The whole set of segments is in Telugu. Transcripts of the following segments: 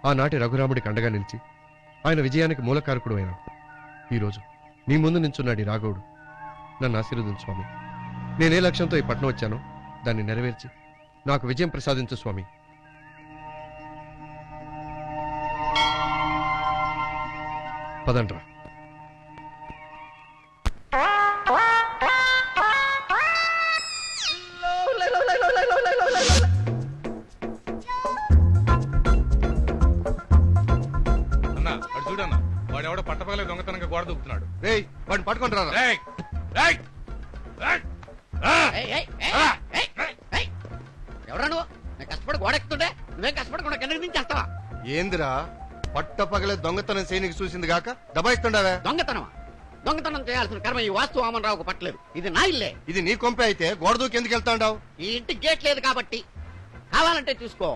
ఆనాటి రఘురాముడికి అండగా నిలిచి ఆయన విజయానికి మూలకారకుడు అయినా ఈరోజు నీ ముందు నించున్నాడు రాఘవుడు. నన్ను ఆశీర్వదించు స్వామి. నేనే లక్ష్యంతో ఈ పట్నం వచ్చానో దాన్ని నెరవేర్చి నాకు విజయం ప్రసాదించు స్వామి. పదండ్రా. చూడన్నా వాడెవడో పట్టపగలే దొంగతనంగా గోడ దూకుతున్నాడు. రేయ్ వాడిని పట్టుకొని రా. ఎవరా నువ్వు? నేను కష్టపడి గోడ ఎక్కుతుంటే నువ్వేం కష్టపడకుండా కిందకి దించేస్తావా? ఏందిరా పట్టపగలే దొంగతనం సైనిక చూసింది గాక దబాయిస్తుండవే? దొంగతనమా? దొంగతనం చేయాల్సిన కర్మ ఈ వాస్తు వామనరావుకు పట్టలేదు. ఇది నా ఇల్లే. ఇది నీ కొంపే అయితే గోడ దూకి ఎందుకు వెళ్తాండావు? ఈ ఇంటి గేట్ లేదు కాబట్టి. కావాలంటే చూసుకో.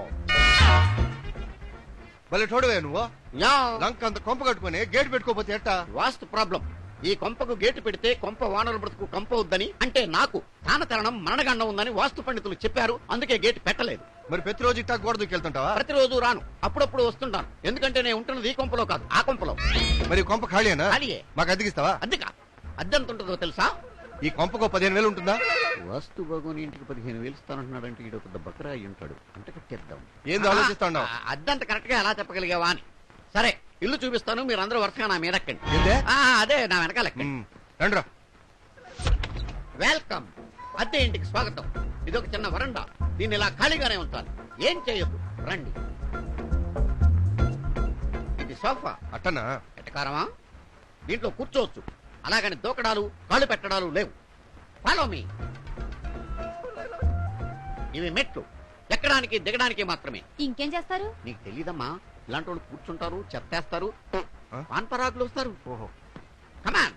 భలే చూడవే నువ్వు. యా. లంక అంత కొంప కట్టుకుని గేట్ పెట్టుకోపోతే ఎట్టా? వాస్తు ప్రాబ్లం. ఈ కొంపకు గేటు పెడితే కొంప వానర బ్రతుకు కంప వద్దని, అంటే నాకు స్థానతరణం మరణగండం ఉందని వాస్తు పండితులు చెప్పారు. అందుకే గేటు పెట్టలేదు. మరి ప్రతిరోజు ఇట్టా గోడ దూకి వెళ్తుంటావా? ప్రతిరోజు రాను, అప్పుడప్పుడు వస్తుంటాను. ఎందుకంటే నేను ఉంటున్నది ఈ కొంపలో కాదు, ఆ కొంపలో. మరి కొంప ఖాళీనా? ఖాళీయే. మాకు అద్దెకిస్తావా? అద్దెకా? అద్దెంత ఉంటుందో తెలుసా? ఈ కొంపకు 15,000 ఉంటుందా? వాస్తు బాగోని ఇంటికి 15,000 ఇస్తానంటున్నాడంటే ఈడు పెద్ద బకరా అయి ఉంటాడు. అంటే కట్టేద్దాం. ఏంది ఆలోచిస్తాడు? అద్దంత కరెక్ట్ గా ఎలా చెప్పగలిగావా అని. సరే, ఇల్లు చూపిస్తాను, మీరు అందరూ వరుసగా నా మీద ఎక్కండి. అదే నా వెనకాల రండ్రా. వెల్కమ్. అద్దె ఇంటికి స్వాగతం. ఇదొక చిన్న వరండా. దీన్ని ఇలా ఖాళీగానే ఉంచాలి. ఏం చేయొద్దు. రండి. ఇది సోఫా. అట్టనా? ఎట్టకారమా? దీంట్లో కూర్చోవచ్చు. అలాగని దూకడాలు కాళ్ళు పెట్టడాలు లేవు. Follow me. ఇవి మెట్లు ఎక్కడానికి దిగడానికి మాత్రమే. ఇంకేం చేస్తారు? నీకు తెలీదమ్మా. ఇలాంటి వాళ్ళు కూర్చుంటారు, చెత్తేస్తారు, పాన్పరాకులు వస్తారు. ఓహో. కమాన్.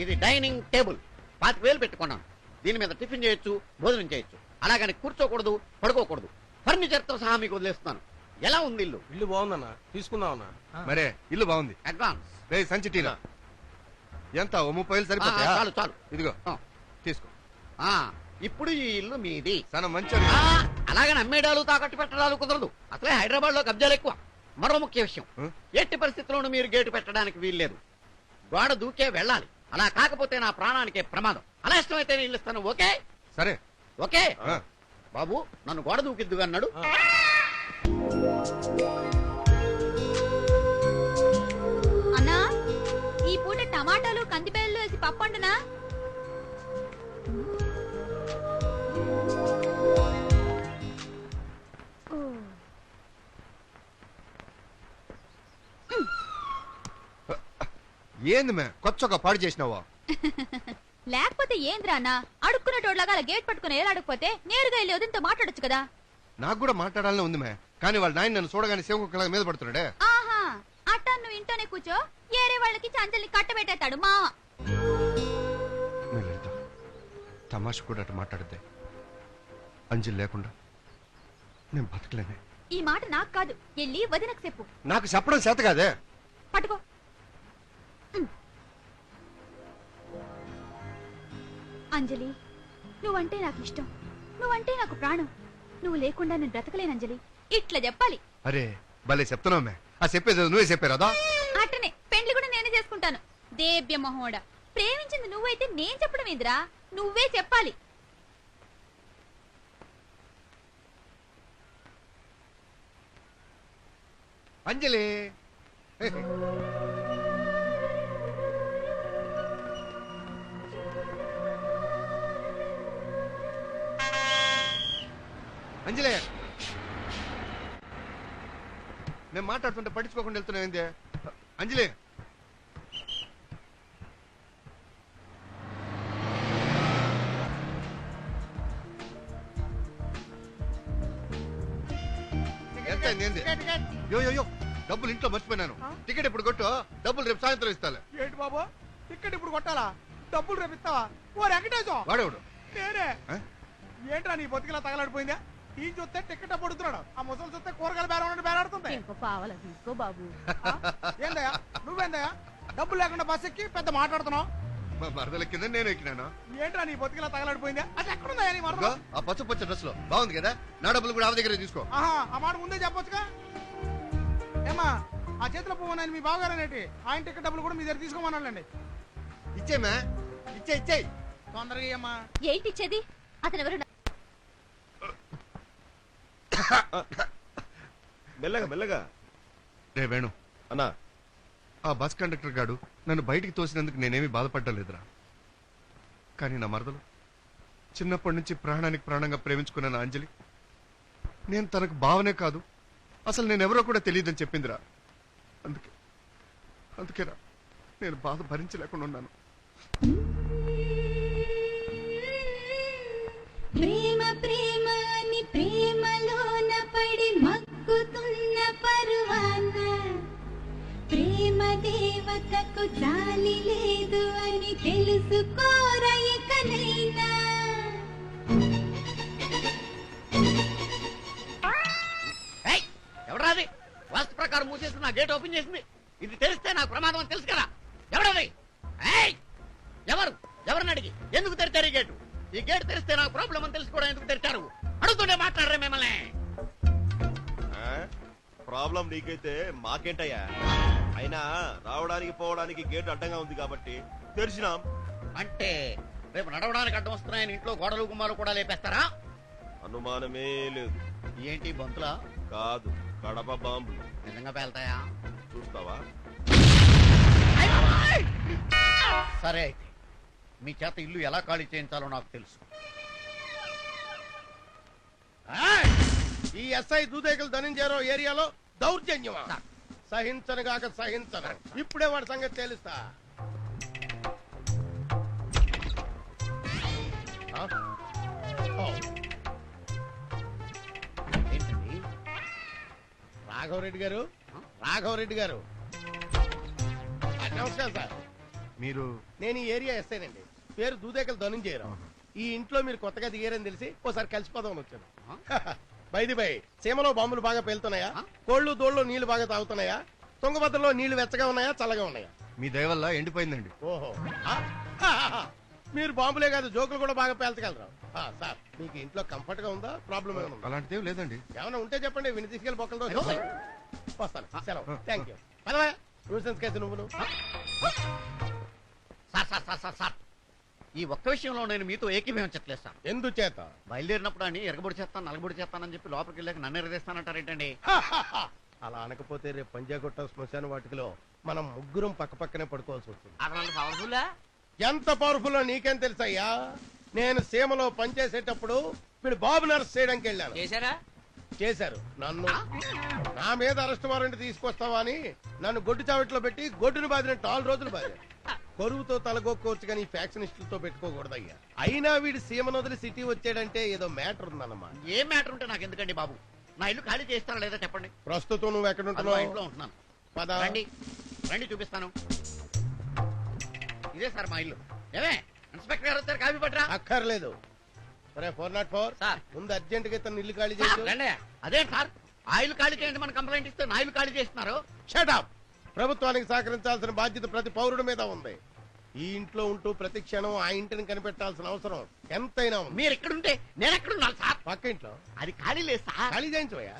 ఇది డైనింగ్ టేబుల్. 25,000 పెట్టుకున్నాను. దీని మీద టిఫిన్ చేయొచ్చు, భోజనం చేయొచ్చు. అలాగని కూర్చోకూడదు, పడుకోకూడదు. ఫర్నిచర్ తో సహా మీకు వదిలేస్తున్నాను. ఎలా ఉంది ఇల్లు? ఇల్లు బాగుందన్నా, తీసుకుందామన్నా. మరే ఇల్లు బాగుంది. అడ్వాన్స్. రే సంచి టీనా ఎంత? 30,000 సరిపోతాయా? చాలు చాలు. ఇదిగో తీసుకో. ఇప్పుడు ఈ ఇల్లు మీది. చాలా మంచి. అలాగని అమ్మేడాలు తాకట్టు పెట్టడాలు కుదరదు. అసలే హైదరాబాద్ లో కబ్జాలు ఎక్కువ. మరో ముఖ్య విషయం, ఎట్టి పరిస్థితుల్లోనూ మీరు గేటు పెట్టడానికి వీల్లేదు. గోడ దూకే వెళ్ళాలి. అలా కాకపోతే నా ప్రాణానికే ప్రమాదం. అలా ఇష్టమైతే నేను ఇల్లు ఇస్తాను. ఓకే? సరే. ఓకే బాబు, నన్ను గోడ దూకిద్దుగా అన్నాడు. అన్నా, ఈ పూట టమాటాలు కందిపేలు వేసి పప్పు వండనా? ఏంది మే కొచ్చొక పాడు చేసినావా? లేకపోతే ఏంద్రా అన్న, అడుక్కునేటోడ్లాగా అలా గేట్ పట్టుకుని ఏలాడకపోతే నేరుగా వెళ్ళి వదినతో మాట్లాడొచ్చు కదా. నాకు కూడా మాట్లాడాలని ఉంది మే, కానీ వాళ్ళ నాయన నన్ను చూడగానే సేవకుల మీద పడుతున్నాడే. ఆహా, అట్టా నువ్వు ఇంట్లోనే కూర్చో, ఏరే వాళ్ళకి చంచల్ని కట్టబెట్టేస్తాడు మా. తమాష కూడా అటు మాట్లాడితే అంజలి లేకుండా నేను బతకలేనే. ఈ మాట నాకు కాదు, వెళ్ళి వదినకు చెప్పు. నాకు చెప్పడం చేత కాదే. పట్టుకో. అంజలి, నువ్వంటే నాకు ఇష్టం, నువ్వంటే నాకు ప్రాణం. నువ్వు లేకుండా నేను బ్రతకలేను అంజలి. ఇట్లా చెప్పాలి. అరే భలే చెప్తున్నావు మే. ఆ చెప్పేది నువ్వే చెప్పారా? అట్టనే పెండ్లి కూడా నేనే చేసుకుంటాను. దేవ్య మహోడ, ప్రేమించింది నువ్వైతే నేను చెప్పడం ఏందిరా? నువ్వే చెప్పాలి. అంజలి, అంజలి, నేను మాట్లాడుతుంటే పట్టించుకోకుండా వెళ్తున్నావు ఏంది? అంజలి, ఎంత అయింది? యో డబ్బులు ఇంట్లో మర్చిపోయినాను. టికెట్ ఇప్పుడు కొట్టు, డబ్బులు రేపు సాయంత్రం ఇస్తాలే. ఏంటి బాబు, టికెట్ ఇప్పుడు కొట్టాలా? డబ్బులు రేపు ఇస్తావా? ఓ వెంకటేశం వాడేవాడు నేనే. ఏంట్రా నీ బతికిలా తగలాడిపోయిందా? ఈ చూస్తే టికెట్ పడుతున్నాడు, ఆ ముసలు చూస్తే కూరగాయలు బేరాడుతుంది. తీసుకో బాబు. ఏందయ్యా నువ్వేందయ్యా డబ్బులు లేకుండా బస్ ఎక్కి పెద్ద మాట్లాడుతున్నావు? మా మరదల కింద నేను ఎక్కినాను. ఏంట్రా నీ బతికిలా తగలడిపోయిందా? అసలు ఎక్కడుందా నీ మరద? ఇదిగో, ఆ పచ్చ పచ్చ డ్రెస్ లో బాగుంది కదా, నా డబ్బులు కూడా ఆమె దగ్గర తీసుకో. ఆహా, ఆ మాట ముందే చెప్పొచ్చుగా. ఏమా ఆ చేతిలో పువ్వు మీ బావగారనేటి ఆయన టికెట్ డబ్బులు కూడా మీ దగ్గర తీసుకోమన్నాడండి. ఇచ్చేమా, ఇచ్చేయి. తొందరగా అమ్మా. ఏంటి ఇచ్చేది? అతను ఎవరు? మెల్లగా మెల్లగా. రే వేణు, అన్నా ఆ బస్ కండక్టర్ గాడు నన్ను బయటికి తోసినందుకు నేనేమీ బాధపడ్డలేదురా. కానీ నా మరదలు చిన్నప్పటి నుంచి ప్రాణానికి ప్రాణంగా ప్రేమించుకున్న నా అంజలి, నేను తనకు భావనే కాదు అసలు నేనెవరో కూడా తెలియదని చెప్పిందిరా. అందుకేరా నేను బాధ భరించలేకుండా ఉన్నాను. ప్రేమ ప్రేమ అని ప్రేమలోన పడి మక్కుతున్న పరువాన, ప్రేమ దేవతకు జాలి లేదు అని తెలుసుకోరయకనైనా. ఎవరాది వాస్తు ప్రకారం మూసేసి నా గేట్ ఓపెన్ చేసింది? ఇది తెలిస్తే నాకు ప్రమాదం అని తెలుసు కదా. ఎవరది? ఎవరిని అడిగి ఎందుకు తెరిచారు ఈ గేటు? ఈ గేట్ తెరిస్తే నాకు ప్రాబ్లం అని తెలుసుకోవడం ఎందుకు తెరిచారు? అడుగుతుండే మాట్లాడరే మిమ్మల్ని. ప్రాబ్లం నీకైతే మాకేంటయ్యా? అయినా రావడానికి పోవడానికి గేట్ అడ్డంగా ఉంది కాబట్టి తెరిచినాం. అంటే రేపు నడవడానికి అడ్డం వస్తున్నాయని ఇంట్లో గోడలు గుమ్మాలు కూడా లేపేస్తారా? అనుమానమే లేదు. ఏంటి బంతులా? కాదు, కడప బాంబులు. నిజంగా పేల్తాయా? చూస్తావా? సరే అయితే మీ చేత ఇల్లు ఎలా ఖాళీ చేయించాలో నాకు తెలుసు. ఈ ఎస్ఐ దూదేకులు ధనంజయరావు ఏరియాలో దౌర్జన్యమా? సహించను కాక సహించను. ఇప్పుడే వాడి సంగతి తెలుస్తా. ఏంటండి? రాఘవరెడ్డి గారు, రాఘవరెడ్డి గారు, నమస్కారం సార్. మీరు? నేను ఈ ఏరియా ఎస్ఐనండి. పేరు దూదేకలు ధనంజయరావు. ఈ ఇంట్లో మీరు కొత్తగా దిగారని తెలిసి ఓసారి కలిసిపోదామని వచ్చాను. బైది బై, సీమలో బాంబులు బాగా పేలుతున్నాయా? కోళ్లు దోళ్లు నీళ్లు బాగా తాగుతున్నాయా? తుంగభద్రలో నీళ్లు వెచ్చగా ఉన్నాయా చల్లగా ఉన్నాయా? మీ దయ వల్ల ఎండిపోయిందండి. ఓహో, మీరు బాంబులే కాదు జోకులు కూడా బాగా పేల్చగలరు. సార్, మీకు ఇంట్లో కంఫర్ట్ గా ఉందా? ప్రాబ్లం ఏమైనా ఉందా? అలాంటిదేం లేదండి. ఏమైనా ఉంటే చెప్పండి, విని తీసుకెళ్లి బొక్కలతో వస్తాను. సెలవు. Thank you. న్యూసెన్స్ కేసు నువ్వు. సార్ ఈ ఒక్క విషయంలో నేను మీతో ఏకీభవించట్లేదు సార్. ఎందుచేత? బయలుదేరినప్పుడు అని ఎరగబడి చేస్తాను నలగబడి చేస్తానని చెప్పి లోపలికి వెళ్ళాక నన్ను ఎరగేస్తానంటారేంటండి? అలా అనకపోతే రేపు పంజాగుట్ట శ్మశాన వాటికలో మనం ముగ్గురం పక్క పక్కనే పడుకోవాల్సి వస్తుంది. ఎంత పవర్ఫుల్ నీకేం తెలుసయ్యా? నేను సీమలో పనిచేసేటప్పుడు వీడు బాబు నర్స్ చేయడానికి వెళ్ళాను. చేశారు నన్ను. నా మీద అరెస్ట్ వారెంట్ తీసుకొస్తావా అని నన్ను గొడ్డు చావట్లో పెట్టి గొడ్డును బాదినట్టు 4 రోజులు బాదారు. కొరువుతో తలగొక్కోవచ్చు కానీ ఫ్యాక్షనిస్టులతో పెట్టుకోకూడదయ్యా. అయినా వీడు సీమను వదిలి సిటీ వచ్చాడంటే ఏదో మ్యాటర్ ఉందన్నమాట. ఏ మ్యాటర్ ఉంటే నాకు ఎందుకండి బాబు? నా ఇల్లు ఖాళీ చేస్తారా లేదా చెప్పండి. ప్రస్తుతం నువ్వు ఎక్కడ ఉంటున్నావు? ఇంట్లో ఉంటున్నాను. పద. రండి చూపిస్తాను. ఇదే సార్ మా ఇల్లు. ఏమే ఇన్స్పెక్టర్ గారు వచ్చారు, కాపీ పట్టరా? అక్కర్లేదు. 404 సార్, ముందు అర్జెంట్ గా ఇతను ఇల్లు ఖాళీ చేసి. అదే సార్, ఆ ఇల్లు ఖాళీ చేయండి మన కంప్లైంట్ ఇస్తే నా ఇల్లు ఖాళీ చేస్తున్నారు. Shut up. ప్రభుత్వానికి సహకరించాల్సిన బాధ్యత ప్రతి పౌరుడి మీద ఉంది. ఈ ఇంట్లో ఉంటూ ప్రతి క్షణం ఆ ఇంటిని కనిపెట్టాల్సిన అవసరం ఎంతైనా ఉంది. మీరు ఎక్కడుంటే నేను ఎక్కడున్నాను సార్? పక్క ఇంట్లో. అది ఖాళీ లేదు సార్. ఖాళీ చేయించవయ్యా.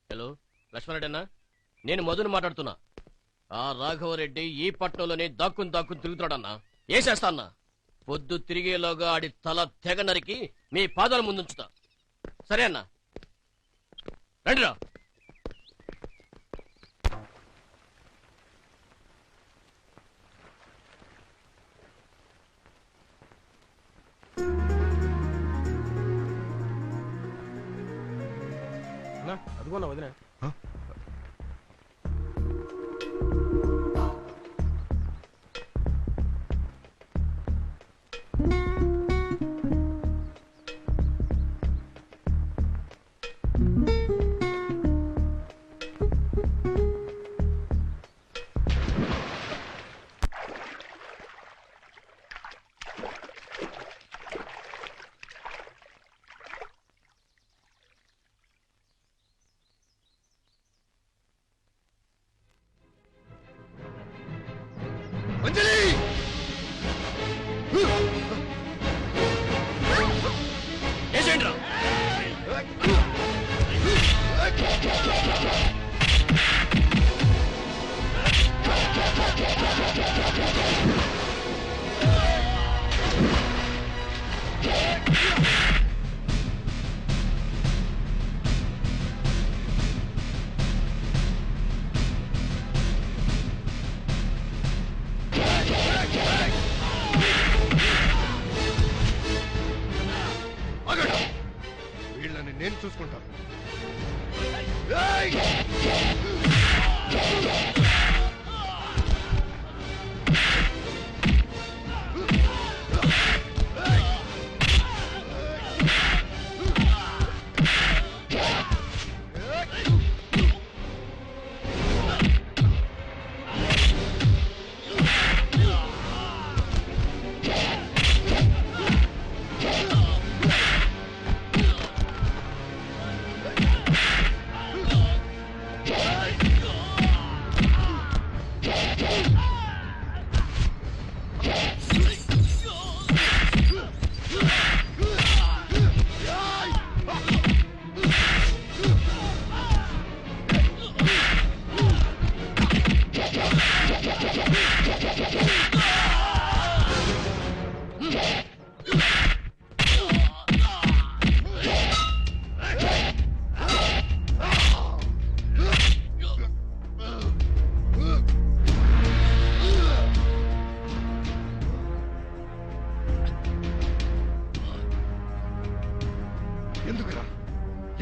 హలో, లక్ష్మణరెడ్డి, నేను మధుని మాట్లాడుతున్నా. ఆ రాఘవరెడ్డి ఈ పట్టణంలోనే దాక్కుని తిరుగుతాడన్నా. ఏ చేస్తా అన్నా? పొద్దు తిరిగేలోగా ఆడి తల తెగ నరికి మీ పాదాల ముందుంచుతా. సరే అన్నా, రండిరా. అదిగోనా వదిన. అంజలి ఏసేంట్రా ఆగండి. వీళ్ళని నేను చూసుకుంటాను.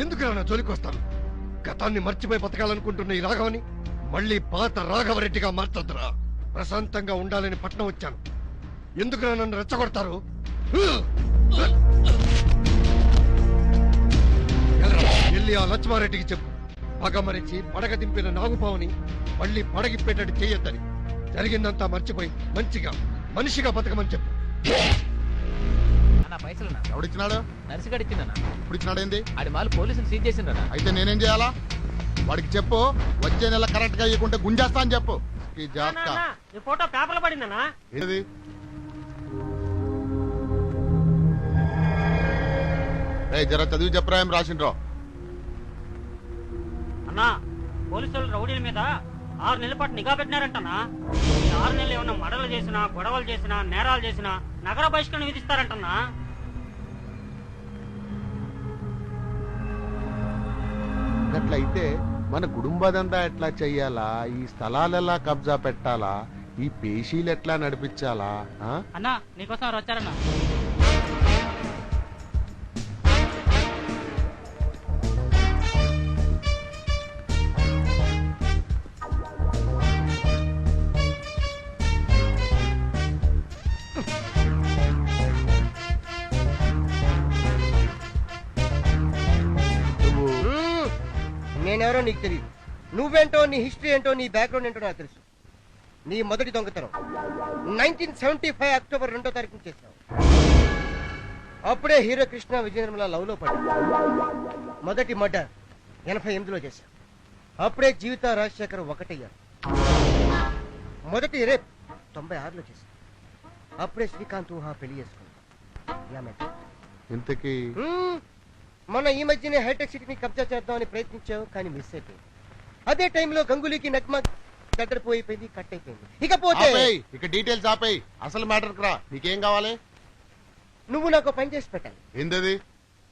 ఎందుకురా నా జోలికి వస్తాను? గతాన్ని మర్చిపోయి బతకాలనుకుంటున్న ఈ రాఘవని మళ్ళీ పాత రాఘవరెడ్డిగా మార్చొద్దురా. ప్రశాంతంగా ఉండాలని పట్నం వచ్చాను. ఎందుకురా నన్ను రెచ్చగొడతారు? వెళ్ళి ఆ లక్ష్మారెడ్డికి చెప్పు, పగ మరిచి పడగ దింపిన నాగుపావుని మళ్ళీ పడగిప్పేటట్టు చేయొద్దని. జరిగిందంతా మర్చిపోయి మంచిగా మనిషిగా బతకమని చెప్పు. అన్న పైసలు ఎవడిచ్చినాడు? నర్సుగాడు ఇచ్చిందన్న. ఇప్పుడు ఇచ్చినాడు ఏంది? ఆడి మాలు పోలీసులు సీజ్ చేసిండ్రన్న. అయితే నేనేం చేయాలా? వాడికి చెప్పు, వచ్చే నెల కరెక్ట్ గా ఇవ్వకుంటే గుంజేస్తా అని చెప్పు. ఈ జాతక ఈ ఫోటో పేపర్లో పడిందన్నా. ఏది? జర చదివి చెప్పరా ఏం రాసిండ్రో. అన్నా పోలీసులు రౌడీల మీద 6 నెలల పాటు నిఘా పెట్టినారంటనా. ఈ 6 నెలలు ఏమన్నా మడలు చేసినా, గొడవలు చేసినా, నేరాలు చేసినా నగర బహిష్కరణ విధిస్తారంటన్నా. అట్లయితే మన కుటుంబదంతా ఎట్లా చెయ్యాలా? ఈ స్థలాలు ఎలా కబ్జా పెట్టాలా? ఈ పేషీలు ఎట్లా నడిపించాలా? అన్నా నీకోసం ఎవరు వచ్చారన్నా? నేనెవరో నీకు తెలియదు. నువ్వేంటో, నీ హిస్టరీ ఏంటో, నీ బ్యాక్గ్రౌండ్ ఏంటో నాకు తెలుసు. నీ మొదటి దొంగతనం 1975 అక్టోబర్ 2వ తారీఖున చేశావు. అప్పుడే హీరో కృష్ణ విజయనిర్మల లవ్ లో పడ్డా. మొదటి మర్డర్ 88లో చేశావు. అప్పుడే జీవిత రాజశేఖర్ ఒకటయ్యారు. మొదటి రేప్ 96లో చేశావు. అప్పుడే శ్రీకాంత్ ఊహా పెళ్లి చేసుకున్నావు. ఇంతకీ మొన్న ఈ మధ్యనే హైటెక్ సిటీని కబ్జా చేద్దామని ప్రయత్నించావు, కానీ మిస్ అయిపోయింది. అదే టైంలో గంగూలీకి నగ్మ దగ్గరపోయిపోయింది, కట్ అయిపోయింది. ఇకపోతే ఇక డీటెయిల్స్ ఆపేయి, అసలు మ్యాటర్ రా. నీకేం కావాలి? నువ్వు నాకు పని చేసి పెట్టాలి. ఏందది?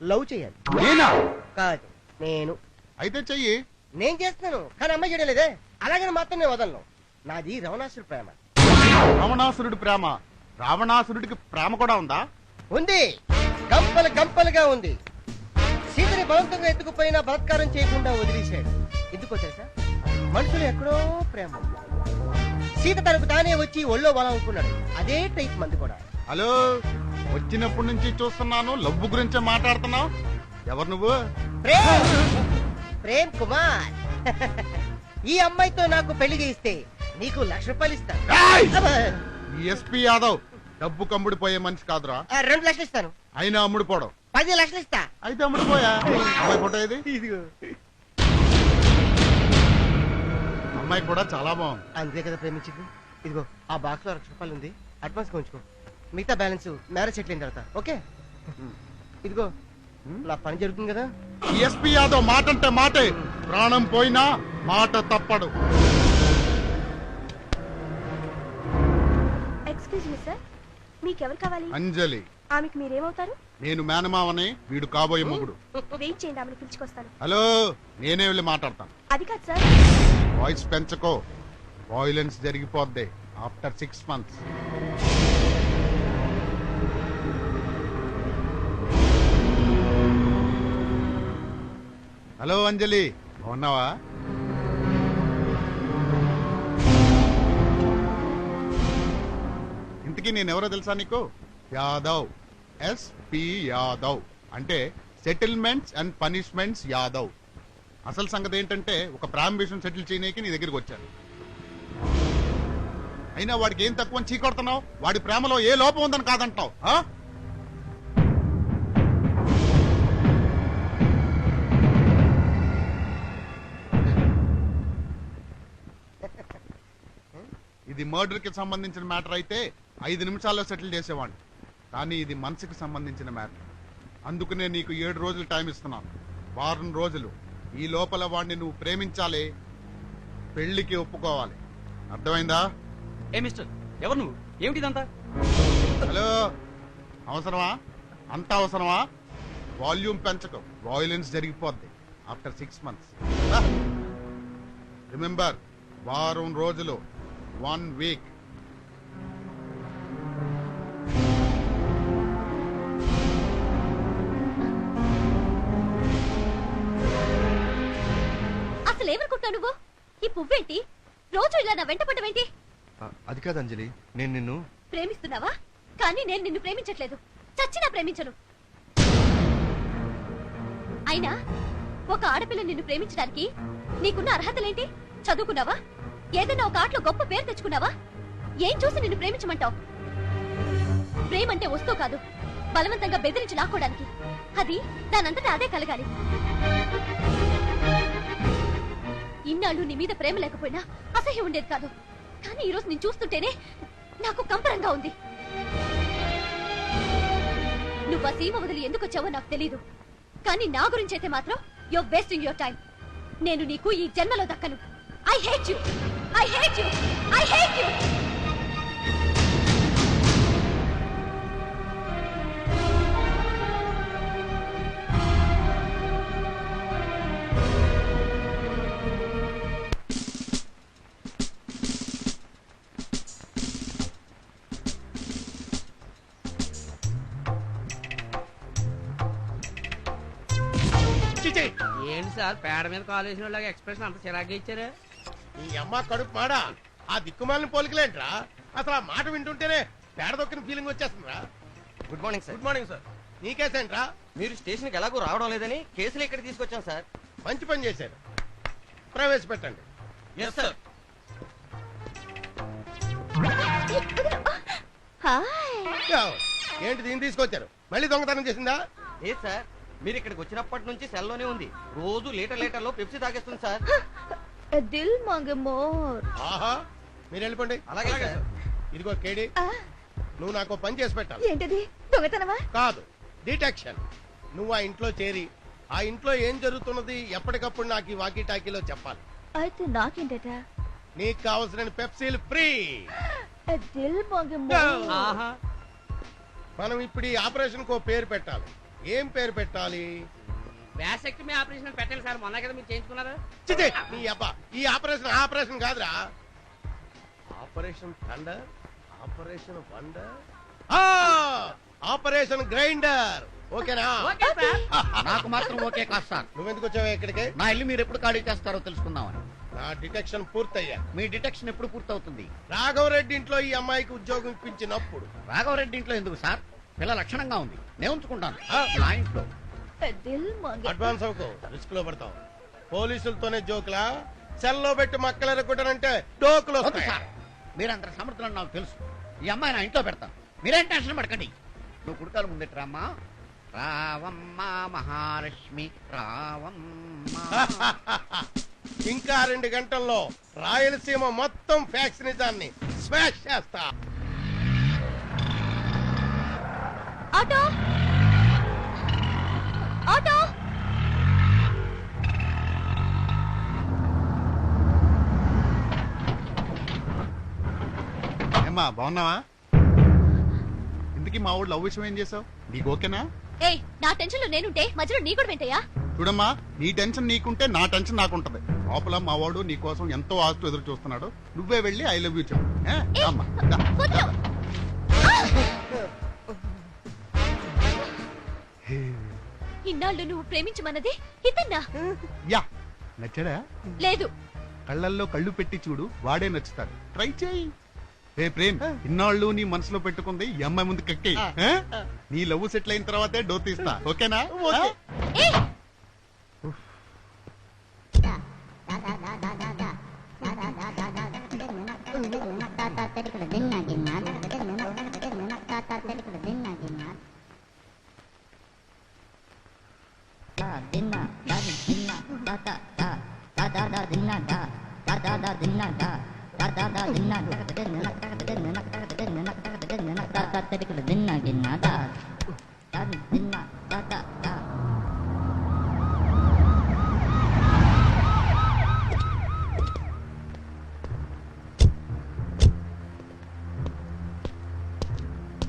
లవ్ చేయాలి. కాదు, నేను. అయితే చెయ్యి. నేను చేస్తున్నాను, కానీ అమ్మాయి చేయలేదే. అలాగని మాత్రం నేను వదలను. నాది రావణాసురుడి ప్రేమ. రావణాసురుడి ప్రేమ? రావణాసురుడికి ప్రేమ కూడా ఉందా? ఉంది, గంపలు గంపలుగా ఉంది. సీతని బలవంతంగా ఎత్తుకుపోయినా బలాత్కారం చేయకుండా వదిలేశాడు. ఎందుకో తెలుసా? మనుషులు ఎక్కడో ప్రేమ. సీత తనకు తానే వచ్చి ఒళ్ళో వలాలనుకున్నాడు. అదే టైప్ మంది కూడా. హలో, వచ్చినప్పటి నుంచి చూస్తున్నాను లవ్ గురించే మాట్లాడుతున్నావు. ఎవరు నువ్వు? ప్రేమ్ కుమార్. ఈ అమ్మాయితో నాకు పెళ్లి చేయిస్తే నీకు 1,00,000 రూపాయలు ఇస్తాను. ఎస్పీ యాదవ్ డబ్బు కమ్ముడిపోయే మనిషి కాదురా. 2 లక్షలు ఇస్తాను. అయినా అమ్ముడుపోవడం. 10 లక్షలు ఇస్తా. అయితే అమ్ముడుపోయా. అమ్మాయి ఫోటో ఇది. అమ్మాయి కూడా చాలా బాగుంది. అంతే కదా ప్రేమించింది. ఇదిగో ఆ బాక్స్ లో 1,00,000 రూపాయలు ఉంది, అడ్వాన్స్ ఉంచుకో. మిగతా బ్యాలెన్స్ మ్యారేజ్ సెటిల్ అయిన తర్వాత. ఓకే, ఇదిగో నా పని జరుగుతుంది కదా. ఎస్పీ యాదవ్ మాట అంటే మాటే, ప్రాణం పోయినా మాట తప్పడు. ఎక్స్క్యూజ్ మీ సార్, మీకెవరు కావాలి? అంజలి. ఆమెకు మీరేమవుతారు? నేను మేనమావని, వీడు కాబోయే మొగుడు. వెయిట్ చేయండి, ఆమెను పిలుచుకొస్తాను. హలో, నేనే వెళ్ళి మాట్లాడతాను. అది కాదు సార్. వాయిస్ పెంచకో, వాయిలెన్స్ జరిగిపోద్ది ఆఫ్టర్ 6 months. హలో అంజలి, బాగున్నావా? ఇంతకీ నేనెవరో తెలుసా నీకు? యాదవ్, ఎస్పి యాదవ్, అంటే సెటిల్మెంట్స్ అండ్ పనిష్మెంట్స్ యాదవ్. అసలు సంగతి ఏంటంటే ఒక ప్రేమ విషయం సెటిల్ చేయనీకి నీ దగ్గరికి వచ్చాను. అయినా వాడికి ఏం తక్కువ చీకొడుతున్నావు? వాడి ప్రేమలో ఏ లోపం ఉందని కాదంటావు? ఇది మర్డర్ కి సంబంధించిన మ్యాటర్ అయితే 5 నిమిషాల్లో సెటిల్ చేసేవాడిని, కానీ ఇది మనసుకి సంబంధించిన మ్యాటర్. అందుకనే నీకు 7 రోజులు టైం ఇస్తున్నాను. 1 రోజులు ఈ లోపల వాడిని నువ్వు ప్రేమించాలి, పెళ్లికి ఒప్పుకోవాలి. అర్థమైందా? ఏ మిస్టర్, ఎవరు నువ్వు? ఏమిటిదంతా? హలో, అవసరమా? అంత అవసరమా? వాల్యూమ్ పెంచకు, వాయిలెన్స్ జరిగిపోద్ది ఆఫ్టర్ 6 months. రిమెంబర్, 1 రోజులు, 1 week. అసలు ఏమనుకుంటున్నావు నువ్వు? ఈ పువ్వేంటి? రోజు ఇలా నా వెంట పడ్డవేంటి? అది కాదు అంజలి, నేను నిన్ను ప్రేమిస్తున్నావా? కానీ నేను నిన్ను ప్రేమించట్లేదు, చచ్చినా ప్రేమించను. అయినా ఒక ఆడపిల్ల నిన్ను ప్రేమించడానికి నీకున్న అర్హతలేంటి? చదువుకున్నావా? ఏదైనా ఒక ఆటలో గొప్ప పేరు తెచ్చుకున్నావా? ఏం చూసి నిన్ను ప్రేమించమంటావు? ప్రేమంటే వస్తువు కాదు, బలవంతంగా బెదిరించి లాక్కోడానికి. అది దానంతటా అదే కలగాలి. ఇన్నాళ్ళు నీ మీద ప్రేమ లేకపోయినా అసహ్యం ఉండేది కాదు, కానీ ఈరోజు నేను చూస్తుంటేనే నాకు కంపరంగా ఉంది. నువ్వు ఆ సీమ వదిలి ఎందుకు వచ్చావో నాకు తెలీదు, కానీ నా గురించి అయితే మాత్రం యూర్ వేస్టింగ్ యువర్ టైం. నేను నీకు ఈ జన్మలో దక్కను. I hate you, I hate you, I hate you. ఏంటి సార్ పేడ మీద కాలేసిన వాళ్ళగా ఎక్స్ప్రెషన్ అంత చిరాగ్గా ఇచ్చారు? ఈ అమ్మ కడుపు మాడా, ఆ దిక్కుమాలిన పోలికలేంట్రా? అసలు ఆ మాట వింటుంటేనే పేడ దొక్కిన ఫీలింగ్ వచ్చేస్తుందిరా. Good morning sir. Good morning sir. నీకేసేంట్రా? మీరు స్టేషన్కి ఎలాగో రావడం లేదని కేసులు ఇక్కడ తీసుకొచ్చాం సార్. మంచి పని చేశారు, ప్రవేశపెట్టండి. Yes sir. ఏంటి దీన్ని తీసుకొచ్చారు? మళ్ళీ దొంగతనం చేసిందా? లేదు సార్, మీరు ఇక్కడికి వచ్చినప్పటి నుంచి సెల్లోనే ఉంది. రోజు లీటర్ లో పెప్సీ తాగేస్తుంది సార్. దిల్ మాంగే మోర్. ఆహా, మీరు వెళ్ళిపోండి. అలాగే సార్. ఇదిగో కేడి, నువ్వు నాకు పని చేసి పెట్టాలి. ఏంటది? దొంగతనమా? కాదు, డిటెక్షన్. నువ్వు ఆ ఇంట్లో చేరి ఆ ఇంట్లో ఏం జరుగుతున్నది ఎప్పటికప్పుడు నాకు ఈ వాకీ టాకీలో చెప్పాలి. అయితే నాకేంటట? నీకు కావాల్సిన పెప్సీలు ఫ్రీ. దిల్ మాంగే మోర్. మనం ఇప్పుడు ఈ ఆపరేషన్ కో పేరు పెట్టాలి. ఏం పేరు పెట్టాలి? వ్యాసెక్టమీ ఆపరేషన్ పెట్టాలి సార్, మొన్న కదా మీరు చేయించుకున్నారు. చిచి, నీ అబ్బా, ఈ ఆపరేషన్ కాదురా. Operation thunder, operation wonder, operation grinder. ఓకేనా? నాకు మాత్రం ఓకే కాదు సార్. నువ్వెందుకు వచ్చావా ఇక్కడికి? నా ఇల్లు మీరు ఎప్పుడు ఖాళీ చేస్తారో తెలుసుకుందామని. నా డిటెక్షన్ పూర్తయ్యా. మీ డిటెక్షన్ ఎప్పుడు పూర్తవుతుంది? రాఘవరెడ్డి ఇంట్లో ఈ అమ్మాయికి ఉద్యోగం ఇప్పించినప్పుడు. రాఘవరెడ్డి ఇంట్లో ఎందుకు సార్? పిల్ల లక్షణంగా ఉంది, నేను ఉంచుకుంటాను. నా ఇంట్లో అడ్వాన్స్ అవుకో, రిస్క్ లో పడతావు. పోలీసులతోనే జోకులా? సెల్లో పెట్టి మక్కలెరగొట్టానంటే డోకులు వస్తాయి. సార్ మీరంత సమర్థులని నాకు తెలుసు. ఈ అమ్మాయి నా ఇంట్లో పెడతాను, మీరేం టెన్షన్ పడకండి. నువ్వు కుడతాలు ముందెట్టరామ్మా. రావమ్మ మహాలక్ష్మి రావమ్మ. ఇంకా 2 గంటల్లో రాయలసీమ మొత్తం ఫ్యాక్స్ నిజాన్ని స్మాష్ చేస్తా. ఆటో ఆటో ఏమ్మా బాగున్నావా? ఇంతకీ మా ఊళ్ళో లవ్ విషయం ఏం చేసావు? నీకు ఓకేనా? ఏయ్, నా టెన్షన్ లో నేనుంటే మధ్యలో నీ కూడా వెంటయ్యా? చూడమ్మా, నీ టెన్షన్ నీకుంటే నా టెన్షన్ నాకుంటది. లోపల మా వాడు నీ కోసం ఎంతో ఆస్తు ఎదురు చూస్తున్నాడు. నువ్వే వెళ్ళి ఐ లవ్ యూ చెప్పు. ఏ? అమ్మా, దా. వదిలు. ఇన్నాళ్ళు నువ్వు ప్రేమించమన్నది ఇతన్నా? యా, నచ్చాడా? లేదు. కళ్ళల్లో కళ్ళు పెట్టి చూడు, వాడే నచ్చుతాడు. ట్రై చేయి. ఏ ప్రేమ్, ఇన్నాళ్ళు నీ మనసులో పెట్టుకుంది ఈ అమ్మాయి ముందు కక్కి. నీ లవ్ సెటిల్ అయిన తర్వాతే డో తీస్తా. ఓకేనా? ఏయ్,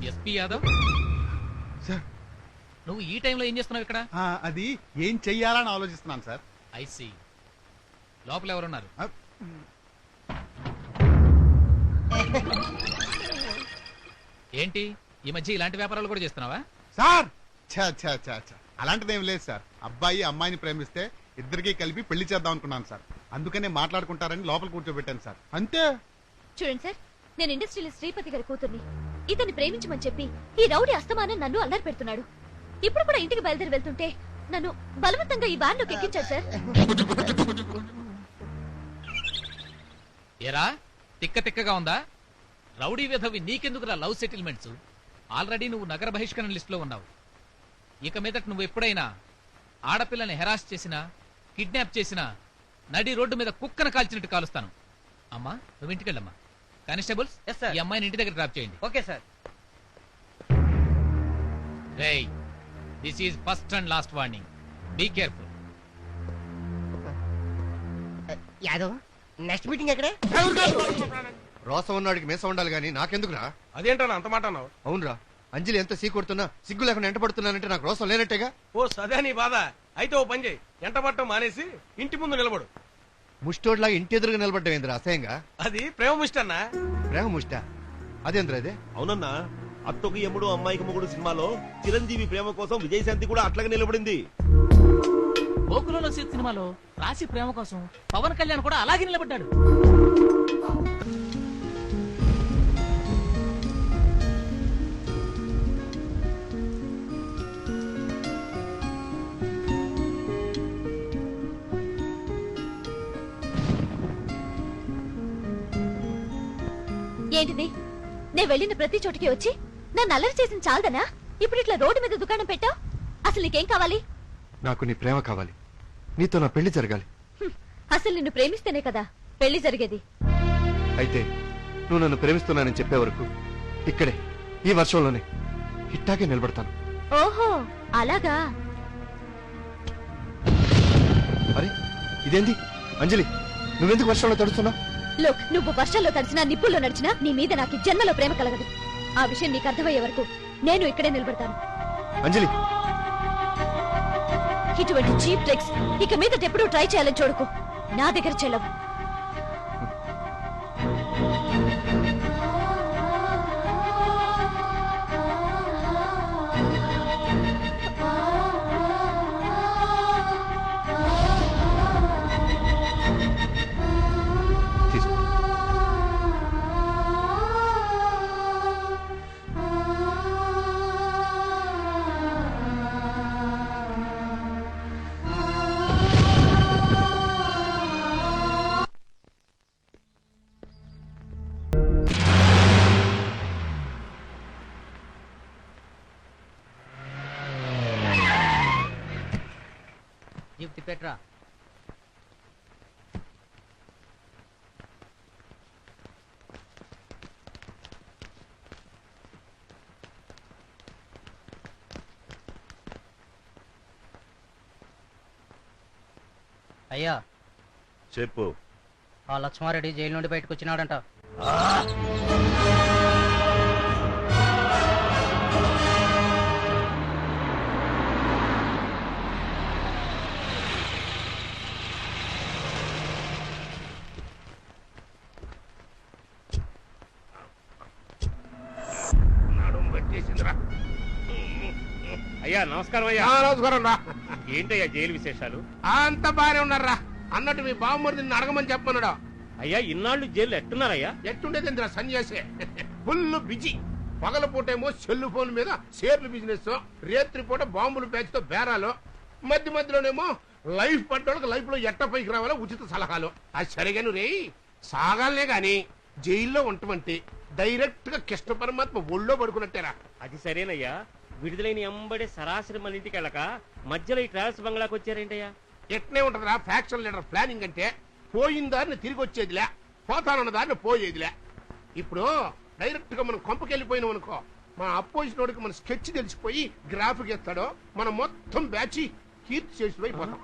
ఎస్పీ యాదవ్, సార్, నువ్వు ఈ టైంలో ఏం చేస్తున్నావు ఇక్కడ? అది ఏం చెయ్యాలని ఆలోచిస్తున్నాను సార్. ఐసి లోపల ఎవరున్నారు? ఏంటి ఈ మధ్య ఇలాంటి వ్యాపారాలు కూడా చేస్తున్నావా? సార్ ఛా ఛా ఛా ఛా, అలాంటిదేం లేదు సార్. అబ్బాయి అమ్మాయిని ప్రేమిస్తే ఇద్దరికి కలిపి పెళ్లి చేద్దాం అనుకున్నాను సార్. అందుకనే మాట్లాడుకుంటారని లోపల కూర్చోబెట్టాను సార్. అంతే. చూడండి సార్, నేను ఇండస్ట్రీలో శ్రీపతి గారి కూతుర్ని. ఇతన్ని ప్రేమించమని చెప్పి ఈ రౌడీ అస్తమానం నన్ను అల్లరి పెడుతున్నాడు. ఇప్పుడు కూడా ఇంటికి బయలుదేరి వెళ్తుంటే నన్ను బలవంతంగా ఈ వ్యాన్ లోకి ఎక్కించాడు సార్. ఏరా, తిక్క తిక్కగా ఉందా? రౌడీ విధవి నీకెందుకురా లవ్ సెటిల్మెంట్స్? ఆల్రెడీ నువ్వు నగర బహిష్కరణ లిస్ట్ లో ఉన్నావు. ఇక మీదట నువ్వు ఎప్పుడైనా ఆడపిల్లని హెరాస్ చేసినా, కిడ్నాప్ చేసినా నడి రోడ్డు మీద కుక్కను కాల్చినట్టు కాలుస్తాను. అమ్మా, నువ్వు ఇంటికెళ్ళమ్మా. కానిస్టేబుల్స్, ఈ అమ్మాయిని ఇంటి దగ్గర డ్రాప్ చేయండి. Okay sir. రేయ్, this is first and last warning. Be careful. Yadav, next meeting ఎక్కడే? రోసం ఉన్నవాడికి మీసం ఉండాలి గానీ నాకెందుకురా? అదేంటన్నా అంత మాట అన్నావు? అవునరా, అంజలి ఎంత సీ కొడుతున్నా సిగ్గు లేకుండా ఎంట పడుతున్నానంటే నాకు రోసం లేనట్టేగా. ఓ సదా నీ బాధ. అయితే ఓ పని చేయి, ఎంట పట్టం మానేసి ఇంటి ముందు నిలబడు. ముష్టోడ్లా ఇంటి ఎదురుగా నిలబడ్డావేంద్రా అసహ్యంగా? అది ప్రేమ ముష్టన్నా. ప్రేమ ముష్ట? అదేంద్రా అదే? అవునన్నా, అత్తకు యముడు అమ్మాయికి మొగుడు సినిమాలో చిరంజీవి ప్రేమ కోసం విజయశాంతి కూడా అట్లాగే నిలబడింది. గోకులలో సీత సినిమాలో రాశి ప్రేమ కోసం పవన్ కళ్యాణ్ కూడా అలాగే నిలబడ్డాడు. ఏంటిది? నేను వెళ్ళిన ప్రతి చోటికి వచ్చి నన్ను అల్లరి చేసిన చాలదనా? ఇప్పుడు ఇట్లా రోడ్డు మీద దుకాణం పెట్టావు. అసలు నీకేం కావాలి? నాకు నీ ప్రేమ కావాలి. నీతో నా పెళ్లి జరగాలి. అసలు నిన్ను ప్రేమిస్తేనే కదా పెళ్లి జరిగేది. అయితే నువ్వు నన్ను ప్రేమిస్తున్నానని చెప్పే వరకు ఇక్కడే ఈ వర్షంలోనే ఇట్టాగే నిలబడతాను. ఓహో, అలాగా? అరే ఇదేంటి అంజలి, నువ్వెందుకు వర్షంలో తడుస్తున్నావు? లోక్, నువ్వు వర్షంలో తడిచినా నిప్పుల్లో నడిచినా నీ మీద నాకు ఈ జన్మలో ప్రేమ కలగదు. ఆ విషయం నీకు అర్థమయ్యే వరకు నేను ఇక్కడే నిలబడతాను. అంజలి, ఇటువంటి చీప్ ట్రిక్స్ ఇక మీద ఎప్పుడూ ట్రై చేయాలని చూడకు. నా దగ్గర చెల్లవు. Gift Petra. అయ్యా చెప్పు. ఆ లక్ష్మారెడ్డి జైలు నుండి బయటకు వచ్చినాడంట. అయ్యా నమస్కారం అయ్యా. నమస్కారం రా. ఏంటయ్యా జైలు విశేషాలు? అంత బాగానే ఉన్నారా అన్నట్టు మీ బావమరిది నిన్ను అడగమని చెప్పమన్నాడు. అయ్యా ఇన్నాళ్ళు జైలు ఎట్టున్నారయ్యా? ఎట్టుండేది ఇంద్ర సన్యాసి ఫుల్ బిజీ. పగల పూటేమో సెల్ ఫోన్ మీద షేర్లు బిజినెస్, రేత్రి పూట బాంబులు బ్యాచ్ తో బేరాలు, మధ్య మధ్యలోనేమో లైఫ్ పడ్డోళ్ళకి లైఫ్ లో ఎట్ట పైకి రావాలో ఉచిత సలహాలు. అది సరిగాను రే సాగాలనే గాని జైల్లో ఉండటమంటే డైరెక్ట్ గా కృష్ణ పరమాత్మ ఒళ్ళో పడుకున్నట్టేరా. అది సరేనయ్యా, విడుదలైన ఎంబడే సరాసరి మన ఇంటికి వెళ్ళక మధ్యలో ఈ ట్రావెల్స్ బంగ్లాకి వచ్చారేంటయ్యా? ఎట్నే ఉంటదిరా ఫ్యాక్షన్ లీడర్ ప్లానింగ్ అంటే. పోయిన దారిని తిరిగి వచ్చేదిలే, పోతానన్న దారిని పోయేదిలే. ఇప్పుడు డైరెక్ట్ గా మనం కొంపకెళ్ళిపోయినాం అనుకో, మన అపోజిషన్ వాడికి మన స్కెచ్ తెలిసిపోయి గ్రాఫిక్ ఇస్తాడో మనం మొత్తం బ్యాచ్ కీర్తి చేసి పోయిపోతాం.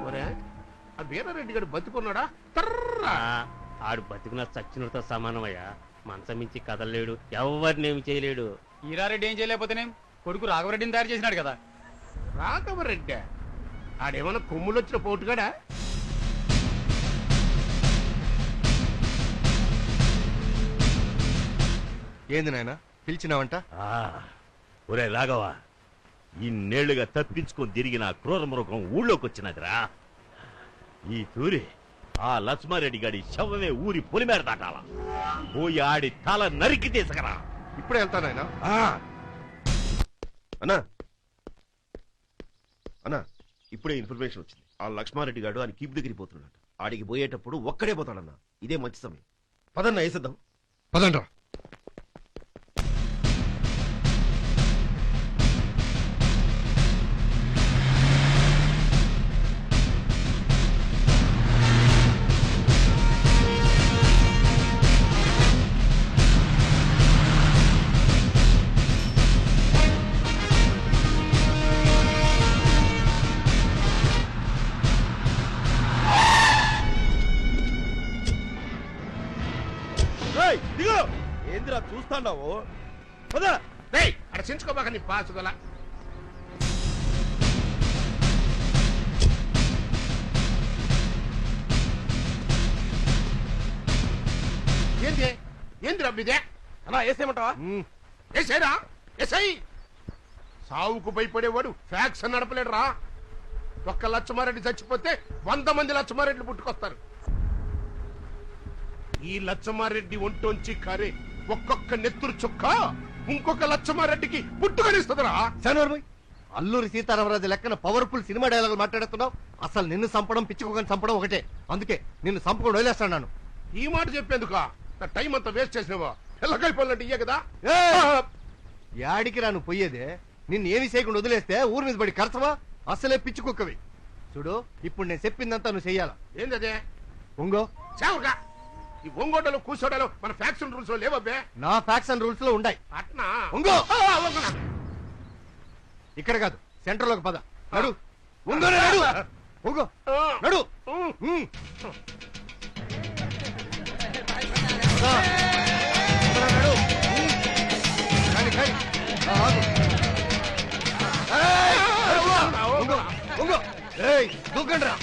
ఒరే ఆ వీరారెడ్డి గారు బతుకున్నాడా? తర్రా ఆడు బతికున్న చచ్చినతో సమానమయ్యా. మంచం మించి కదలలేడు, ఎవరినేమి చేయలేడు. వీరారెడ్డి ఏం చేయలేకపోతేనే కొడుకు రాఘవరెడ్డిని తయారు చేసినాడు కదా. రాఘవరెడ్డి ఆడేమన్నా కొమ్ములు వచ్చిన పోటుగాడా? ఏంది నాయన పిలిచినావంట? ఒరే రాఘవ, ఇన్నేళ్లుగా తప్పించుకొని తిరిగిన క్రూర మృగం ఊళ్ళోకి వచ్చినదిరా. ఈ తూరి ఆ లక్ష్మారెడ్డి గాడి శవమే ఊరి పొలిమేర దాటాల. పోయి ఆడి తల నరికి తీసుకురా. ఇప్పుడే వెళ్తానాయన. అన్నా అన్నా ఇప్పుడే ఇన్ఫర్మేషన్ వచ్చింది. ఆ లక్ష్మారెడ్డి గాడు ఆయన కీప్ దగ్గరికి పోతున్నాడు. ఆడికి పోయేటప్పుడు ఒక్కడే పోతాడన్నా. ఇదే మంచి సమయం. పదన్నా వేసేద్దాం. పదండ్రా. ఏందిరా చూస్తాండావు? అక్కడ చించుకోబాక నీ పాసుగల. ఏంది ఏంది రబ్బిదే అలా వేసేయమంటావా? వేసేరా వేసై. సావుకు భయపడేవాడు ఫ్యాక్స్ నడపలేడు రా. ఒక్క లచ్చమారెడ్డి చచ్చిపోతే 100 మంది లచ్చమారెడ్లు పుట్టుకొస్తారు. ఈ లచ్చమారెడ్డి ఒంటొంచి కారే ఒక్కొక్క నెత్తురు చుక్క ఇంకొక లచ్చమారెడ్డికి పుట్టుకనిస్తుందిరా. చనోర్మయ్, అల్లూరి సీతారామరాజు లెక్కన పవర్ఫుల్ సినిమా డైలాగులు మాట్లాడుతున్నావు. అసలు నిన్ను చంపడం పిచ్చుకోకని చంపడం ఒకటే. అందుకే నిన్ను చంపకుండా వదిలేస్తాను. ఈ మాట చెప్పేందుక టైం అంతా వేస్ట్ చేసినావా? పిల్లకాయపోయినట్టు ఇయ్యే కదా. యాడికి రాను పోయేదే? నిన్ను ఏమి చేయకుండా వదిలేస్తే ఊరి మీద పడి కరచవా? అసలే పిచ్చుకుక్కవి. చూడు, ఇప్పుడు నేను చెప్పిందంతా నువ్వు చెయ్యాలా. ఏందదే? ఉంగో. చావుగా ఈ ఒంగోటలు కూసోటలు మన ఫ్యాక్షన్ రూల్స్ లో లేవబ్బే. నా ఫ్యాక్షన్ రూల్స్ లో ఉన్నాయి. అట్నా? ఉంగో. ఇక్కడ కాదు, సెంటర్ లోకి పద. నడు. ఉంగో నడు. ఉంగో నడు. దూకండ్రా.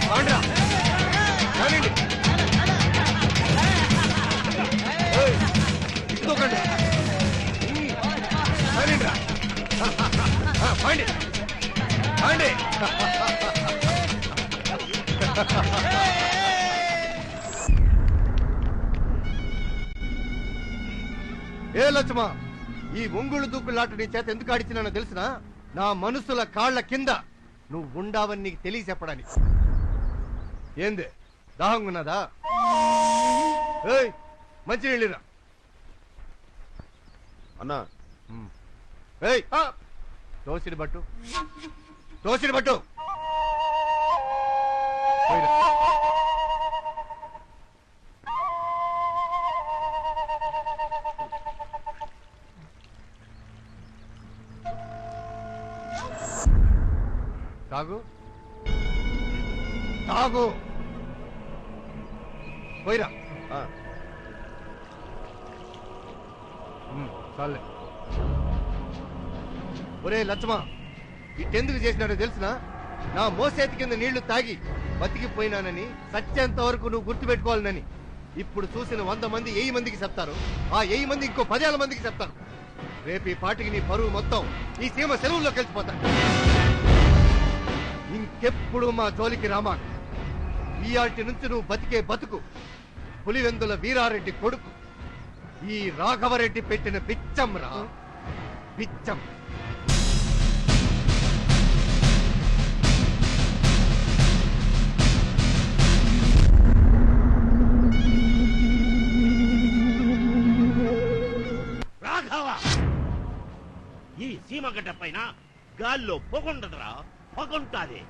పాండ్రా కానివ్వండి. దూకండి కానివ్వండి రా. పాండి పాండి. ఏ లక్ష్మా, ఈ ఒంగుళ్ళు దూకులాట నీ చేత ఎందుకు ఆడిచ్చినానో తెలిసినా? నా మనుషుల కాళ్ల కింద నువ్వు ఉండావని నీకు తెలియ చెప్పడానికి. ఏంది దాహంగున్నదా? ఏయ్, మంచి నీళ్ళిరా అన్నా. ఏయ్, దోసిడి బట్టు, దోసిడి బట్టు. తాగు తాగు పోయిరా చాలే. ఒరే లచ్చమా, ఇటెందుకు చేసినాడో తెలుసునా? నా మోసేతి కింద నీళ్లు తాగి బతికిపోయినానని, సత్యంత వరకు నువ్వు గుర్తుపెట్టుకోవాలని. ఇప్పుడు చూసిన 100 మంది 1000 మందికి చెప్తారు, ఆ 1000 మంది ఇంకో 10,000 మందికి చెప్తారు. రేపు ఈ పాటికి నీ పరువు మొత్తం ఈ సీమ సెలవుల్లో కలిసిపోతాడు. ఇంకెప్పుడు మా జోలికి రామా. ఈయాటి నుంచి నువ్వు బతికే బతుకు పులివెందుల వీరారెడ్డి కొడుకు ఈ రాఘవరెడ్డి పెట్టిన బిచ్చం రా, బిచ్చం. రాఘవ, ఈ సీమగడ్డ పైన గాల్లో పొగుండదురా, పొగుంటాది.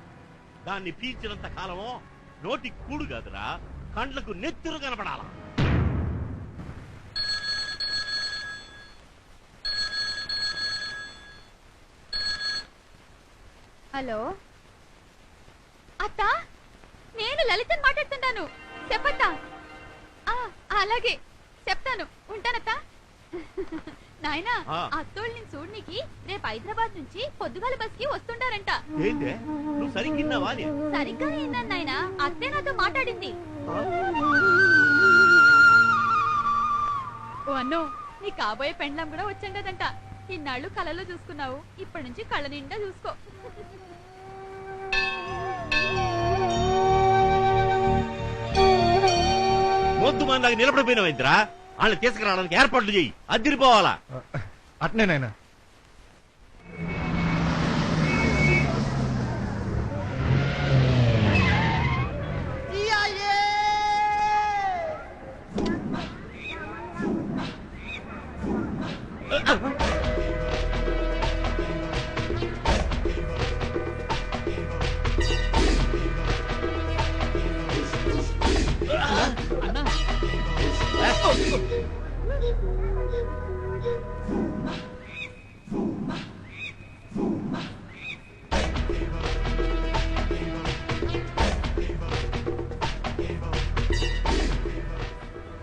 దాన్ని పీల్చినంత కాలమో నోటి కూడు కాదురా, కండ్లకు నెత్తురు కనపడాలా. హలో అత్త, నేను లలితని మాట్లాడుతున్నాను. చెప్పత్తా. అలాగే చెప్తాను, ఉంటానత్త. నాయనా, అత్తోళ్ళని చూడనికి రేపు హైదరాబాద్ నుంచి పొద్దుగాల బస్ కి వస్తుండారంట. నువ్వు సరిగ్గిన్నావా? సరిగ్గా ఏందని నాయనా, అత్తే నాతో మాట్లాడింది. ఓ అన్నో, నీ కాబోయే పెండ్లం కూడా వచ్చండదంట. ఇన్నాళ్ళు కళలో చూసుకున్నావు, ఇప్పటి నుంచి కళ్ళ నిండా చూసుకో. మొద్దు మనలాగా నిలబడిపోయినవైందిరా, వాళ్ళని తీసుకురావడానికి ఏర్పాట్లు చెయ్యి, అదిరిపోవాలా. అట్నేనాయనా.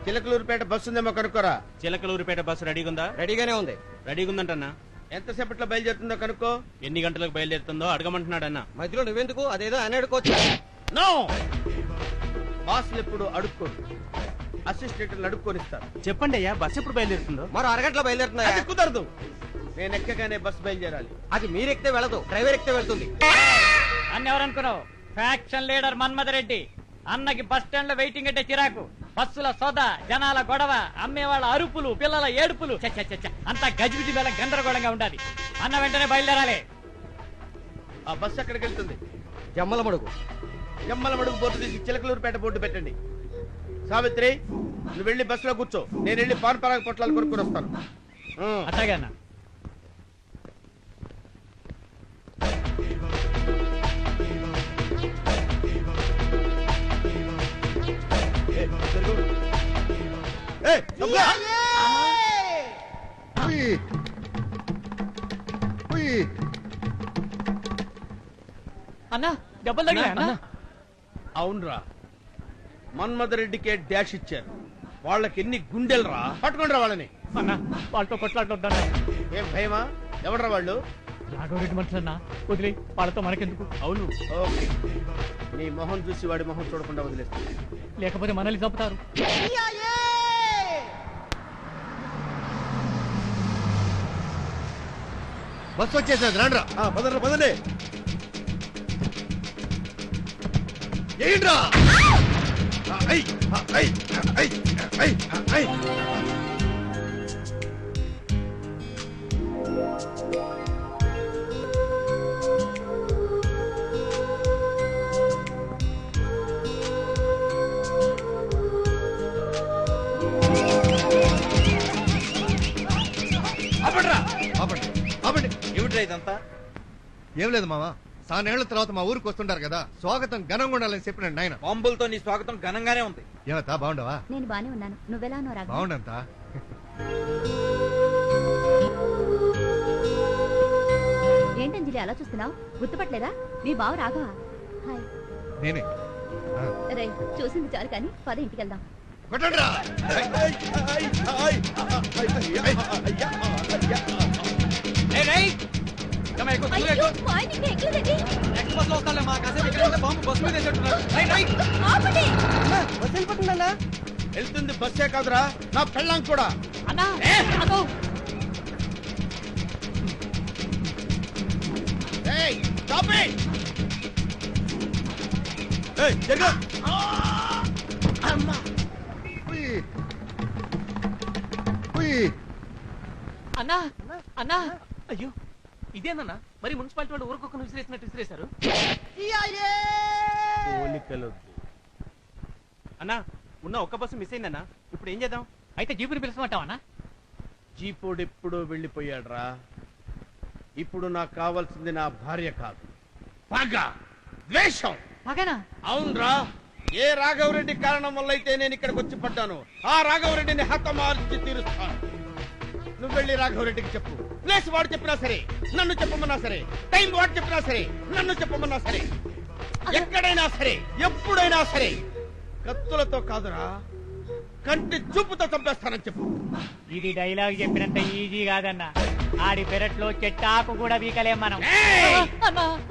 చిలకలూరుపేట బస్సు ఉందేమో కనుక్కోరా. చిలకలూరుపేట బస్సు రెడీగా ఉందా? రెడీగానే ఉంది. రెడీగా ఉందంటన్నా. ఎంతసేపట్లో బయలుదేరుతుందో కనుక్కో. ఎన్ని గంటలకు బయలుదేరుతుందో అడగమంటున్నాడన్న. మధ్యలో నువ్వెందుకు, అదేదో అని అడుకోవచ్చు. నో, బాస్లు ఎప్పుడు అడుక్కోరు, అసిస్టెంట్లు అడుక్కొనిస్తారు. చెప్పండి అయ్యా, బస్సు ఎప్పుడు బయలుదేరుతుందో? మరో అరగంటలో బయలుదేరుతున్నా. అది కుదరదు. నేను ఎక్కగానే బస్సు బయలుదేరాలి. అది మీరెక్కితే వెళ్ళదు, డ్రైవర్ ఎక్కితే వెళ్తుంది. అన్న ఎవరనుకున్నావు? Faction leader Manmatha Reddy. అన్నకి బస్ స్టాండ్ లో వెయిటింగ్ అంటే చిరాకు. బస్సుల సోద, జనాల గొడవ, అమ్మేవాళ్ళ అరుపులు, పిల్లల ఏడుపులు, అంతా గజిబిజి వేళ గందరగోళంగా ఉండాలి. అన్న వెంటనే బయలుదేరాలి. ఆ బస్సు ఎక్కడికి వెళ్తుంది? జమ్మలమడుగు. జమ్మలమడుగు బోర్డు తీసి చిలకలూరుపేట బోర్డు పెట్టండి. సావిత్రి, నువ్వు వెళ్ళి బస్సులో కూర్చో, నేను వెళ్ళి పాన్ పరాగ పొట్లాలు కొనుక్కొని వస్తాను. అట్లాగే అన్న. అన్నా, దెబ్బలు తగిలాయా? అవునరా, మన్మథరెడ్డికే డాష్ ఇచ్చారు. వాళ్ళకి ఎన్ని గుండెలు రా. పట్టుకుంటారా వాళ్ళని. అన్నా, వాళ్ళతో కొట్లాడుతుందన్నా. ఏం భయమా? ఎవడరా వాళ్ళు? రాఘవరెడ్డి మనుషులన్నా, వదిలే, వాళ్ళతో మనకెందుకు? అవును, ఓకే. నీ మొహం చూసి వాడి మొహం చూడకుండా వదిలేస్తా, లేకపోతే మనల్ని చంపుతారు. బస్సు వచ్చేసేది, రాండ్రా. పదండి పదండి. ఏంట్రా? ఇదంతా ఏం లేదు మామ, సానేళ్ల తర్వాత మా ఊరికి వస్తుంటారు కదా, స్వాగతం ఘనంగా ఉండాలని చెప్పినండి ఆయన. బాంబులతో నీ స్వాగతం ఘనంగానే ఉంది. ఏమత్తా, బాగుండవా? నేను బానే ఉన్నాను, నువ్వెలా ఉన్నావు? బాగుండంతా. ఏంటంజలి అలా చూస్తున్నావు? గుర్తుపట్టలేదా? మీ బావ రాఘవ. హాయ్. నేనే. రే, చూసింది చాలు కానీ పద ఇంటికి వెళ్దాం. అయ్యో, మా ఆయన ఇంకా ఎక్కలేదండి. బస్సు వెళ్ళిపోతుందన్నా. వెళ్తుంది బస్సే కాదురా, నా పెళ్ళాం కూడా. అన్నా ఏయ్, stop it! ఏయ్, జరగ. అమ్మా. అన్నా అన్నా అయ్యో ఇదేనన్నా మరి మున్సిపాలిటీ వాళ్ళు ఊరుకొక్కను విసిరేసినట్టు విసిరేశారు. అన్నా ఉన్న ఒక్క బస్సు మిస్ అయిందన్నా, ఇప్పుడు ఏం చేద్దాం? అయితే జీపుని పిలుస్తామంటావా అన్నా? జీపోడు ఎప్పుడో వెళ్ళిపోయాడ్రా. ఇప్పుడు నాకు కావాల్సింది నా భార్య కాదు, పగ, ద్వేషం. పగనా? అవునరా. ఏ రాఘవరెడ్డి కారణం వల్ల అయితే నేను ఇక్కడికి వచ్చి పడ్డాను, ఆ రాఘవరెడ్డిని హతమార్చి తీరుస్తాను. నువ్వు వెళ్ళి రాఘవరెడ్డికి చెప్పు. ప్లేస్ వాడు చెప్పినా సరే, నన్ను చెప్పమన్నా సరే, టైం వాడు చెప్పినా సరే, నన్ను చెప్పమన్నా సరే, ఎక్కడైనా సరే, ఎప్పుడైనా సరే, కత్తులతో కాదురా, కంటి చూపుతో చంపేస్తానని చెప్పు. ఇది డైలాగ్ చెప్పినంత ఈజీ కాదన్నా. ఆడి పెరట్లో చెట్టాకు కూడా వీకలేం మనం.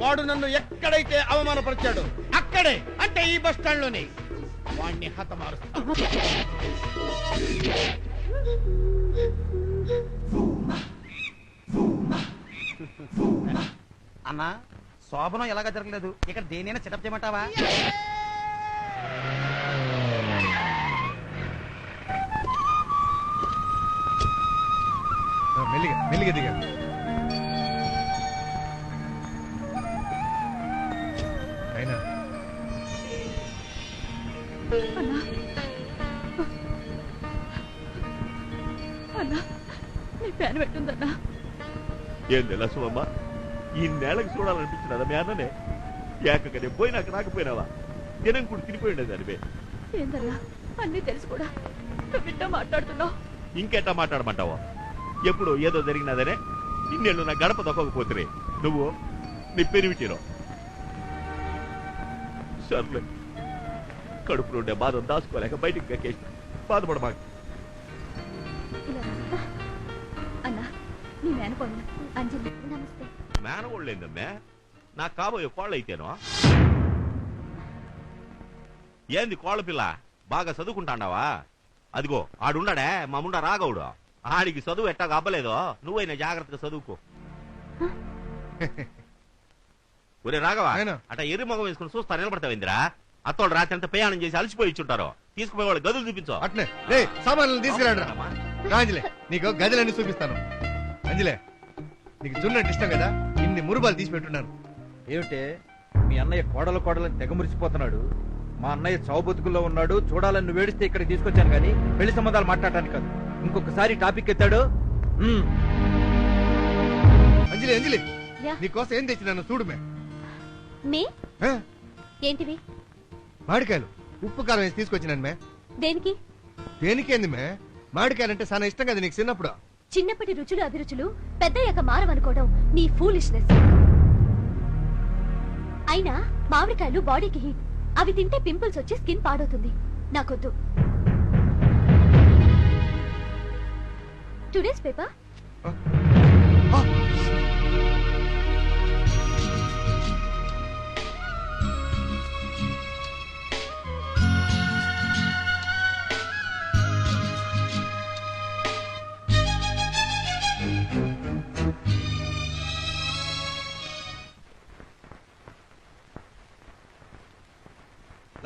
వాడు నన్ను ఎక్కడైతే అవమానపరిచాడు అక్కడే, అంటే ఈ బస్ స్టాండ్ లోనే వాడిని హతమారుస్తాను. అన్నా, శోభనం ఎలాగా జరగలేదు, ఇక్కడ దేనైనా సెటప్ చేయమంటావా? మెల్లిగా మెల్లిగా దిగా. అయినా అన్నా, నీ ఫ్యాన్ పెట్టుందన్నా. ఏంది లక్ష్మమ్మ, ఈ నేలకు చూడాలనిపించినదా మీ అన్ననే? ఏకనే పోయినాక రాకపోయినావా? దినం కూడా తినిపోయిండేది అనివే. ఏందన్నా, అన్నీ తెలుసు కూడా నువ్వు మాట్లాడుతున్నావు. ఇంకెట్టా మాట్లాడమంటావా? ఎప్పుడు ఏదో జరిగినదనే ఇన్నేళ్ళు నా గడప దొక్కకపోతే నువ్వు నీ పెరివిటీరో. సర్లే, కడుపులో ఉండే బాధ దాచుకోలేక బయటికి కక్కేసి బాధపడమాక. అన్నా, నీ మేనకోడలు అంజలి. నమస్తే. మేనగోళ్ళేందమ్మే, నాకు కాబోయే కోళ్ళు అయితేనో. ఏంది కోళ్ళ పిల్ల, బాగా చదువుకుంటాండావా? అదిగో ఆడుండాడే మా ముండ రాఘవుడు, ఆడికి చదువు ఎట్టాగా అబ్బలేదో నువ్వైనా జాగ్రత్తగా చదువుకో. ఒరే రాఘవా, అట ఎర్రి మొగం వేసుకుని చూస్తా నిలబడతావేందిరా? అత్తోడు రాత్రి అంతా ప్రయాణం చేసి అలసిపోయి ఇచ్చుంటారు. తీసుకుపోయే వాళ్ళు గదులు చూపించు. అట్నే సామాన్లు తీసుకురాడు. అంజలే, నీకు గదులన్నీ చూపిస్తాను. అంజలే, నీకు జున్నంటే ఇష్టం కదా, ఇన్ని మురుబాలు తీసి పెట్టున్నాను. ఏమిటే మీ అన్నయ్య కోడలని తెగ మురిసిపోతున్నాడు. మా అన్నయ్య చావు బతుకుల్లో ఉన్నాడు, చూడాలని నువ్వు వేడిస్తే ఇక్కడికి తీసుకొచ్చాను కానీ పెళ్లి సంబంధాలు మాట్లాడటానికి కాదు. ఇంకొకసారి టాపిక్ ఎత్తాడు. అంజలి అంజలి, నీకోసం ఏం తెచ్చినాను చూడుమే. ఏంటివి? మామిడికాయలు ఉప్పు కారం వేసి తీసుకొచ్చినాను మే. దేనికి? దేనికేంది మే? మామిడికాయలంటే చాలా ఇష్టం కదా నీకు చిన్నప్పుడు. చిన్నప్పటి రుచులు అభిరుచులు పెద్దయ్యాక మారవనుకోవడం నీ ఫూలిష్నెస్. అయినా మామిడికాయలు బాడీకి హీట్, అవి తింటే పింపుల్స్ వచ్చి స్కిన్ పాడవుతుంది. నాకొద్దు. Today's paper.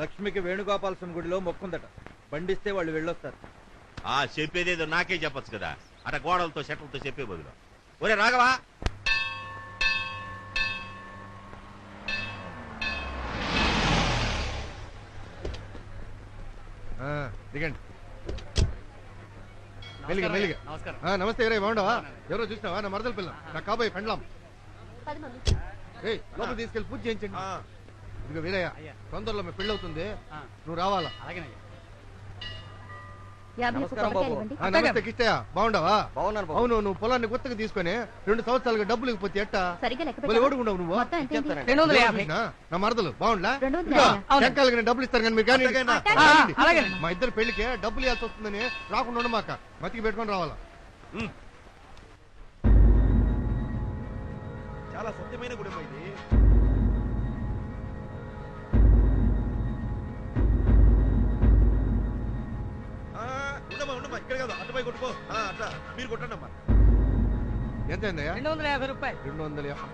లక్ష్మికి వేణుగోపాలస్వామి గుడిలో మొక్కుందట, బండిస్తే వాళ్ళు వెళ్ళొస్తారు. ఆ చెప్పేదేదో నాకే చెప్పచ్చు కదా, అట గోడలతో షట్టలతో చెప్పే బదులు. ఒరే రాఘవా, దిగండి. మెల్లిగా మెల్లిగా. నమస్తే. ఎవరే బాగుండవా? ఎవరో చూసినావా? నా మరదల పిల్ల, నా కాబోయే పెండ్లాం. లోపల తీసుకెళ్లి పూజ చేయించండి. ఇదిగో వీరయ్య, తొందరలో మీ పెళ్ళి అవుతుంది, నువ్వు రావాలా? నమస్తే కిష్టయ్య, బాగుండవా? అవును, నువ్వు పొలాన్ని గుత్తకు తీసుకొని 2 సంవత్సరాలుగా డబ్బులు ఇకపోతే ఎట్టా ఓడుకుంటావు నువ్వు? చూసినా? నా మరదలు బాగుండా చెక్కాలకి డబ్బులు ఇస్తారు కానీ మీరు కానీ మా ఇద్దరు పెళ్లికి డబ్బులు ఇవ్వాల్సి వస్తుందని రాకుండా ఉండమాక, మతికి పెట్టుకొని రావాలా. చాలా సత్యమైన గుడి ఇది. ఉండమ్మా, ఇక్కడ కాదు అటుపై కొట్టుకో. అట్లా మీరు కొట్టండి అమ్మా. ఎంత అయిందయ్యా? 250 రూపాయలు. 250.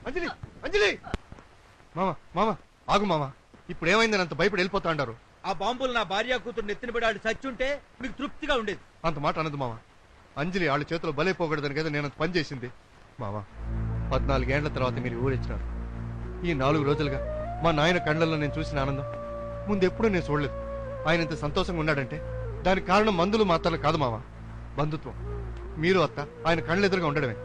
అంజలి, అంజలి! మామ, మామ, ఆగు మామ. ఇప్పుడు ఏమైందని అంత భయపడి వెళ్ళిపోతా అంటారు? ఆ బాంబులు నా భార్య కూతురు నెత్తిన పడి చచ్చుంటే మీకు తృప్తిగా ఉండేది. అంత మాట అనదు మామ. అంజలి వాళ్ళ చేతిలో బలైపోకూడదని కదా నేను అంత పని చేసింది. మామ, 14 ఏళ్ల తర్వాత మీరు ఊరిచ్చినారు. ఈ 4 రోజులుగా మా నాయన కళ్ళల్లో నేను చూసిన ఆనందం ముందెప్పుడూ నేను చూడలేదు. ఆయన ఇంత సంతోషంగా ఉన్నాడంటే దానికి కారణం మందులు మాత్రాలు కాదు మామ, బంధుత్వం. మీరు అత్త ఆయన కళ్ళెదురుగా ఉండడమే.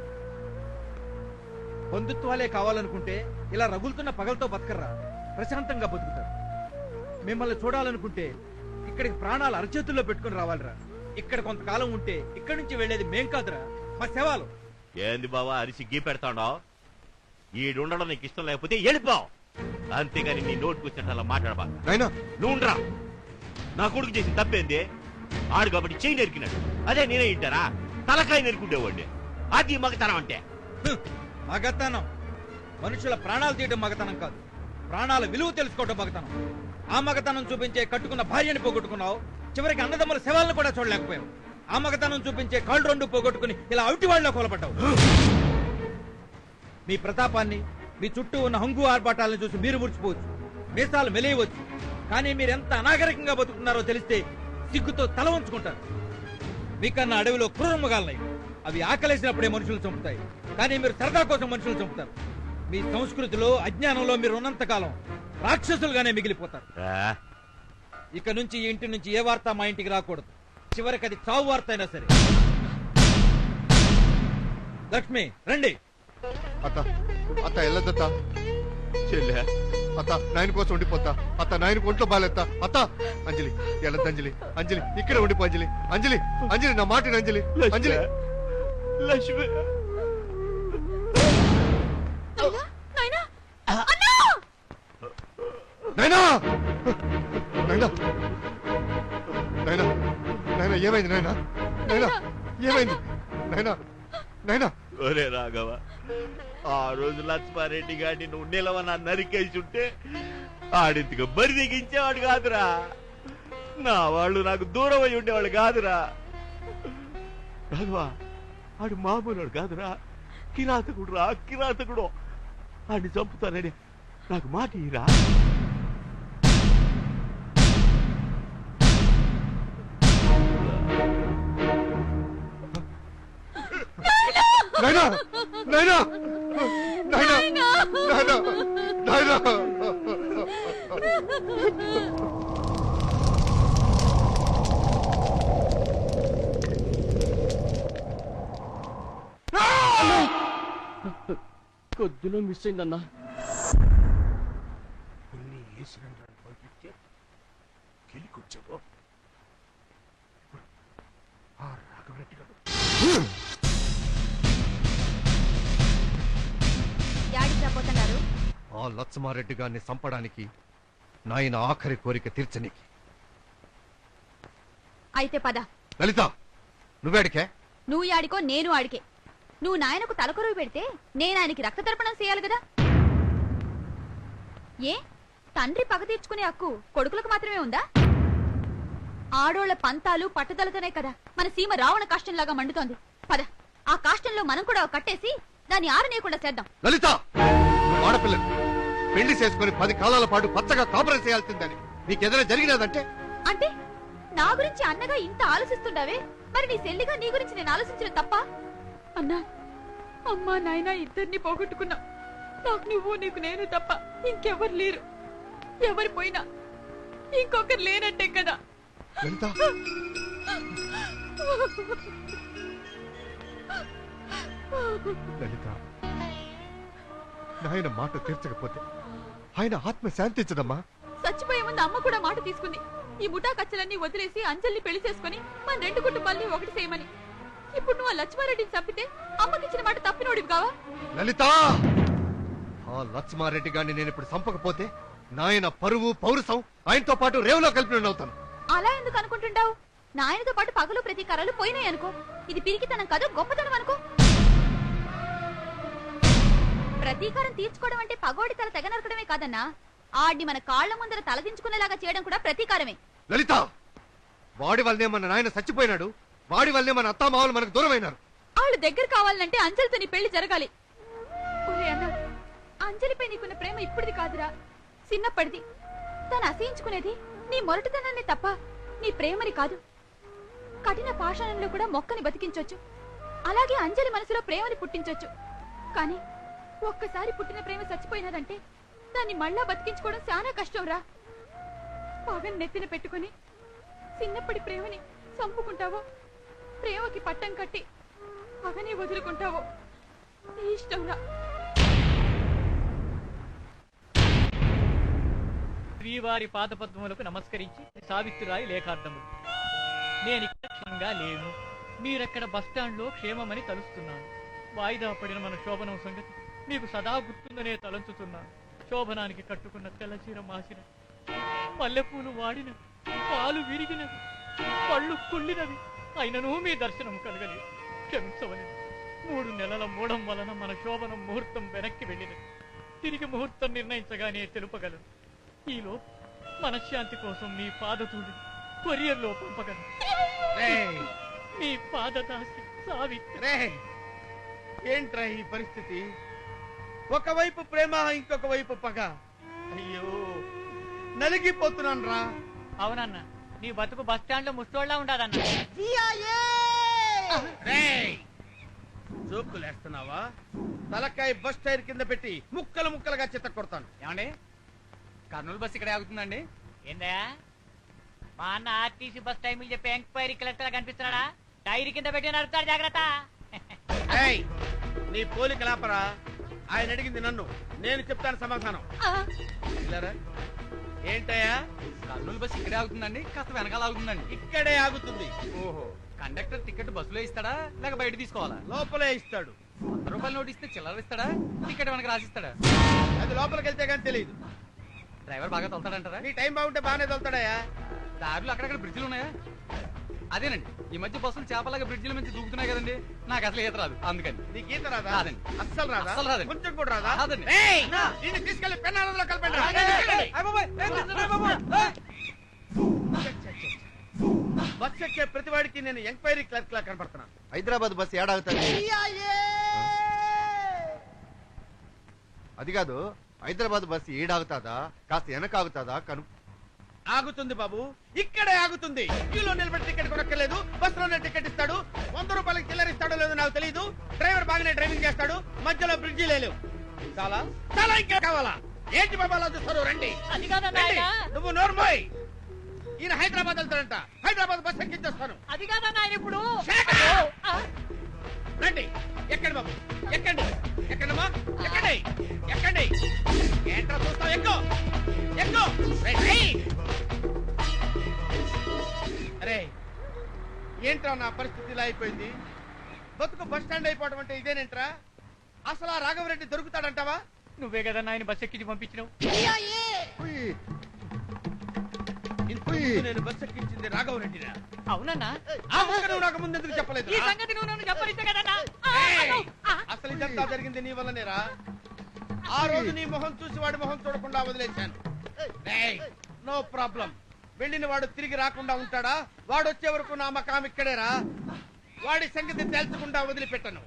బంధుత్వాలే కావాలనుకుంటే ఇలా రగులుతున్న పగలతో బతకర్రా, ప్రశాంతంగా బతుకుతారు. మిమ్మల్ని చూడాలనుకుంటే ఇక్కడికి ప్రాణాలు అరచేతుల్లో పెట్టుకుని రావాలిరా. ఇక్కడ కొంతకాలం ఉంటే ఇక్కడి నుంచి వెళ్లేది మేం కాదురా, మా శవాలు. ఏంది బావా అరిసి గీ పెడతాడావు? ఈడుండడం నీకు ఇష్టం లేకపోతే వెళ్ళిపోవు, అంతేగాని నీ నోటుకు వచ్చినట్టు అలా మాట్లాడబా. నువ్వుండ్రా, నా కొడుకు చేసిన తప్పేంది? ఆడు కాబట్టి చెయ్యి నెరికినాడు, అదే నేనే ఇంటారా తలకాయ నెరుకుండేవాడి. అది మగతనం అంటే. మగతనం మనుషుల ప్రాణాలు తీయడం మగతనం కాదు, ప్రాణాల విలువ తెలుసుకోవడం మగతనం. ఆ మగతనం చూపించే కట్టుకున్న భార్యని పోగొట్టుకున్నావు, చివరికి అన్నదమ్ముల శవాలను కూడా చూడలేకపోయావు. ఆ మగతనం చూపించే కాళ్ళు 2 పోగొట్టుకుని ఇలా అవిటి వాళ్ళలో కొలపడ్డావు. మీ ప్రతాపాన్ని, మీ చుట్టూ ఉన్న హంగు ఆర్భాటాలను చూసి మీరు మురిచిపోవచ్చు, మీసాలు మెలేయవచ్చు. కానీ మీరెంత అనాగరికంగా బతుకుతున్నారో తెలిస్తే సిగ్గుతో తల ఉంచుకుంటారు. మీకన్నా అడవిలో క్రూరమృగాలున్నాయి, అవి ఆకలేసినప్పుడే మనుషులు చంపుతాయి. కానీ మీరు సరదా కోసం మనుషులు చంపుతారు. మీ సంస్కృతిలో అజ్ఞానంలో మీరు ఉన్నంతకాలం రాక్షసులుగానే మిగిలిపోతారు. ఇక నుంచి ఈ ఇంటి నుంచి ఏ వార్త మా ఇంటికి రాకూడదు, చివరికి అది చావు వార్త అయినా సరే. లక్ష్మి రండి. అత్త, అత్త వెళ్ళొద్దత్త. చెల్లె అత్త, నాయన కోసం ఉండిపోతా. అత్త, నాయనకు ఒంట్లో బాలేత్తా. అత్త, అంజలి వెళ్ళొద్దు. అంజలి, అంజలి ఇక్కడ ఉండిపో. అంజలి, అంజలి, అంజలి నా మాట అంజలి, అంజలి. లక్ష్మి నాయనా నాయనా నాయనా నాయనా నాయనా ఏమైంది నాయనా నాయనా ఏమైంది నాయనా నాయనా ఒరే రాఘవ, ఆ రోజు లక్ష్మారెడ్డి గారిని నువ్వు నిలవన నరికేసి ఉంటే ఆడింతగా బరి దిగించేవాడు కాదురా. నా వాళ్ళు నాకు దూరం అయి ఉండేవాళ్ళు కాదురా. రాఘవా, ఆడు మామూలు కాదురా, కిరాతకుడు రా, కిరాతకుడు. ఆడిని చంపుతానని నాకు మాట ఇరా. నాయనా నాయనా నాయనా నాయనా నాయనా కొద్దిలో మిస్ అయిందన్నా. గెలికొచ్చావు రాఘవరెడ్డి గారు. యాడికి రాబోతున్నారు? ఆ లచ్చమారెడ్డి గారిని చంపడానికి నాయన ఆఖరి కోరిక తీర్చనికి. అయితే పద. లలిత, నువ్వేడికే? నువ్వు యాడికో నేను ఆడికే. నువ్వు నాయనకు తలకొరువు పెడితే నేను ఆయనకి రక్త తర్పణం చేయాలి కదా. ఏ తండ్రి పగ తీర్చుకునే హక్కు కొడుకులకు మాత్రమే ఉందా? ఆడోళ్ల పంతాలు పట్టుదలతోనే కదా మన సీమ రావణ కాష్టంలాగా మండుతోంది. పద, ఆ కాష్టంలో మనం కూడా కట్టేసి దాన్ని ఆరనీయకుండా చేద్దాం. లలిత, నువ్వు ఆడపిల్లని పెళ్లి చేసుకుని 10 కాలాల పాటు పచ్చగా కాపురం చేయాల్సిందని నీకేదైనా జరిగినదంటే? అంటే నా గురించి అన్నగా ఇంత ఆలోచిస్తుండవే, మరి నీ చెల్లిగా నీ గురించి నేను ఆలోచించడం తప్ప? అన్నా, అమ్మా నాయన ఇద్దరిని పోగొట్టుకున్నా. నాకు నువ్వు, నీకు నేను తప్ప ఇంకెవరు లేరు. ఎవరు పోయినా ఇంకొకరు లేనట్టే కదా. లలిత, లలిత, నాయన మాట తీర్చకపోతే ఆయన ఆత్మ శాంతించదమ్మా. చచ్చిపోయే ముందు అమ్మ కూడా మాట తీసుకుంది. ఈ ముఠా కచ్చలన్నీ వదిలేసి అంజల్ని పెళ్లి చేసుకుని మన 2 కుటుంబాల్ని ఒకటి చేయమని. ఇప్పుడు నువ్వు ఆ లక్ష్మారెడ్డిని చంపితే అమ్మకిచ్చిన మాట తప్పినోడివి కావా? లలిత, ఆ లక్ష్మారెడ్డి గారిని నేను ఇప్పుడు చంపకపోతే నాయన పరువు పౌరుషం ఆయనతో పాటు రేవులో కలిపినవుతాను. అలా ఎందుకు అనుకుంటుంటావు? నాయనతో పాటు పగలు ప్రతీకారాలు పోయినాయి అనుకో. ఇది పిరికితనం కాదు, గొప్పతనం అనుకో. ప్రతీకారం తీర్చుకోవడం అంటే పగోడి తల తెగ నరకడమే కాదన్నా, ఆడిని మన కాళ్ల ముందర తలదించుకునేలాగా చేయడం కూడా ప్రతీకారమే. లలిత, వాడి వల్లనే మన నాయన చచ్చిపోయినాడు. వాడి వల్లనే మన అత్తామావలు మనకు దూరమైనారు. వాళ్ళు దగ్గర కావాలంటే అంజలితో నీ పెళ్లి జరగాలి. ఒరే అన్నా, అంజలిపై నీకున్న ప్రేమ ఇప్పుడుది కాదురా, చిన్నప్పటిది. తను అసహించుకునేది నీ మొరటుతనాన్ని తప్ప నీ ప్రేమని కాదు. కఠిన పాషాణంలో కూడా మొక్కని బతికించొచ్చు, అలాగే అంజలి మనసులో ప్రేమని పుట్టించొచ్చు. కానీ ఒక్కసారి పుట్టిన ప్రేమ చచ్చిపోయినదంటే దాన్ని మళ్ళా బతికించుకోవడం చాలా కష్టం రా. పగని నెత్తిన పెట్టుకుని చిన్నప్పటి ప్రేమని చంపుకుంటావో, ప్రేమకి పట్టం కట్టి పగని వదులుకుంటావో నీ ఇష్టం రా. శ్రీవారి పాదపద్మములకు నమస్కరించి సావిత్రిరాయి లేఖార్థములు. నేనిక్కడ క్షేమంగా లేను. మీరెక్కడ బస్టాండ్లో క్షేమమని తలుస్తున్నాను. వాయిదా పడిన మన శోభనం సంగతి మీకు సదా గుర్తుందనే తలంచుతున్నాను. శోభనానికి కట్టుకున్న తెల్లచీర మాసిన, పల్లెపూలు వాడిన, పాలు విరిగినవి, పళ్ళు కుళ్ళినవి, అయినను మీ దర్శనం కలగలేదు. క్షమించవలేదు. 3 నెలల మూడం వలన మన శోభనం ముహూర్తం వెనక్కి వెళ్ళినది. తిరిగి ముహూర్తం నిర్ణయించగానే తెలుపగలను. ఈలో మనశ్శాంతి కోసం మీ పాదతూడి కొరియర్లో పంపగలను. మీ పాదదాసి సావిత్రి. ఏంట్రా ఈ పరిస్థితి? ఒకవైపు ప్రేమ, ఇంకొక వైపు పగ. అయ్యో, నలిగిపోతున్నాను రా. అవునన్న, నీ బతుకు బస్ స్టాండ్ లో ముష్టోళ్ళ ఉండదన్న. జోకులేస్తున్నావా? తలకాయ బస్ టైర్ కింద పెట్టి ముక్కలు ముక్కలుగా చిత్త కొడతాను. ఏమండి, కర్నూలు బస్ ఇక్కడ ఆగుతుందండి. ఏందా మా అన్న ఆర్టీసీ బస్ టైం చెప్పి ఎంక్వైరీ కలెక్టర్ కనిపిస్తున్నాడా? టైర్ కింద పెట్టి నడుపుతాడు, జాగ్రత్త. నీ పోలిక లాపరా. ఆయన అడిగింది నన్ను, నేను చెప్తాను సమాధానం. ఏంటయ్యా? కర్నూలు బస్ ఇక్కడే ఆగుతుందండి, కాస్త వెనకాల ఆగుతుందండి. ఇక్కడే ఆగుతుంది. ఓహో, కండక్టర్ టికెట్ బస్సులో ఇస్తాడా లేక బయట తీసుకోవాలా? లోపలే ఇస్తాడు. 100 రూపాయల నోటు ఇస్తే చిల్లర ఇస్తాడా, టికెట్ వెనక రాసిస్తాడా? అది లోపలికి వెళ్తే కానీ తెలియదు. డ్రైవర్ బాగా తోలుతాడంటారా? నీ టైం బాగుంటే బాగానే తోలుతాడయ్యా. దారిలో అక్కడక్కడ బ్రిడ్జిలు ఉన్నాయా? అదేనండి, ఈ మధ్య బస్సులు చేపలాగా బ్రిడ్జిల నుంచి దూకుతున్నాయి కదండి, నాకు అసలు ఈత రాదు, అందుకని. నీకు ఈత రాదా? రాదండి. అస్సలు రాదా? అస్సలు రాదండి. కొంచెం కూడా రాదా? రాదండి. ఏయ్, నిన్ను తీసుకెళ్లి పెన్నాలలో కలపండి. బస్ ఎక్కే ప్రతి వాడికి నేను ఎంక్వైరీ క్లర్క్ లా కనపడుతున్నాను. హైదరాబాద్ బస్సు ఏడాగుతుంది. అది కాదు, హైదరాబాద్ బస్సు ఏడాగుతాదా కాస్త వెనక ఆగుతాదా కను. ఆగుతుంది బాబు, ఇక్కడే ఆగుతుంది. క్యూలో నిలబడి టికెట్ కొనక్కర్లేదు, బస్సులోనే టికెట్ ఇస్తాడు. 100 రూపాయలకి చిల్లర ఇస్తాడో లేదో నాకు తెలియదు. డ్రైవర్ బాగానే డ్రైవింగ్ చేస్తాడు, మధ్యలో బ్రిడ్జి లేవు. చాలా చాలా ఇంకా కావాలా? ఏంటి బాబా అలా చూస్తారు? రండి. రండి. నువ్వు నోర్మోయ్. ఈయన హైదరాబాద్ వెళ్తాడంట, హైదరాబాద్ బస్ ఎక్కించేస్తాను. అది కాదన్నా ఇప్పుడు. రండి, ఎక్కండి బాబు, ఎక్కండి. ఎక్కండమ్మా, ఎక్కండి, ఎక్కండి. ఏంట్రా చూస్తావు? ఎక్కు, ఎక్కు. అరే ఏంట్రా నా పరిస్థితి ఇలా అయిపోయింది? బతుకు బస్ స్టాండ్ అయిపోవడం అంటే ఇదేనేంట్రా? అసలు ఆ రాఘవరెడ్డి దొరుకుతాడంటావా? నువ్వే కదా ఆయన బస్ ఎక్కించి పంపించినావు. నేను బస్ ఎక్కించింది రాఘవరెడ్డిరా. అవునన్నా? ఆ ముక్క నువ్వు నాకు ముందెందుకు చెప్పలేదు? ఈ సంగతి నువ్వు నన్ను చెప్పరిస్తే కదన్నా. అసలు ఇదంతా జరిగింది నీ వల్లనేరా. ఆ రోజు నీ మొహం చూసి వాడి మొహం చూడకుండా వదిలేశాను. No problem. వెళ్ళిన వాడు తిరిగి రాకుండా ఉంటాడా? వాడు వచ్చే వరకు నా మకాం ఇక్కడేరా. వాడి సంగతి తేల్చకుండా వదిలిపెట్టను.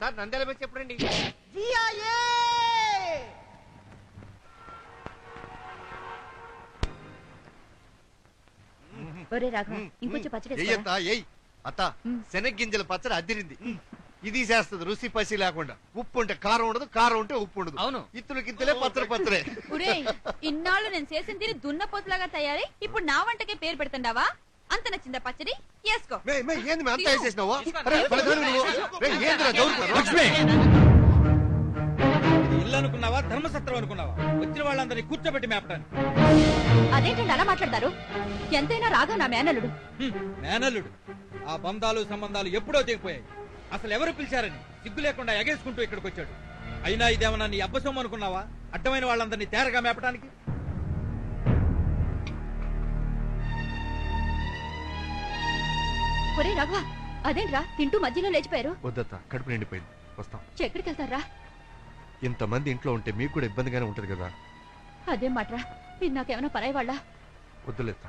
సార్ నంద్యాల బస్ ఎప్పుడండి? ఒరే రాఘవ, ఇంకొంచెం పచ్చడి ఎయ్యత్తా ఎయ్ అత్త, శనగ్గింజల పచ్చడి అదిరింది. ఇది చేస్తుంది రుచి పసి లేకుండా. ఉప్పు ఉంటే కారం ఉండదు, కారం ఉంటే ఉప్పు ఉండదు. అవును, ఇత్తులు కింతలే పచ్చడి పచ్చడే. ఒరే, ఇన్నాళ్ళు నేను చేసిన తిని దున్నపోతులాగా తయారై ఇప్పుడు నా వంటకే పేరు పెడుతుండావా? అంత నచ్చిందా పచ్చడి? వేసుకో. ఏంది అంత వేసేసినావా? ఏంద్రా దౌర్జన్యం? ఇల్లు అనుకున్నావా, ధర్మసత్రం అనుకున్నావా? వచ్చిన వాళ్ళందరినీ కూర్చోబెట్టి మేపటానికి. అదేంటండి అలా మాట్లాడతారు? ఎంతైనా రాగా నా మేనల్లుడు. మేనల్లుడు. ఆ బంధాలు సంబంధాలు ఎప్పుడో తెగిపోయాయి. అసలు ఎవరు పిలిచారని సిగ్గు లేకుండా ఎగేసుకుంటూ ఇక్కడికి వచ్చాడు. అయినా ఇదేమన్నా నీ అబ్బసొమ్ము అనుకున్నావా? అడ్డమైన వాళ్ళందరినీ తేరగా మేపటానికి. ఒరే రాఘవ, అదేంట్రా తింటూ మధ్యలో లేచిపోయారు? వద్దత్త, కడుపు నిండిపోయింది, వస్తాం. ఎక్కడికి వెళ్తారా? ఇంతమంది ఇంట్లో ఉంటే మీకు కూడా ఇబ్బందిగానే ఉంటది కదా. అదేం మాట్రా, మీరు నాకేమైనా పరాయి వాళ్ళ? వద్దులేత్త,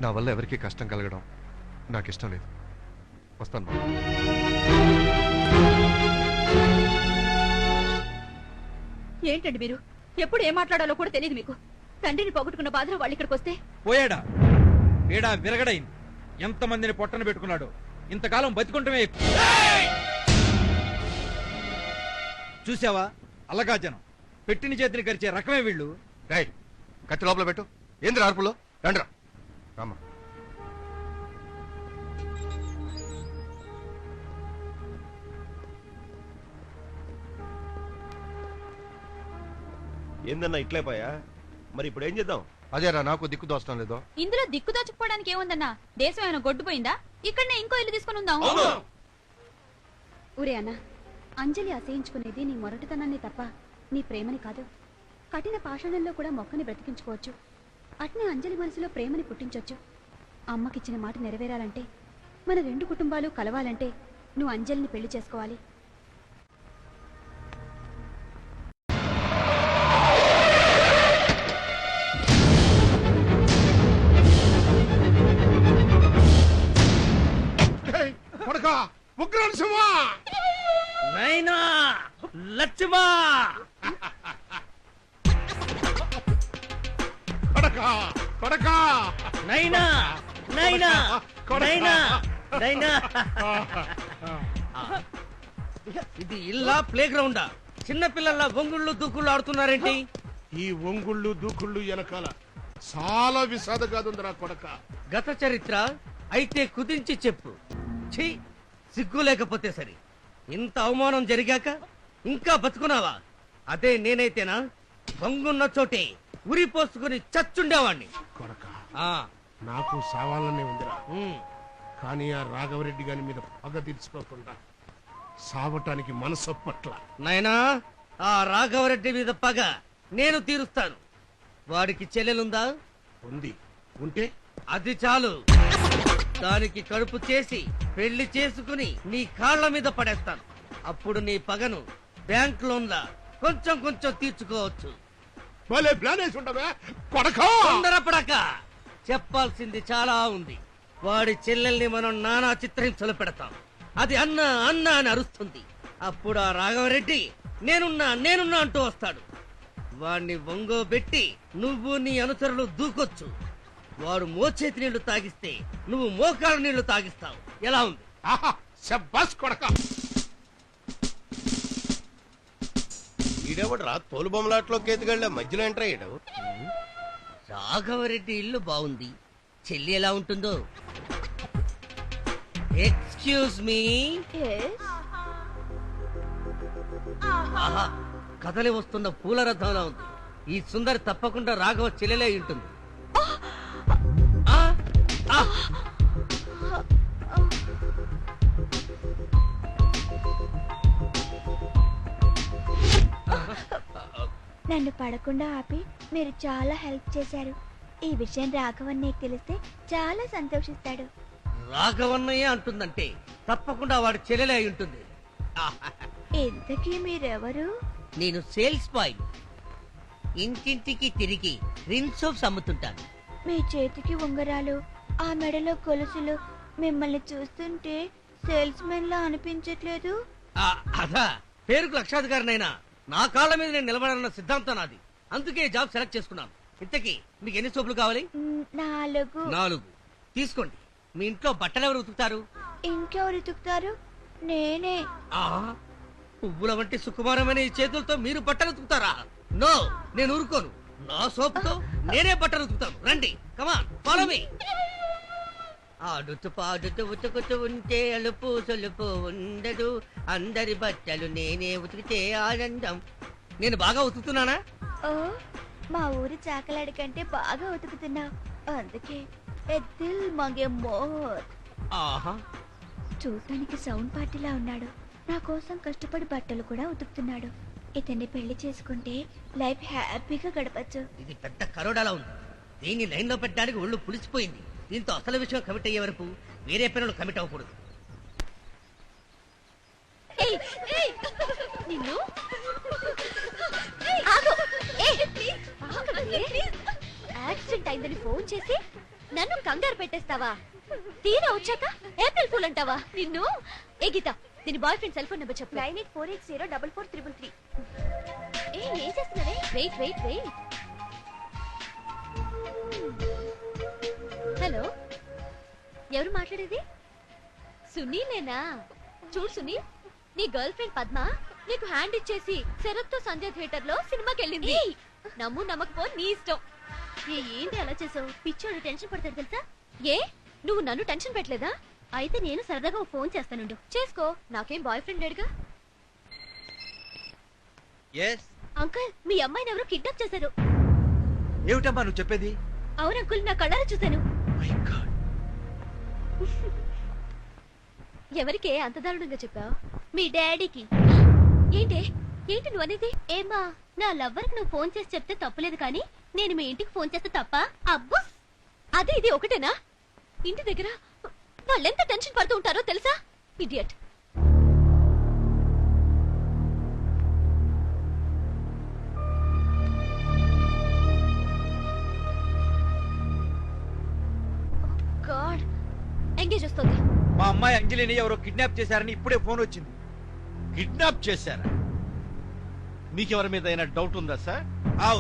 నా వల్ల ఎవరికీ కష్టం కలగడం నాకు ఇష్టం లేదు. వస్తాను. ఏంటండి మీరు? ఎప్పుడు ఏం మాట్లాడాలో కూడా తెలియదు మీకు. తండ్రిని పోగొట్టుకున్న బాధలో వాళ్ళు ఇక్కడికి వస్తే పోయాడా? వీడా విరగడైంది. ఎంతమందిని పొట్టన పెట్టుకున్నాడు. ఇంతకాలం బతికుంటమే ఎక్కువ. చూసావా అలగా జనం, పెట్టిన చేతిని కరిచే రకమే వీళ్ళు. కత్తి లోపల పెట్టు. ఏంద్ర అర్పులో? రండ్రా రామా. ఏందన్నా ఇట్లే పోయా? మరి ఇప్పుడు ఏం చేద్దాం? అదేరా నాకు దిక్కు దోచడం లేదో. ఇందులో దిక్కు దాచుకోవడానికి ఏముందన్నా? దేశం ఏమైనా గొడ్డుపోయిందా? ఇక్కడనే ఇంకో ఇల్లు తీసుకుని ఉందాం. ఊరే అన్న, అంజలి అసహించుకునేది నీ మొరటితనాన్ని తప్ప నీ ప్రేమని కాదు. కఠిన పాషాణంలో కూడా మొక్కని బ్రతికించుకోవచ్చు. అట్నే అంజలి మనసులో ప్రేమని పుట్టించొచ్చు. అమ్మకిచ్చిన మాట నెరవేరాలంటే, మన రెండు కుటుంబాలు కలవాలంటే నువ్వు అంజలిని పెళ్లి చేసుకోవాలి. నైనా లక్ష్మా నైనా నైనా నైనా నైనా. ఇది ఇల్లా ప్లే గ్రౌండా? చిన్న పిల్లల ఒంగుళ్ళు దూకుళ్ళు ఆడుతున్నారేంటి? ఈ ఒంగుళ్ళు దూకుళ్ళు వెనకాల చాలా విషాదగాదుందిరా కొడక. గత చరిత్ర అయితే కుదించి చెప్పు. ఛీ, సిగ్గు లేకపోతే సరి. ఇంత అవమానం జరిగాక ఇంకా బతుకున్నావా? అదే నేనైతేనా వంగున్న చోటే ఉరి పోసుకుని చచ్చుండేవాణ్ణి. కొడక నాకు సావాలనే ఉందిరా. కానీ ఆ రాఘవరెడ్డి గారి మీద పగ తీర్చుకోకుండా సావటానికి మనసు పట్ల. నాయనా, ఆ రాఘవరెడ్డి మీద పగ నేను తీరుస్తాను. వాడికి చెల్లెలుందా? ఉంది. ఉంటే అది చాలు. దానికి కడుపు చేసి పెళ్లి చేసుకుని నీ కాళ్ళ మీద పడేస్తాను. అప్పుడు నీ పగను బ్యాంక్ లోన్లా కొంచెం కొంచెం తీర్చుకోవచ్చు. భలే ప్లాన్ వేసి ఉండవే కొడకా. తొందరపడక, చెప్పాల్సింది చాలా ఉంది. వాడి చెల్లెల్ని మనం నానా చిత్రహింసలు పెడతాం. అది అన్న అన్న అని అరుస్తుంది. అప్పుడు ఆ రాఘవరెడ్డి నేనున్నా అంటూ వస్తాడు. వాణ్ణి వంగోబెట్టి నువ్వు నీ అనుచరులు దూకొచ్చు. వాడు మోచేతి నీళ్లు తాగిస్తే నువ్వు మోకాళ్ళ నీళ్లు తాగిస్తావు. ఎలా ఉంది? శబ్బాస్ కొడక. ఈడెవడరా తోలు బొమ్మలాట్లో కేతుగళ్ళ మధ్యలో ఎంటర్ అయ్యాడు. రాఘవరెడ్డి ఇల్లు బాగుంది. చెల్లి ఎలా ఉంటుందో. Excuse me. ఆహా, కదలి వస్తున్న పూల రథంలా ఉంది. ఈ సుందరి తప్పకుండా రాఘవ చెల్లెలే ఉంటుంది. నన్ను పడకుండా ఆపి మీరు చాలా హెల్ప్ చేశారు. ఈ విషయం రాఘవన్నయ్యకి తెలిస్తే చాలా సంతోషిస్తాడు. రాఘవన్నయ్య అంటుందంటే తప్పకుండా వాడి చెల్లెలే అయి ఉంటుంది. ఇంతకీ మీరెవరు? నేను సేల్స్ బాయ్. ఇంటింటికి తిరిగి రిన్ సోప్స్ అమ్ముతుంటాను. మీ చేతికి ఉంగరాలు, ఆ మెడలో గొలుసులు మిమ్మల్ని చూస్తుంటే సేల్స్ మెన్ లా అనిపించట్లేదు. అదా, పేరుకు లక్షాధికారినైనా నా కాళ్ళ మీద నేను నిలబడాలన్న సిద్ధాంతం నాది. అందుకే జాబ్ సెలెక్ట్ చేసుకున్నాను. ఇంతకీ మీకు ఎన్ని సోపులు కావాలి? 4 తీసుకోండి. మీ ఇంట్లో బట్టలు ఎవరు ఉతుకుతారు? ఇంకెవరు ఉతుకుతారు? నేనే. పువ్వుల వంటి సుకుమారమైన ఈ చేతులతో మీరు బట్టలు ఉతుకుతారా? నో, నేను ఊరుకోను. నా సోపుతో నేనే బట్టలు ఉతుకుతాను. రండి, కమాన్, ఫాలో మీ. ఆడుతూ పాడుతూ ఉతుకుతూ ఉంటే అలుపు సొలుపు ఉండదు. అందరి బట్టలు నేనే ఉతికితే ఆనందం. నేను బాగా ఉతుకుతున్నానా? ఓ, మా ఊరి చాకలాడి కంటే బాగా ఉతుకుతున్నావు. అందుకే దిల్ మంగే మోర్. ఆహా, చూడటానికి సౌండ్ పార్టీలా ఉన్నాడు. నా కోసం కష్టపడి బట్టలు కూడా ఉతుకుతున్నాడు. ఇతన్ని పెళ్లి చేసుకుంటే లైఫ్ హ్యాపీగా గడపచ్చు. ఇది పెద్ద కరోడాలా ఉంది. దీన్ని లైన్ లో పెట్టడానికి ఒళ్ళు పులిసిపోయింది. దీంతో అసలు విషయం కమిట్ అయ్యే వరకు వేరే పనులు కమిట్ అవ్వకూడదు. నిన్ను యాక్సిడెంట్ అయిందని ఫోన్ చేసి నన్ను కంగారు పెట్టేస్తావా? తీరా వచ్చాక ఏప్రిల్ ఫూల్ అంటావా? నిన్ను. ఏ గీత, దీని boy friend cell phone number చెప్పు. 9848044333. ఏం చేస్తున్నావే? Wait wait wait. హలో, ఎవరు మాట్లాడేది? సునీలేనా? చూడు సునీల్, నీ గర్ల్ ఫ్రెండ్ పద్మ నీకు హ్యాండ్ ఇచ్చేసి శరత్ తో సంధ్య థియేటర్ లో సినిమాకి వెళ్ళింది. నమ్ము నమ్మకపో నీ ఇష్టం. ఏంటి అలా చేసావు? పిచ్చోడు టెన్షన్ పడతాడు తెలుసా? ఏ, నువ్వు నన్ను టెన్షన్ పెట్టలేదా? అయితే నేను సరదాగా ఫోన్ చేస్తానుండు. చేసుకో, నాకేం బాయ్ ఫ్రెండ్ లేడుగా. అంకుల్, మీ అమ్మాయిని ఎవరో కిడ్నాప్ చేశారు. ఏమిటమ్మా నువ్వు చెప్పేది? అవును అంకుల్, నా కళ్ళారా చూశాను. ఎవరికే అంత దారుణంగా చెప్పావు? మీ డాడీకి. ఏంటి ఏంటి నువ్వు అనేది? ఏమా, నా లవ్వర్కి నువ్వు ఫోన్ చేసి చెప్తే తప్పులేదు, కానీ నేను మీ ఇంటికి ఫోన్ చేస్తే తప్ప? అబ్బో, అది ఇది ఒకటేనా? ఇంటి దగ్గర వాళ్ళెంత టెన్షన్ పడుతూ ఉంటారో తెలుసా? ఇడియట్. గాడ్, ఎంగేజ్ వస్తుంది. మా అమ్మాయి అంజలిని ఎవరో కిడ్నాప్ చేశారని ఇప్పుడే ఫోన్ వచ్చింది. కిడ్నాప్ చేశారా? మీకెవరి మీద అయినా డౌట్ ఉందా సార్?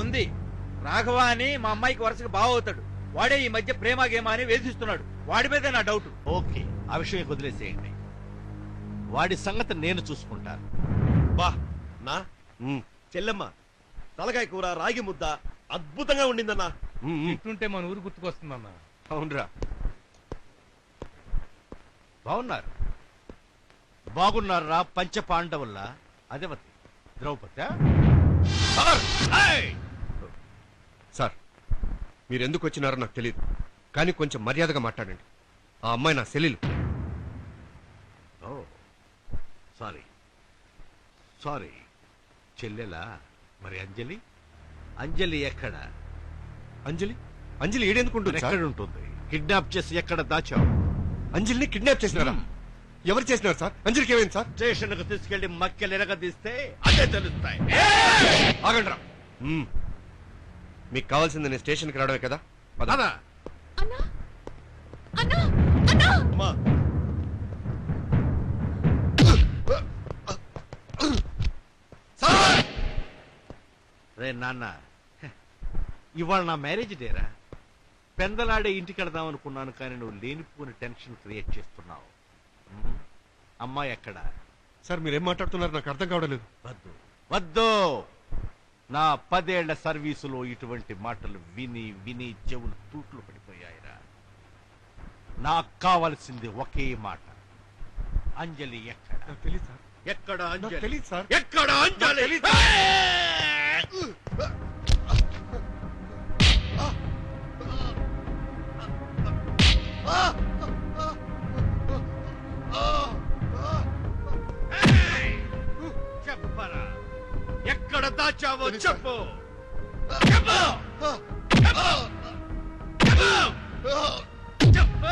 ఉంది. రాఘవ అని మా అమ్మాయికి వరుసగా బావ అవుతాడు. వాడే ఈ మధ్య ప్రేమ గేమ అని వేధిస్తున్నాడు. వాడి మీదే నా డౌట్. ఓకే, ఆ విషయం వదిలేసేయండి. వాడి సంగతి నేను చూసుకుంటాను. బా నా చెల్లెమ్మ తలకాయ కూర రాగి ముద్ద అద్భుతంగా ఉండిందన్నా. ఇట్లుంటే మన ఊరు గుర్తుకొస్తుందన్నా. అవునరా, బాగున్నారు. బాగున్నారా పంచ పాండవుల్లా? అదేవతి ద్రౌపది. సార్, మీరెందుకు వచ్చినారో నాకు తెలియదు, కానీ కొంచెం మర్యాదగా మాట్లాడండి. ఆ అమ్మాయి నా సెల్లిలు. సారీ సారీ చెల్లెలా మరి అంజలి అంజలి ఎక్కడ అంజలి అంజలి ఏడెందుకుంటుంది ఎక్కడ ఉంటుంది కిడ్నాప్ చేసి ఎక్కడ దాచావు అంజలిని కిడ్నాప్ చేసినారా ఎవరు చేసినారు సార్ అంజలికి ఏమైంది సార్ స్టేషన్ కు తీసుకెళ్లి మక్కలు ఎరగదీస్తే అదే తెలుస్తాయి ఆగండ్రా మీకు కావాల్సింది నేను స్టేషన్కి రావడమే కదా పద. అమ్మా రే నాన్న ఇవాళ నా మ్యారేజ్ డేరా పెందలాడే ఇంటికి వెళదాం అనుకున్నాను కానీ నువ్వు లేనిపోని టెన్షన్ క్రియేట్ చేస్తున్నావు అమ్మాయి ఎక్కడ సార్ మీరేం మాట్లాడుతున్నారు నాకు అర్థం కావడం లేదు వద్దు వద్దు నా 10 ఏళ్ల సర్వీసులో ఇటువంటి మాటలు విని విని చెవులు తూట్లు పడిపోయాయిరా నాకు కావలసింది ఒకే మాట అంజలి ఎక్కడ తెలియదు సార్ ఎక్కడ అంజలి తెలియదు సార్ ఎక్కడ అంజలి చెప్పరా ఎక్కడ దాచావో చెప్పు చెప్పు చెప్పు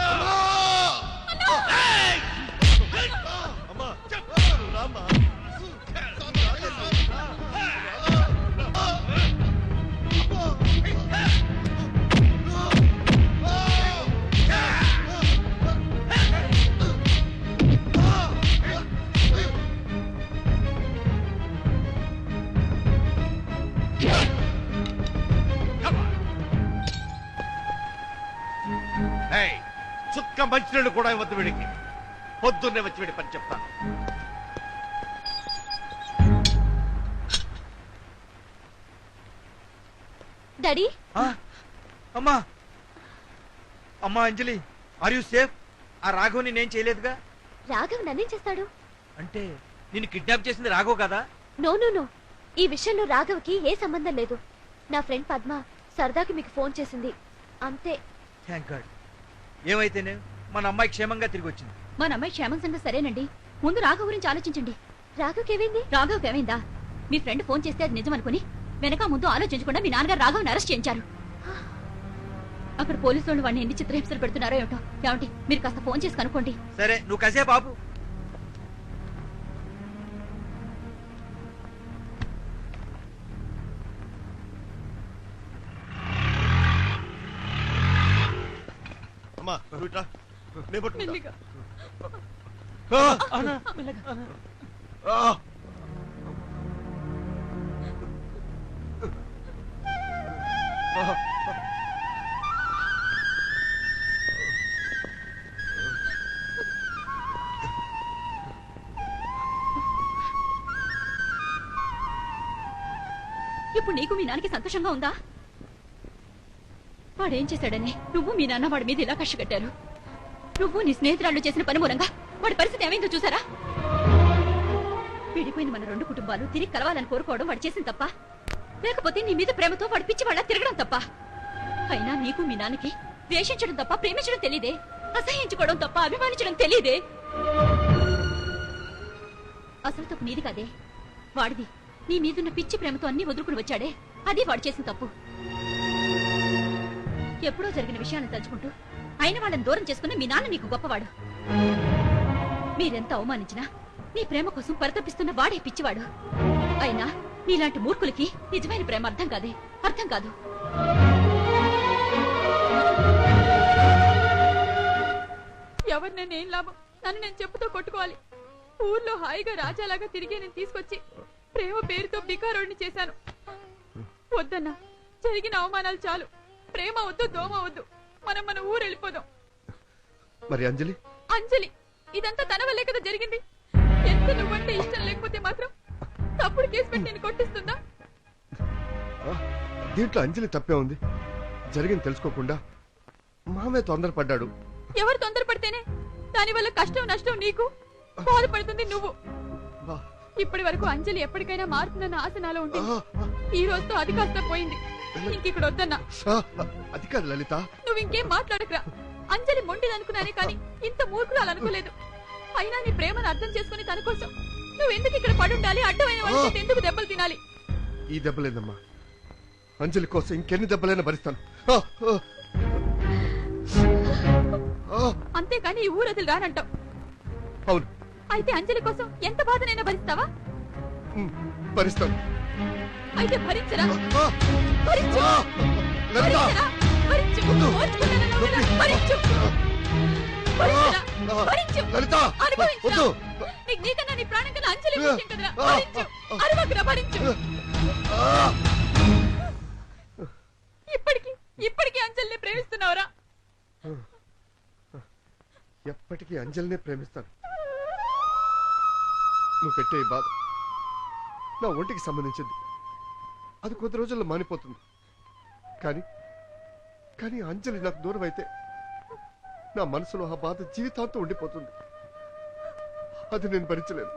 చుక్క మంచినీళ్ళు కూడా ఇవ్వద్దు వీడికి పొద్దున్నే వచ్చి వీడి పని చెప్తాను డాడీ అమ్మా అమ్మా అంజలి ఆర్ యు సేఫ్ ఆ రాఘవ్ నేనేం చేయలేదుగా రాఘవ్ నన్నేం చేస్తాడు అంటే నిన్ను కిడ్నాప్ చేసింది రాఘవ్ కదా నో నో నో ఈ విషయంలో రాఘవ్కి ఏ సంబంధం లేదు నా ఫ్రెండ్ పద్మ సరదాకి మీకు ఫోన్ చేసింది అంతే థ్యాంక్ గాడ్ ఏమైతేనే మన అమ్మాయి క్షేమంగా తిరిగి వచ్చింది మన అమ్మాయి క్షేమం సంగతి సరేనండి ముందు రాఘవ్ గురించి ఆలోచించండి రాఘవ్కి ఏమైంది రాఘవ్కి ఏమైందా మీ ఫ్రెండ్ ఫోన్ చేస్తే అది నిజం అనుకుని వెనక ముందు ఆలోచించకుండా మీ నాన్నగారు రాఘవ్ని అరెస్ట్ చేయించారు అక్కడ పోలీసు వాళ్ళు వాడిని ఎన్ని చిత్రహింసలు పెడుతున్నారో ఏమిటో ఏమండి మీరు కాస్త ఫోన్ చేసి కనుక్కోండి సరే నువ్వు కసే బాబు అమ్మా చూడరా నేను పట్టుకుంటా మెల్లిగా. మెల్లగా. ఇప్పుడు నీకు మీ నాన్నకి సంతోషంగా ఉందా వాడేం చేశాడని నువ్వు మీ నాన్న వాడి మీద ఇలా కష్ట కట్టారు నువ్వు నీ స్నేహితురాళ్ళు చేసిన పని మూలంగా వాడి పరిస్థితి ఏమైందో చూసారా విడిపోయిన మన రెండు కుటుంబాలు తిరిగి కలవాలని కోరుకోవడం వాడు చేసిన తప్ప లేకపోతే నీ మీద ప్రేమతో వాడు పిచ్చి వాళ్ళ తిరగడం తప్ప అయినా నీకు మీ నాన్నకి ద్వేషించడం తప్ప ప్రేమించడం తెలియదే అసహించుకోవడం తప్ప అభిమానించడం తెలియదే అసలు తప్పు నీది కాదే వాడిది నీ మీదున్న పిచ్చి ప్రేమతో అన్ని వదులుకుని వచ్చాడే అది వాడు చేసిన తప్పు ఎప్పుడో జరిగిన విషయాలను తలుచుకుంటూ అయిన వాళ్ళని దూరం చేసుకుని మీ నాన్న నీకు గొప్పవాడు మీరెంత అవమానించినా నీ ప్రేమ కోసం పరితపిస్తున్న వాడే పిచ్చివాడు అయినా నీలాంటి మూర్ఖులకి నిజమైన ప్రేమ అర్థం కాదే అర్థం కాదు ఎవరినేం లాభం నన్ను నేను చెప్పుతో కొట్టుకోవాలి ఊర్లో హాయిగా రాజాలాగా తిరిగి నేను తీసుకొచ్చి ప్రేమ పేరుతో బికారోడిని చేశాను వద్దన్నా జరిగిన అవమానాలు చాలు ప్రేమ వద్దు దోమ వద్దు మనం మన ఊరు వెళ్ళిపోదాం మరి అంజలి అంజలి ఇదంతా తన వల్లే కదా జరిగింది ఎంత నువ్వంటే ఇష్టం లేకపోతే మాత్రం తప్పుడు కేసు పెట్టి నేను కొట్టిస్తుందా దీంట్లో అంజలి తప్పే ఉంది జరిగింది తెలుసుకోకుండా మామే తొందరపడ్డాడు ఎవరు తొందరపడితేనే దానివల్ల కష్టం నష్టం నీకు బాధపడుతుంది నువ్వు ఇప్పటి వరకు అంజలి ఎప్పటికైనా మారుతుందన్న ఆశ నాలో ఉంటుంది ఈ రోజుతో అది కాస్త పోయింది ఇంకిక్కడ వద్దన్నా అది కాదు లలిత నువ్వు ఇంకేం మాట్లాడకురా అంజలి మొండిదనుకున్నానే కానీ ఇంత మూర్ఖురాలు అనుకోలేదు అయినా నీ ప్రేమను అర్థం చేసుకుని తన కోసం నువ్వు ఎందుకు ఇక్కడ పడుండాలి? అడ్డమైన వాళ్ళ చేత ఎందుకు దెబ్బలు తినాలి? ఈ దెబ్బలేదమ్మా, అంజలి కోసం ఇంకెన్ని దెబ్బలైనా భరిస్తాను. అంతేకాని ఈ ఊరు వదిలి రానంటావు. అవును, అయితే అంజలి కోసం ఎంత బాధనైనా భరిస్తావా? భరిస్తాను. అయితే భరించరా? భరించు. భరించరా? భరించు. ఓర్చుకున్నానన్నావు కదా, భరించు. భరించరా? భరించు. అనుభవించరా? నీకన్నా నీ ప్రాణం కన్నా అంజలి ముఖ్యం కదరా. భరించు. అరవకురా, భరించు. ఇప్పటికీ అంజలిని ప్రేమిస్తున్నావురా? ఎప్పటికీ అంజలినే ప్రేమిస్తాను. నువ్వు పెట్టే ఈ బాధ నా ఒంటికి సంబంధించింది. అది కొద్ది రోజుల్లో మానిపోతుంది. కానీ అంజలి నాకు దూరం అయితే నా మనసులో ఆ బాధ జీవితాంతం ఉండిపోతుంది. అది నేను భరించలేను.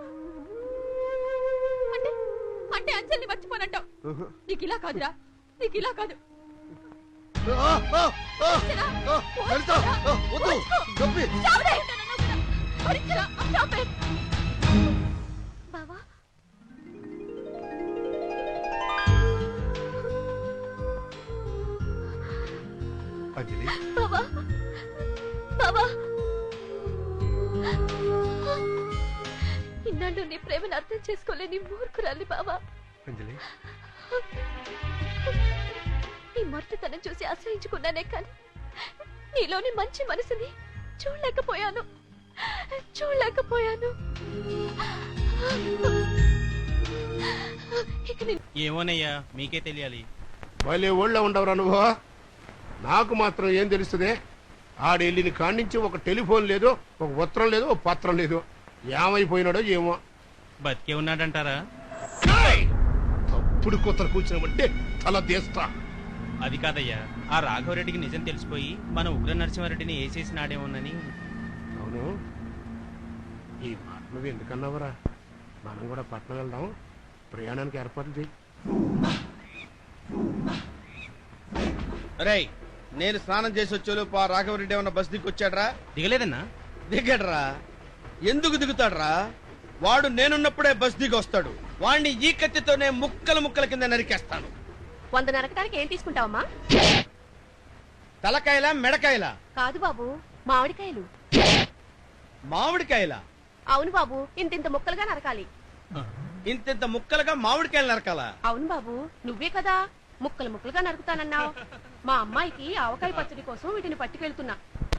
అంటే అంజలిని మర్చిపోనంటావు? నీకు ఇలా కాదురా, నీకు ఇలా కాదు. బావా, అంజలి, బావా, బావా, ఇన్నాళ్ళు నీ ప్రేమను అర్థం చేసుకోలేని మూర్ఖురాలి బావా. అంజలి, నీ మొరటుతనం చూసి ఆశ్రయించుకున్నానే కానీ నీలోని మంచి మనసుని చూడలేకపోయాను. ఏమోనయ్యా, మీకే తెలియాలి. భలే ఊళ్ళో ఉండవురా నువ్వు. నాకు మాత్రం ఏం తెలుస్తుంది? ఆడెళ్ళిన కాడించి ఒక టెలిఫోన్ లేదు, ఒక ఉత్తరం లేదు, ఒక పత్రం లేదు. ఏమైపోయినాడో ఏమో. బతికే ఉన్నాడంటారా? తప్పుడు కొత్తలు కూర్చున్నామంటే తల తీస్తా. అది కాదయ్యా, ఆ రాఘవరెడ్డికి నిజం తెలిసిపోయి మన ఉగ్ర నరసింహారెడ్డిని వేసేసినాడేమోనని. అవును, ఈ మాట నువ్వు ఎందుకన్నావురా? మనం కూడా పట్నం వెళ్దాం, ప్రయాణానికి ఏర్పాట్లు చేయి. రేయ్, నేను స్నానం చేసి వచ్చేలోపు ఆ రాఘవరెడ్డి ఏమన్నా బస్ దిగొచ్చాడ్రా? దిగలేదన్నా. దిగడ్రా. ఎందుకు దిగుతాడ్రా? వాడు నేనున్నప్పుడే బస్ దిగి వస్తాడు. వాడిని ఈ కత్తితోనే ముక్కల కింద నరికేస్తాను. 100 నరకడానికి ఏం తీసుకుంటావమ్మా? తలకాయలా మెడకాయలా? కాదు బాబు, మామిడికాయలు. మామిడికాయలా? అవును బాబు, ఇంతింత ముక్కలుగా నరకాలి. ఇంతింత ముక్కలుగా మామిడికాయలు నరకాలా? అవును బాబు, నువ్వే కదా ముక్కలుగా నరుకుతానన్నావు. మా అమ్మాయికి ఆవకాయ పచ్చడి కోసం వీటిని పట్టుకెళ్తున్నా.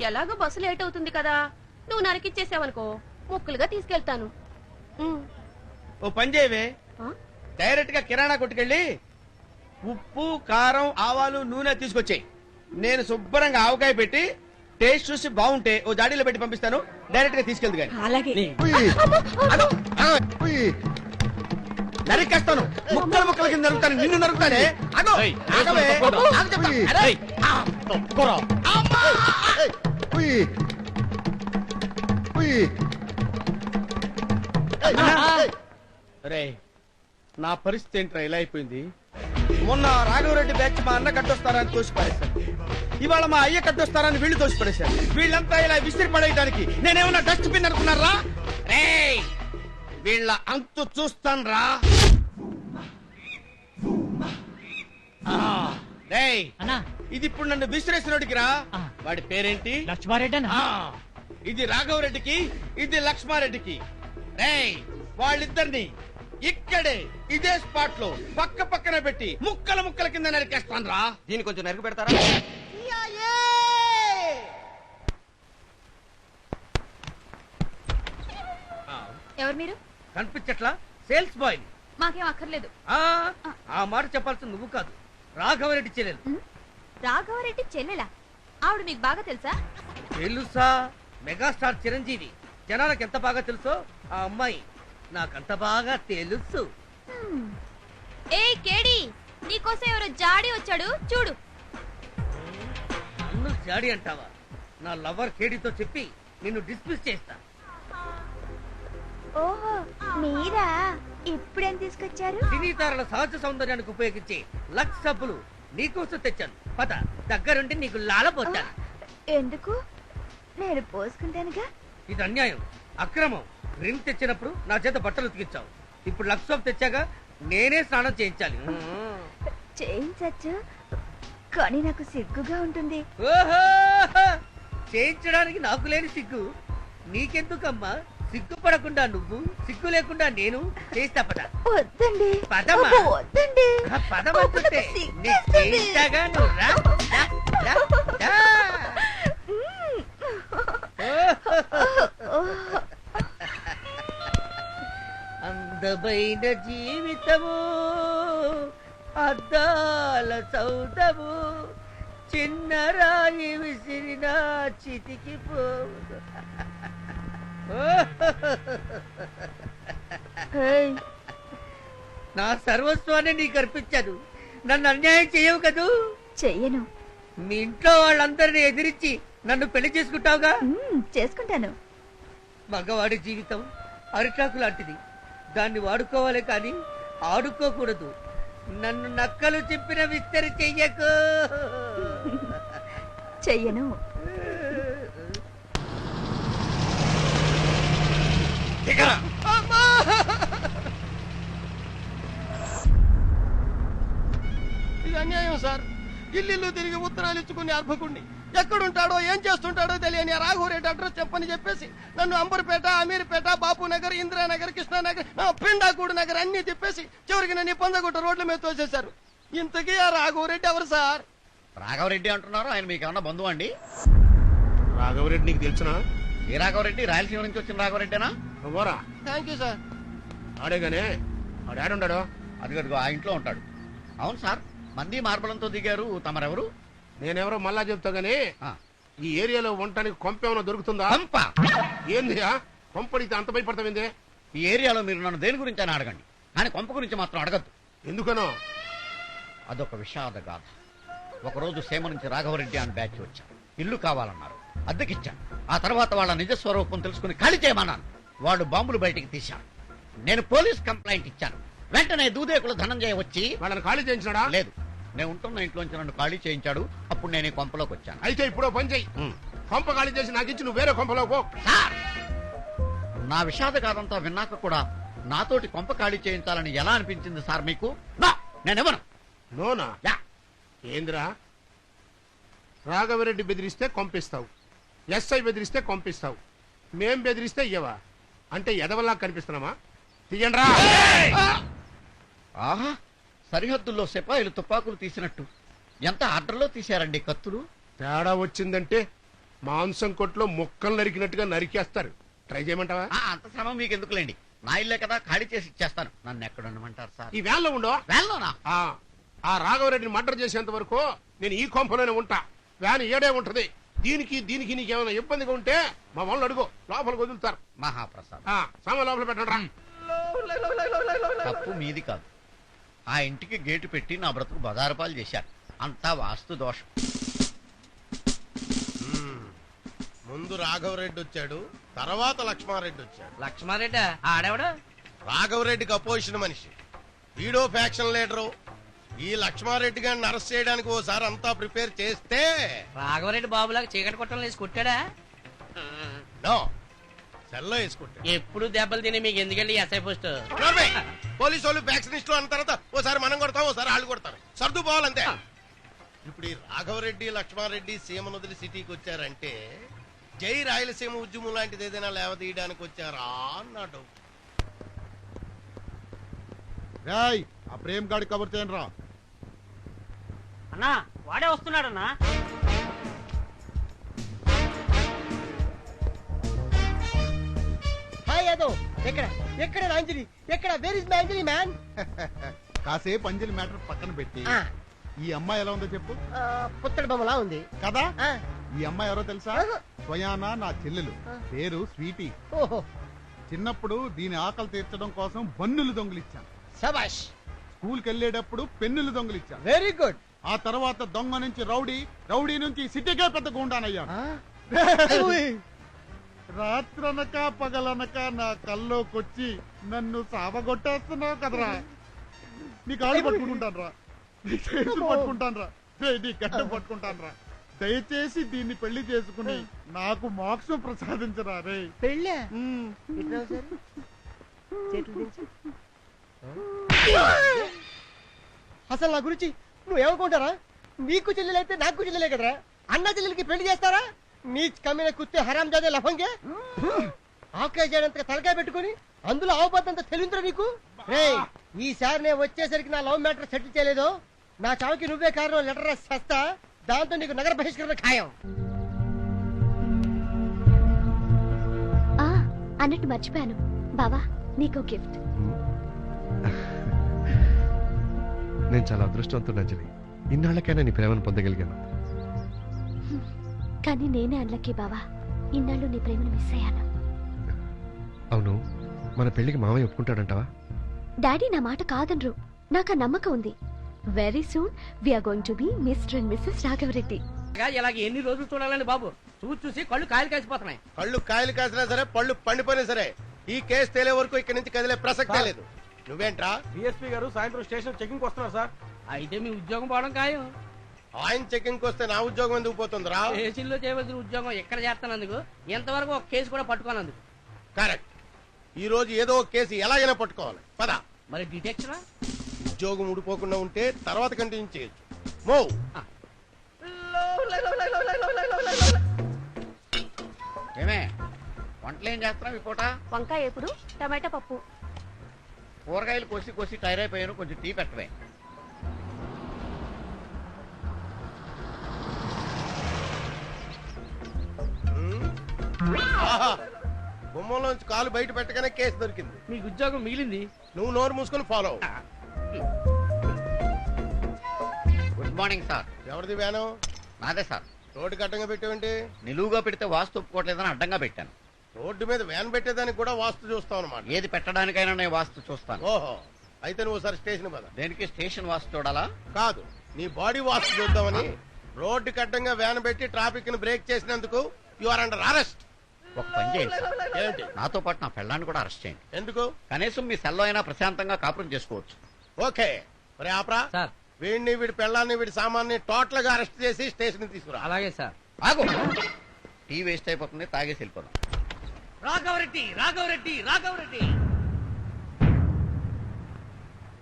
ఎలాగో బస్సు లేట్ అవుతుంది కదా, నువ్వు నరికిచ్చేసావనుకో ముక్కలుగా తీసుకెళ్తాను. ఓ పని చేయవే, డైరెక్ట్ గా కిరాణా కొట్టుకెళ్ళి ఉప్పు, కారం, ఆవాలు, నూనె తీసుకొచ్చాయి. నేను శుభ్రంగా ఆవకాయ పెట్టి టేస్ట్ చూసి బాగుంటే ఓ జాడీలో పెట్టి పంపిస్తాను. డైరెక్ట్ గా తీసుకెళ్దు కానీ. నరికేస్తాను, ముక్కల కింద నరుకుతాను. నిన్ను నరుకుతానే. నా పరిస్థితి ఏంట్రా ఇలా అయిపోయింది? మొన్న రాఘవరెడ్డి బ్యాచ్ మా అన్న కట్టొస్తారని తోసిపడేశారు. ఇవాళ మా అయ్య కట్టొస్తారని వీళ్ళు తోసిపడేశారు. వీళ్ళంతా ఇలా విసిరి పడేయడానికి నేనేమన్నా డస్ట్ బిన్ అనుకున్నారా? వీళ్ళ అంతు చూస్తాను రా. ఇది ఇప్పుడు నన్ను విసిరేసినోడికి రా. వాడి పేరేంటి? లక్ష్మారెడ్డి. ఇది రాఘవరెడ్డికి, ఇది లక్ష్మారెడ్డికి. వాళ్ళిద్దరిని ఇక్కడే ఇదే స్పాట్ లో పక్కన పెట్టి ముక్కల కింద నరికేస్తాను రా. దీన్ని కొంచెం నరికి పెడతారా? ఎవరు మీరు? కనిపించట్లా? Sales boy. మాకేం అక్కర్లేదు. ఆ మాట చెప్పాల్సింది నువ్వు కాదు, రాఘవరెడ్డి చెల్లెలు. రాఘవరెడ్డి చెల్లెలా? ఆవిడ మీకు బాగా తెలుసా? తెలుసా? మెగాస్టార్ చిరంజీవి జనాలకు ఎంత బాగా తెలుసో ఆ అమ్మాయి నాకంత బాగా తెలుసు. ఏ కేడి, నీకోసం ఎవరో జాడి వచ్చాడు చూడు. నన్ను జాడి అంటావా? నా లవర్ కేడితో చెప్పి నిన్ను డిస్మిస్ చేస్తా. ఓహో, మీరా? ఇప్పుడేం తీసుకొచ్చారు? సినీ తారల సహజ సౌందర్యానికి ఉపయోగించే లక్స్ సబ్బులు నీకోసం తెచ్చాను. పద, దగ్గరుండి నీకు లాలపోతాను. ఎందుకు? నేను పోసుకుంటానుగా. ఇది అన్యాయం, అక్రమం. రిన్ తెచ్చినప్పుడు నా చేత బట్టలు ఉతికించావు. ఇప్పుడు లక్స్ సోప్ తెచ్చాక నేనే స్నానం చేయించాలి. చేయించచ్చు, కానీ నాకు సిగ్గుగా ఉంటుంది. ఓహో, చేయించడానికి నాకు లేని సిగ్గు నీకెందుకమ్మా? సిగ్గుపడకుండా నువ్వు, సిగ్గు లేకుండా నేను చేస్తా. పద. వద్దండి. పదమ్మా. వద్దండి. పదమంటుంటే నీకు చేయించాగా నువ్వు రా. రా, రా, రా. అందమైన జీవితము అద్దాల సౌదము, చిన్న రాయి విసిరిన చితికి పోదు. నా సర్వస్వాన్ని నీకు అర్పించాను. నన్ను అన్యాయం చేయవు కదూ? చెయ్యను. మీ ఇంట్లో వాళ్ళందరినీ ఎదిరించి నన్ను పెళ్లి చేసుకుంటావుగా? చేసుకుంటాను. మగవాడి జీవితం అరిటాకు లాంటిది, దాన్ని వాడుకోవాలి కానీ ఆడుకోకూడదు. నన్ను నక్కలు చెప్పిన విస్తరి చెయ్యకు. చెయ్యను. ఇది అన్యాయం సార్. ఇల్లు తిరిగి ఉత్తరాలు ఇచ్చుకుని అర్భకుణ్ణి ఎక్కడుంటాడో ఏం చేస్తుంటాడో తెలియని రాఘవరెడ్డి అడ్రస్ చెప్పని చెప్పేసి నన్ను అంబర్పేట, అమీర్పేట, బాపునగర్, ఇందిరానగర్, కృష్ణానగర్, పిండాకూడు నగర్ అన్ని తిప్పేసి చివరికి నన్ను పొందగుట్ట రోడ్ల మీద తోసేశారు. ఇంతకీ ఆ రాఘవరెడ్డి ఎవరు సార్? రాఘవరెడ్డి అంటున్నారు, ఆయన మీకు ఏమన్నా బంధువు అండి? రాఘవరెడ్డి నీకు తెలుసునా? ఏ రాఘవరెడ్డి? రాయలసీమ నుంచి వచ్చిన రాఘవరెడ్డేనా? పోరా. Thank you sir. ఆడేగానే ఆడాడుంటాడు. అదిగదిగో ఆ ఇంట్లో ఉంటాడు. అవును సార్, మంది మార్బలంతో దిగారు. తమరెవరు? నేనెవరో మళ్ళా చెప్తా గానీ ఈ ఏరియాలో ఉండటానికి కొంప ఏమైనా దొరుకుతుందా? కొంప ఏంది? కొంపడితే అంత భయపడతావిందే? ఈ ఏరియాలో మీరు నన్ను దేని గురించి అని అడగండి, కానీ కొంప గురించి మాత్రం అడగద్దు. ఎందుకనో? అదొక విషాద గాథ. ఒకరోజు సీమ నుంచి రాఘవరెడ్డి అని బ్యాచ్ వచ్చాను. ఇల్లు కావాలన్నారు, అద్దెకిచ్చాను. ఆ తర్వాత వాళ్ళ నిజస్వరూపం తెలుసుకుని ఖాళీ చేయమన్నాను. వాళ్ళు బాంబులు బయటికి తీశారు. నేను పోలీస్ కంప్లైంట్ ఇచ్చాను. వెంటనే దూదేకులు ధనంజయ వచ్చి వాళ్ళని ఖాళీ చేయించాడా? లేదు, నేను ఉంటున్న ఇంట్లోంచి నన్ను ఖాళీ చేయించాడు. అప్పుడు నేను ఈ కొంపలోకి వచ్చాను. అయితే ఇప్పుడు పని చెయ్యి, కొంప ఖాళీ చేసి నాకు ఇచ్చి నువ్వు వేరే కొంపలో పో. నా విషాద గాథంతా విన్నాక కూడా నాతోటి కొంప ఖాళీ చేయించాలని ఎలా అనిపించింది సార్ మీకు? నేనెవను? నోనా? ఏందిరా? రాఘవరెడ్డి బెదిరిస్తే కొంపిస్తావు, ఎస్ఐ బెదిరిస్తే కొంపిస్తావు, మేం బెదిరిస్తే ఇయ్యవా? అంటే ఎదవల్లా కనిపిస్తున్నామా? తీయండ్రా. ఆహా, సరిహద్దుల్లో సిపాయిలు తుపాకులు తీసినట్టు ఎంత ఆర్డర్లో తీశారండి కత్తులు. తేడా వచ్చిందంటే మాంసం కొట్లో ముక్కలు నరికినట్టుగా నరికేస్తారు. ట్రై చేయమంటావా? అంత శ్రమ మీకు ఎందుకులేండి, నా ఇల్లే కదా, ఖాళీ చేసి ఇచ్చేస్తాను. నన్ను ఎక్కడ ఉండమంటారు సార్? ఈ వ్యాన్లో ఉండో? వ్యాన్లోనా? ఆ రాఘవరెడ్డిని మర్డర్ చేసేంత వరకు నేను ఈ కొంపలోనే ఉంటా. వ్యాన్ ఏడే ఉంటది. దీనికి దీనికి నీకేమైనా ఇబ్బందిగా ఉంటే మా వాళ్ళు అడుగు, లోపలికి వదులుతారు. మహాప్రసాద్, సామాన్ లోపల పెట్టండి. తప్పు మీది కాదు. ఆ ఇంటికి గేటు పెట్టి నా బ్రతుకు బదారపాలు చేశారు. అంతా వాస్తు దోషం. ముందు రాఘవరెడ్డి వచ్చాడు, తర్వాత లక్ష్మారెడ్డి వచ్చాడు. లక్ష్మారెడ్డి ఆడేవాడు? రాఘవరెడ్డికి అపోజిషన్ మనిషి, వీడో ఫ్యాక్షన్ లీడరు. ఈ లక్ష్మారెడ్డి గారిని అరెస్ట్ చేయడానికి ఓసారి అంతా ప్రిపేర్ చేస్తే రాఘవరెడ్డి బాబులాగా చీకటి కొట్టం వేసి కొట్టాడా? నో, సెల్లో వేసుకుంటాడు. ఎప్పుడు దెబ్బలు తిని మీకు ఎందుకండి ఎస్ఐ పోస్ట్? పోలీసు వాళ్ళు ఫ్యాక్షనిస్టులు అన్న తర్వాత ఓసారి మనం కొడతాం, ఓసారి వాళ్ళు కొడతారు. సర్దు పోవాలంతే. ఇప్పుడు ఈ రాఘవరెడ్డి, లక్ష్మారెడ్డి సీమను వదిలి సిటీకి వచ్చారంటే జై రాయలసీమ ఉద్యమం లాంటిది ఏదైనా లేవదీయడానికి వచ్చారా అన్నాడు. ఆ ప్రేమ్ గాడి కవర్ చేయండి రా. అన్నా వాడే వస్తున్నాడన్నా. హాయ్ యాదవ్, ఎక్కడ ఎక్కడ అంజలి? ఎక్కడ? Where is my Anjali man? కాసేపు అంజలి మ్యాటర్ పక్కన పెట్టి ఈ అమ్మాయి ఎలా ఉందో చెప్పు. పుత్తడి బొమ్మలా ఉంది కదా. ఈ అమ్మాయి ఎవరో తెలుసా? స్వయానా నా చెల్లెలు, పేరు స్వీటీ. ఓహో. చిన్నప్పుడు దీని ఆకలి తీర్చడం కోసం బన్నులు దొంగిలిచ్చాను. శభాష్. స్కూల్కి వెళ్ళేటప్పుడు పెన్నులు దొంగిలిచ్చాను. Very good. ఆ తర్వాత దొంగ నుంచి రౌడీ, రౌడీ నుంచి సిటీకే పెద్ద గుండానయ్యాను. రాత్రనక పగలనక నా కల్లోకొచ్చి నన్ను సావగొట్టేస్తున్నావు కదరా. నీ కాళ్ళు పట్టుకుంటాను రా, నీ చేతులు పట్టుకుంటాను రా, నీ గడ్డం పట్టుకుంటాను రా. దయచేసి దీన్ని పెళ్లి చేసుకుని నాకు మోక్షం ప్రసాదించరా రే. పెళ్ళా ఇట్లా సరే చేతులు దించు. అసలు నా గురించి నువ్వేమనుకుంటారా? నీకు చెల్లెలైతే నాకు చెల్లెలే కదరా. అన్న చెల్లెలకి పెళ్లి చేస్తారా? నీ కమ్మిన కుత్తే హరాం జాదే లఫంగే ఆకే చేయడంతగా తలకాయ పెట్టుకుని అందులో అవబద్దంత తెలియదురా నీకు. రేయ్, ఈసారి నేను వచ్చేసరికి నా లవ్ మ్యాటర్ సెటిల్ చేయలేదు, నా చావుకి నువ్వే కారణం లెటర్ రాసి చేస్తా. దాంతో నీకు నగర బహిష్కరణ ఖాయం. అన్నట్టు మర్చిపోయాను బావా, నీకు గిఫ్ట్. నేను చాలా అదృష్టవంతుడు అంజలి. ఇన్నాళ్ళకైనా నీ ప్రేమను పొందగలిగాను. కానీ నేనే అన్లక్కీ బావా, ఇన్నాళ్ళు నీ ప్రేమను మిస్ అయ్యాను. అవును, మన పెళ్లికి మామయ్య ఒప్పుకుంటాడంటావా? డాడీ నా మాట కాదనరు, నాకు ఆ నమ్మకం ఉంది. Very soon we are going to be mister and missus Raghava Reddy. ఇలాగ ఎన్ని రోజులు చూడాలండి బాబు? చూసి కళ్ళు కాయలు కాసిపోతున్నాయి. కళ్ళు కాయలు కాసినా సరే, పళ్ళు పండిపోయినా సరే, ఈ కేసు తేలే వరకు ఇక్కడి నుంచి కదిలే ప్రసక్తే లేదు. నువ్వేంట్రా? డిఎస్పీ గారు సాయంత్రం స్టేషన్ చెకింగ్ వస్తున్నారు సార్. అయితే మీ ఉద్యోగం పోవడం ఖాయం. ఆయన చెకింగ్ వస్తే నా ఉద్యోగం ఎందుకు పోతుందిరా? స్టేషన్లో చేయవలసిన ఉద్యోగం ఎక్కడ చేస్తానందుకు, ఎంతవరకు ఒక కేసు కూడా పట్టుకోనందుకు. కరెక్ట్. ఈ రోజు ఏదో ఒక కేసు ఎలాగైనా పట్టుకోవాలి. పద. మరి డిటెక్షన్ ఉద్యోగం ఊడిపోకుండా ఉంటే తర్వాత కంటిన్యూ చేయొచ్చు. మూవ్. ఏమే వంటలు ఏం చేస్తున్నావు ఈ పూట? వంకాయ ఎప్పుడు, టమాటా పప్పు. కూరగాయలు కోసి కోసి టైర్ అయిపోయాను, కొంచెం టీ పెట్టవే. గుమ్మంలోంచి కాలు బయట పెట్టగానే కేసు దొరికింది. మీకు ఉద్యోగం మిగిలింది. నువ్వు నోరు మూసుకొని ఫాలో. Good morning sir. ఎవరిది వ్యాను? నాదే సార్. రోడ్డు కట్టంగా పెట్టేవంటి? నిలువుగా పెడితే వాస్తు ఒప్పుకోవట్లేదని అడ్డంగా పెట్టాను. రోడ్డు మీద వ్యాన్ పెట్టేదానికి కూడా వాస్తు చూస్తావు అన్నమాట. ఏది పెట్టడానికైనా నేను వాస్తు చూస్తాను. ఓహో, అయితే నువ్వు ఒకసారి స్టేషన్ పద. దేనికి స్టేషన్ వాస్తు చూడాలా? కాదు, నీ బాడీ వాస్తు చూద్దామని. రోడ్డు కట్టంగా వ్యాన్ పెట్టి ట్రాఫిక్ ని బ్రేక్ చేసినందుకు యు ఆర్ అండర్ అరెస్ట్. ఒక పని చేయండి. ఏంటి? నాతో పాటు నా పెళ్ళాన్ని కూడా అరెస్ట్ చేయండి. ఎందుకు? కనీసం మీ సెల్లో అయినా ప్రశాంతంగా కాపురం చేసుకోవచ్చు. ఓకే, మరి ఆపరా. వీడిని, వీడి పెళ్ళాన్ని, వీడి సామాన్ని టోటల్ గా అరెస్ట్ చేసి స్టేషన్ తీసుకురా. అలాగే సార్. ఆగు. టీ వేస్ట్ అయిపోతుంది, తాగేసి వెళ్ళిపోదాం. రాఘవరెడ్డి, రాఘవరెడ్డి, రాఘవరెడ్డి,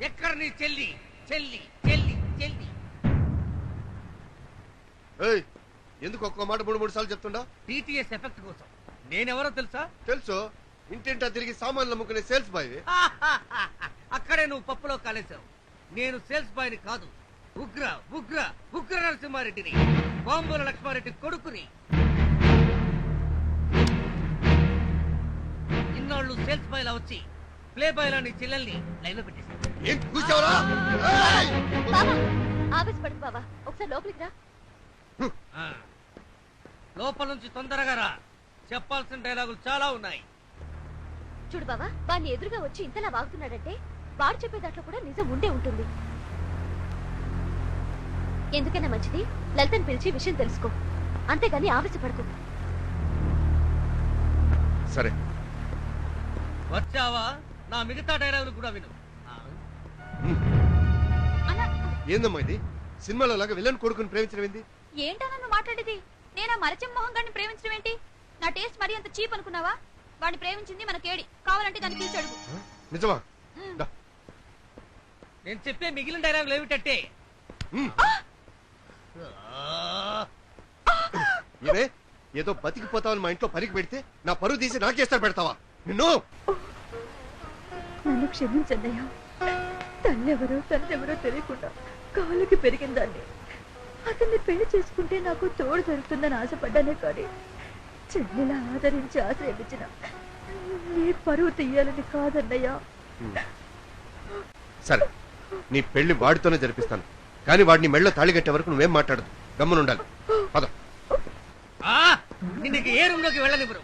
ఎక్కడ నీ చెల్లి? చెల్లి, చెల్లి, చెల్లి. ఎందుకు ఒక్క మాట మూడు సార్లు చెప్తుండా? టీటీఎస్ ఎఫెక్ట్ కోసం. నేనెవరో తెలుసా? తెలుసు. ఇంటింటా తిరిగి సామాన్లు అమ్ముకునే సేల్స్ బాయ్. అక్కడే నువ్వు పప్పులో కాలేసావు. నేను సేల్స్ బాయ్ ని కాదు, ఉగ్ర ఉగ్ర ఉగ్ర నరసింహారెడ్డిని, బాంబుల లక్ష్మారెడ్డి కొడుకుని. ఇన్నాళ్ళు సేల్స్ బాయ్ లా వచ్చి ప్లే బాయ్ లా నీ చెల్లెల్ని లైన్ లో పెట్టేసి ఆవేశపడు బావా, ఒకసారి లోపలికి రా. లోపల నుంచి తొందరగా రా, చెప్పాల్సిన డైలాగులు చాలా ఉన్నాయి. చూడు బావా, వాడిని ఎదురుగా వచ్చి ఇంతలా వాగుతున్నాడంటే వాడు చెప్పే దాంట్లో కూడా నిజం ఉండే ఉంటుంది. ఎందుకైనా మంచిది లలితని పిలిచి విషయం తెలుసుకో, అంతేగాని ఆవేశపడకు. సరే. వచ్చావా? నా మిగతా డైలాగులు కూడా విను. ఏందమ్మా ఇది? సినిమాలో లాగా విలన్ కొడుకుని ప్రేమించడం ఏంది? ఏంటన్నా నువ్వు మాట్లాడేది? నేనా మరచం మోహన్ గారిని ప్రేమించడం ఏంటి? నా టేస్ట్ మరీ అంత చీప్ అనుకున్నావా? వాడిని ప్రేమించింది మన కేడి, కావాలంటే దాన్ని పిలిచి అడుగు. నిజమా? నేను చెప్పే మిగిలిన డైలాగులు ఏమిటంటే, ఏమే ఏదో బతికిపోతావని మా ఇంట్లో పనికి పెడితే నా పరువు తీసి నాకేస్తారు పెడతావా? నిన్ను నన్ను క్షమించన్నయ్యా. తన్నెవరో తన్నెవరో తెలియకుండా కాళ్ళకి పెరిగిందాన్ని. అతన్ని పెళ్లి చేసుకుంటే నాకు తోడు దొరుకుతుందని ఆశపడ్డానే కానీ చెల్లెలా ఆదరించి ఆశ్రయించిన నీ పరువు తీయాలని కాదన్నయ్యా. సరే, నీ పెళ్లి వాడితోనే జరిపిస్తాను, కానీ వాడిని మెళ్ళో తాళి కట్టే వరకు నువ్వేం మాట్లాడదు, గమ్మునుండాలి. పద. నిన్నకి ఏ రూమ్ లోకి వెళ్ళనివ్వరు.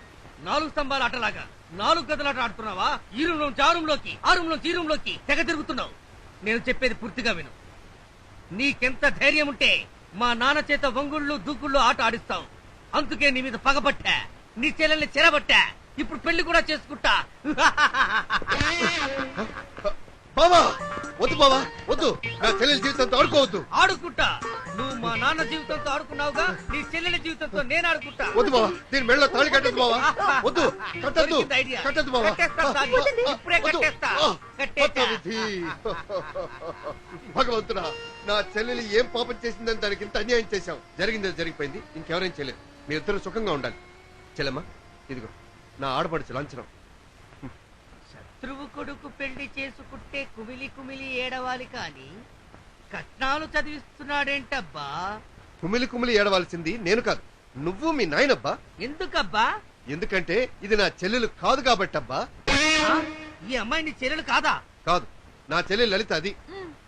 4 స్తంభాల ఆటలాగా 4 గదులాట ఆడుతున్నావా? ఈ రూమ్ నుంచి ఆ రూమ్ లోకి, ఆ రూమ్ నుంచి ఈ రూమ్ లోకి తెగ తిరుగుతున్నావు. నేను చెప్పేది పూర్తిగా విను. నీకెంత ధైర్యం ఉంటే మా నాన్న చేత వంగుళ్ళు దూకుళ్ళు ఆట ఆడిస్తావు. అందుకే నీ మీద పగబట్టా, నీ చెల్లెల్ని చెరబట్టా, ఇప్పుడు పెళ్లి కూడా చేసుకుంటా. బాబా వద్దు బావా వద్దు, నా చెల్లెల జీవితంతో ఆడుకోవద్దు. ఆడుకుంటా. నువ్వు మా నాన్న జీవితంతో ఆడుకున్నావుగా, నీ చెల్లెల జీవితంతో నేను ఆడుకుంటా. వద్దు బావా, దీని మెడలో తాళి కట్టద్దు బావా. వద్దు, కట్టద్దు, దొరికింది ఐడియా. కట్టద్దు బావా. కట్టేస్తా తాళి. ఇప్పుడే వద్దు. కట్టేస్తా. కొత్త విధి. భగవంతుడా, నా చెల్లెలు ఏం పాపం చేసిందని దానికి ఇంత అన్యాయం చేశావు. జరిగింది జరిగిపోయింది, ఇంకెవరేం చేయలేదు. మీ ఇద్దరు సుఖంగా ఉండాలి. చెల్లెమ్మా, ఇదిగో నా ఆడపడుచు లాంఛనం. శత్రువు కొడుకు పెళ్లి చేసుకుంటే కుమిలి కుమిలి ఏడవాలి కాని కట్నాలు చదివిస్తున్నాడేంటబ్బా? కుమిలి కుమిలి ఏడవలసింది నేను కాదు, నువ్వు మీ నాయనబ్బా. ఎందుకబ్బా? ఎందుకంటే ఇది నా చెల్లెలు కాదు కాబట్టబ్బా. ఈ అమ్మాయి నీ చెల్లెలు కాదా? కాదు, నా చెల్లెలు లలిత. అది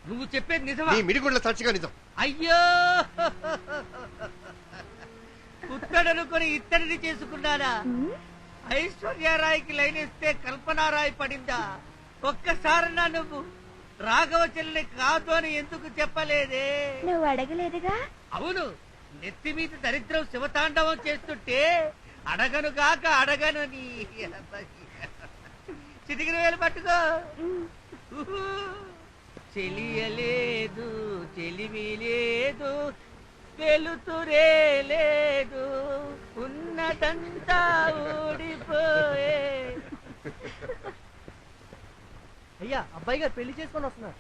నువ్వు చెప్పేది నిజమా? నీ మిడిగుండ్ల సాక్షిగా నిజం. అయ్యో, ఉత్తడనుకొని ఇత్తడిని చేసుకున్నానా? ఐశ్వర్యరాయ్కి లైన్ ఇస్తే కల్పనారాయ్ పడిందా? ఒక్కసారన్నా నువ్వు రాఘవ చెల్లి కాదు అని ఎందుకు చెప్పలేదే? నువ్వు అడగలేదుగా. అవును, నెత్తి మీద దరిద్రం శివతాండవం చేస్తుంటే అడగనుగాక అడగను. నీ చిటికిన వేలు పట్టుకో. చెలియలేదు, చెలిమి లేదు, వెలుతురే లేదు, ఉన్నదంతా ఊడిపోయే. అయ్యా, అబ్బాయి గారు పెళ్లి చేసుకొని వస్తున్నారు.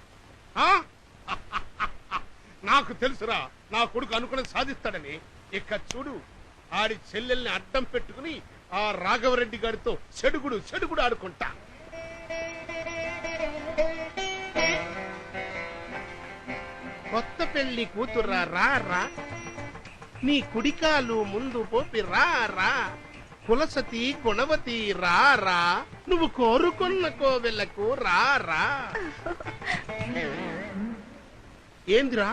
నాకు తెలుసురా, నా కొడుకు అనుకున్నది సాధిస్తాడని. ఇక చూడు, ఆడి చెల్లెల్ని అడ్డం పెట్టుకుని ఆ రాఘవరెడ్డి గారితో చెడుగుడు చెడుగుడు ఆడుకుంటా. కొత్త పెళ్లి కూతుర్రా రా రా, నీ కుడికాలు ముందు పోపి రా రా, కులసతి గుణవతి రా రా, నువ్వు కోరుకున్న కోవెలకు రా రా. ఏందిరా,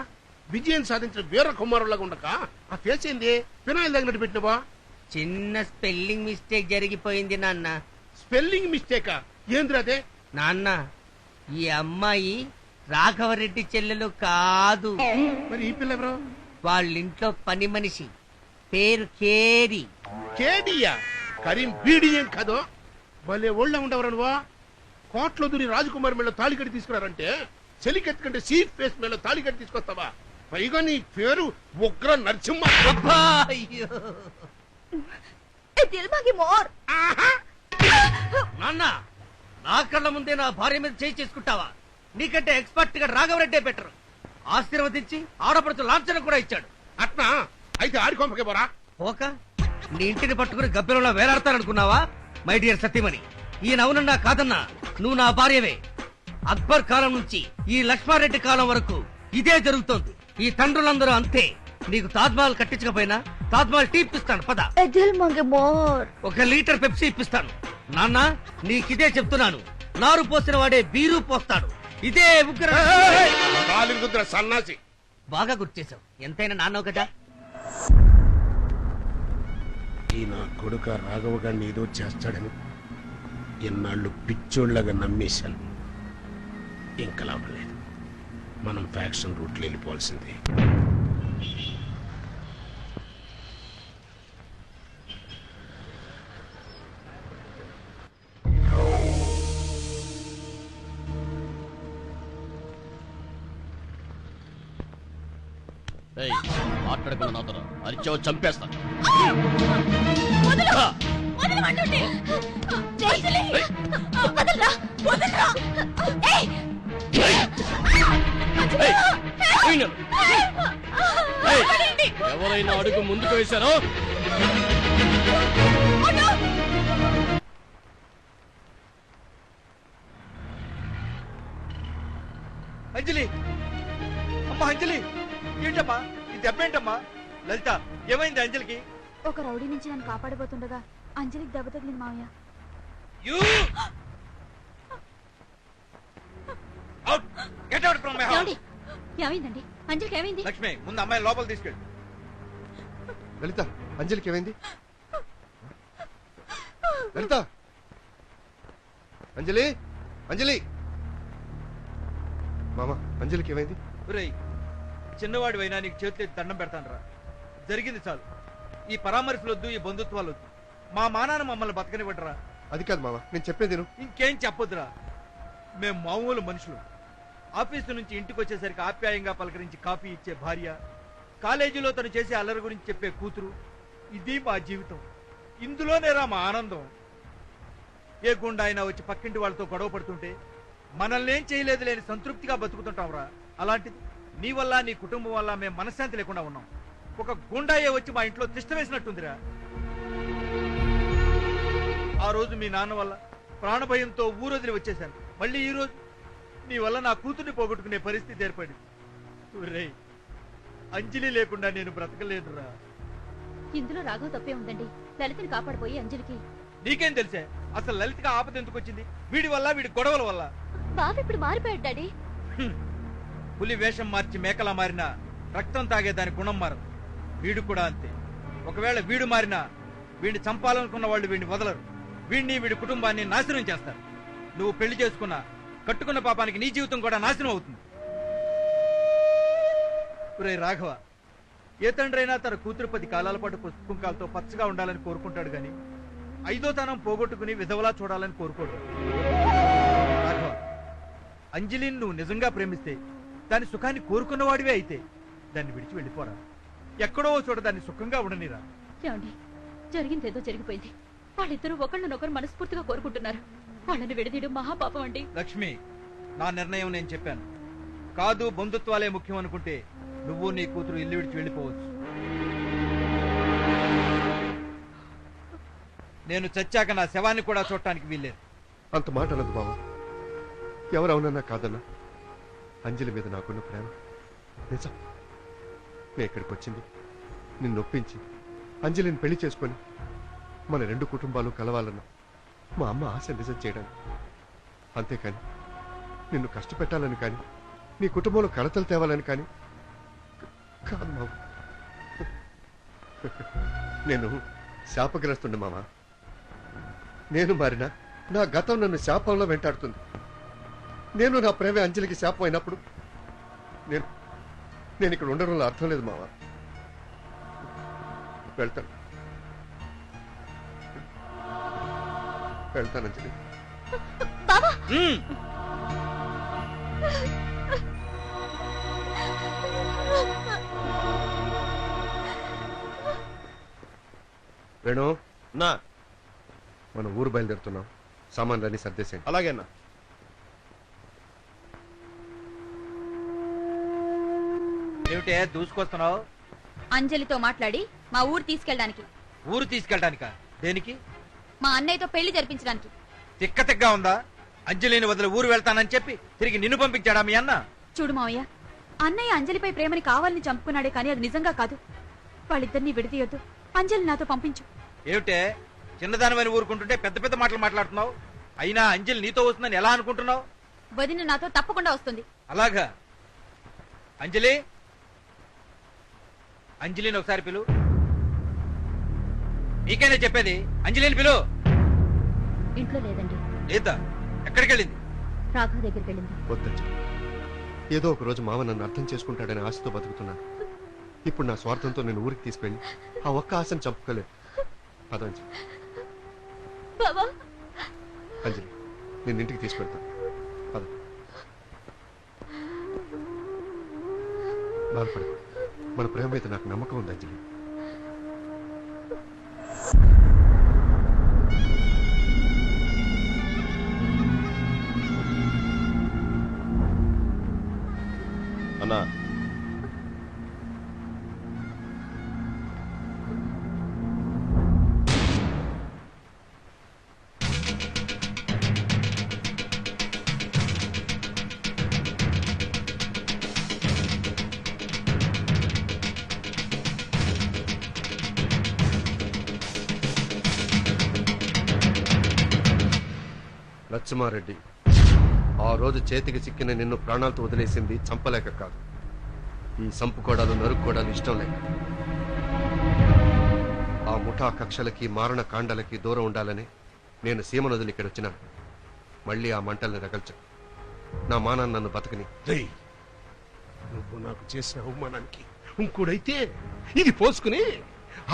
విజయం సాధించిన వీర కుమారులాగా ఉండక ఆ ఫేస్ ఏంది వినాయలు తగినట్టు పెట్టినవా? చిన్న స్పెల్లింగ్ మిస్టేక్ జరిగిపోయింది నాన్న. స్పెల్లింగ్ మిస్టేకా? ఏందిరా అదే? నాన్న, ఈ అమ్మాయి రాఘవరెడ్డి చెల్లెలు కాదు. మరి ఈ పిల్ల ఎవరు? వాళ్ళింట్లో పని మనిషి, పేరు కేరి. కేడియా? కరీం బీడి ఏం కాదు. భలే ఒళ్ళ ఉండవరా నువ్వా? కోట్లో దూరి రాజకుమారి మేళ తాళికట్టి తీసుకున్నారంటే చెలికెత్తుకంటే సీఫ్ ఫేస్ మేళ తాళికట్టి తీసుకొస్తావా? పైగా నీ పేరు ఉగ్ర నరసింహ. నాన్న, నా కళ్ళ ముందే నా భార్య మీద చేయి చేసుకుంటావా? నీకంటే ఎక్స్పర్ట్ గా రాఘవరెడ్డే బెటర్. ఆశీర్వదించి ఆడపడుతు లాంఛనం కూడా ఇచ్చాడు. అట్నా? అయితే ఆడి కొంపకే పోరా. పోక నీ ఇంటిని పట్టుకుని గబ్బెలలో వేలాడతాననుకున్నావా? మై డియర్ సత్యమణి, ఈ నవునన్నా కాదన్నా నువ్వు నా భార్యవే. అక్బర్ కాలం నుంచి ఈ లక్ష్మారెడ్డి కాలం వరకు ఇదే జరుగుతోంది. ఈ తండ్రులందరూ అంతే. నీకు తాజ్మహల్ కట్టించకపోయినా తాజ్మహల్ టీ ఇప్పిస్తాను, పద. 1 లీటర్ పెప్సీ ఇప్పిస్తాను. నాన్న, నీకిదే చెప్తున్నాను, నారు పోసిన వాడే బీరు పోస్తాడు. ఇదే ఉగ్ర సన్నాసి. బాగా గుర్తు చేశావు, ఎంతైనా నాన్నవు కదా. ఈ నా కొడుక రాఘవ గారిని ఏదో చేస్తాడని ఎన్నాళ్ళు పిచ్చోళ్లాగా నమ్మేశాను. ఇంకా లాభం లేదు, మనం ఫ్యాక్షన్ రూట్లో వెళ్ళిపోవాల్సిందే. మాట్లాడుకున్న నాతో అరిచావు చంపేస్తాను. ఎవరైనా అడుగు ముందుకు వేశారో అంజలి, అమ్మా అంజలి, ఏంటమ్మా ఈ దెబ్బేంటమ్మా? లలిత, ఏమైంది అంజలికి? ఒక రౌడీ నుంచి నన్ను కాపాడబోతుండగా అంజలికి దెబ్బ తగిలింది మావయ్య. ఏమైందండి? అంజలికి ఏమైంది? లక్ష్మి, ముందు అమ్మాయి లోపల తీసుకెళ్ళి. లలిత, అంజలికి ఏమైంది? లలిత, అంజలి, అంజలి. మామ, అంజలికి ఏమైంది? చిన్నవాడి అయినా నీకు చేతులు దండం పెడతాను రా. జరిగింది చాలు. ఈ పరామర్శలు వద్దు, ఈ బంధుత్వాలు వద్దు. మా మానాన్న మమ్మల్ని బతకనివ్వడరా. అది కాదు మామ, నేను చెప్పేది నువ్వు. ఇంకేం చెప్పొద్దురా. మేం మామూలు మనుషులు. ఆఫీసు నుంచి ఇంటికి వచ్చేసరికి ఆప్యాయంగా పలకరించి కాఫీ ఇచ్చే భార్య, కాలేజీలో తను చేసే అల్లరి గురించి చెప్పే కూతురు, ఇది మా జీవితం. ఇందులోనేరా మా ఆనందం. ఏ గుండా అయినా వచ్చి పక్కింటి వాళ్ళతో గొడవ పడుతుంటే మనల్ని ఏం చేయలేదు లేని సంతృప్తిగా బతుకుతుంటాంరా. అలాంటిది నీ వల్ల నీ కుటుంబం వల్ల మేము మనశ్శాంతి లేకుండా ఉన్నాం. ఒక గుండాయే వచ్చి మా ఇంట్లో తిష్ట వేసినట్టుందిరా. ఆ రోజు మీ నాన్న వల్ల ప్రాణభయంతో ఊరొదిలి వచ్చేశాను. మళ్ళీ ఈ రోజు నీ వల్ల నా కూతుర్ని పోగొట్టుకునే పరిస్థితి ఏర్పడింది. రేయ్, అంజలి లేకుండా నేను బ్రతకలేదురా. ఇందులో రాఘవ తప్పే ఉందండి. లలితని కాపాడిపోయి అంజలికి. నీకేం తెలుసే అసలు లలితగా ఆపద ఎందుకు వచ్చింది? వీడి వల్ల, వీడి గొడవల వల్ల. బాబు ఇప్పుడు మారిపోయాడు డాడీ. పులి వేషం మార్చి మేకలా మారినా రక్తం తాగే దాని గుణం మారదు. వీడు కూడా అంతే. ఒకవేళ వీడు మారినా వీడిని చంపాలనుకున్న వాళ్ళు వీడిని వదలరు. వీడిని, వీడి కుటుంబాన్ని నాశనం చేస్తారు. నువ్వు పెళ్లి చేసుకున్నా కట్టుకున్న పాపానికి నీ జీవితం కూడా నాశనం అవుతుంది. ఒరే రాఘవ, ఏ తండ్రైనా తన కూతురు 10 కాలాల పాటు కుంకాలతో పచ్చగా ఉండాలని కోరుకుంటాడు గాని 5వ తనం పోగొట్టుకుని విధవలా చూడాలని కోరుకోడు. రాఘవ, అంజలిని నువ్వు నిజంగా ప్రేమిస్తే దాని సుఖాన్ని కోరుకున్నవాడివే అయితే దాన్ని విడిచి వెళ్ళిపోరా. ఎక్కడో చోట దాన్ని సుఖంగా ఉండనిరా. ఏమండి, జరిగిందేదో జరిగిపోయింది. వాళ్ళిద్దరూ ఒకళ్ళనొకరు మనస్ఫూర్తిగా కోరుకుంటున్నారు. వాళ్ళని విడదీయడం మహాపాపం అండి. లక్ష్మి, నా నిర్ణయం నేను చెప్పాను. కాదు బంధుత్వాలే ముఖ్యం అనుకుంటే నువ్వు నీ కూతురు ఇల్లు విడిచి వెళ్ళిపోవచ్చు. నేను చచ్చాక నా శవాన్ని కూడా చూడటానికి వీల్లేదు. అంత మాట అనదు బావ. ఎవరవునన్నా కాదన్నా, అంజలి మీద నాకున్న ప్రేమ నిజం. నేను ఇక్కడికి వచ్చింది నిన్ను నొప్పించి అంజలిని పెళ్లి చేసుకొని మన 2 కుటుంబాలు కలవాలన్నా మా అమ్మ ఆశ నిజం చేయడానికి. అంతేకాని నిన్ను కష్టపెట్టాలని కానీ నీ కుటుంబంలో కలతలు తేవాలని కానీ కాదు మామ. నేను శాపగ్రస్తుండే మామ. నేను మారినా నా గతం నన్ను శాపంలో వెంటాడుతుంది. నేను నా ప్రేమ అంజలికి శాపం అయినప్పుడు నేను ఇక్కడ ఉండడంలో అర్థం లేదు మామ. వెళ్తాను అంజలి. వేణు నా మనం ఊరు బయలుదేరుతున్నాం. సామాన్లన్నీ సర్దేసేయండి. అలాగే అన్నా. ఏమిటే దూసుకొస్తున్నావు? అంజలితో మాట్లాడి మా ఊరు తీసుకెళ్ళడానికి. ఊరు తీసుకెళ్ళడానికా? దేనికి? మా అన్నయ్యతో పెళ్లి జరిపించడానికి. తిక్క తిగ్గా ఉందా? అంజలిని వదిలి ఊరు వెళ్తానని చెప్పి తిరిగి నిన్ను పంపించాడా మీ అన్న? చూడు మావయ్య, అన్నయ్య అంజలిపై ప్రేమని కావాలని చంపుకున్నాడే కానీ అది నిజంగా కాదు. వాళ్ళిద్దరినీ విడదీయొద్దు. అంజలి నాతో పంపించు. ఏమిటే చిన్నదానివని ఊరుకుంటుంటే పెద్ద పెద్ద మాటలు మాట్లాడుతున్నావు? అయినా అంజలి నీతో వస్తుందని ఎలా అనుకుంటున్నావు? వదిన నాతో తప్పకుండా వస్తుంది. అలాగా? అంజలి, అంజలిని ఒకసారి పిలు. నీకైనా చెప్పేది. అంజలిని పిలు. ఇంట్లో లేదండి. లేదా? ఎక్కడికి వెళ్ళింది? రాఘవ దగ్గరికి వెళ్ళింది. వద్దండి, ఏదో ఒక రోజు మామ నన్ను అర్థం చేసుకుంటాడని ఆశతో బతుకుతున్నాను. ఇప్పుడు నా స్వార్థంతో నేను ఊరికి తీసుకెళ్ళి ఆ ఒక్క ఆశను చంపుకోలేదు. అదంజలి, అంజలి, నేను ఇంటికి తీసుకెళ్తాను. పద. బాధపడకు, మన ప్రేమ మీద నాకు నమ్మకం ఉంది అంజలి. అన్నా, లక్ష్మారెడ్డి, ఆ రోజు చేతికి చిక్కిన నిన్ను ప్రాణాలతో వదిలేసింది చంపలేక కాదు, ఈ సంపుకోడాలు నరుక్కోడాలు ఇష్టం లేక. ఆ ముఠా కక్షలకి మారణ కాండలకి దూరం ఉండాలని నేను సీమ నదులు ఇక్కడ వచ్చినాను. మళ్ళీ ఆ మంటల్ని రగల్చ. నా మానాన్ని నన్ను బతకని. నువ్వు నాకు చేసిన అవమానానికి ఇంకోడైతే ఇది పోసుకుని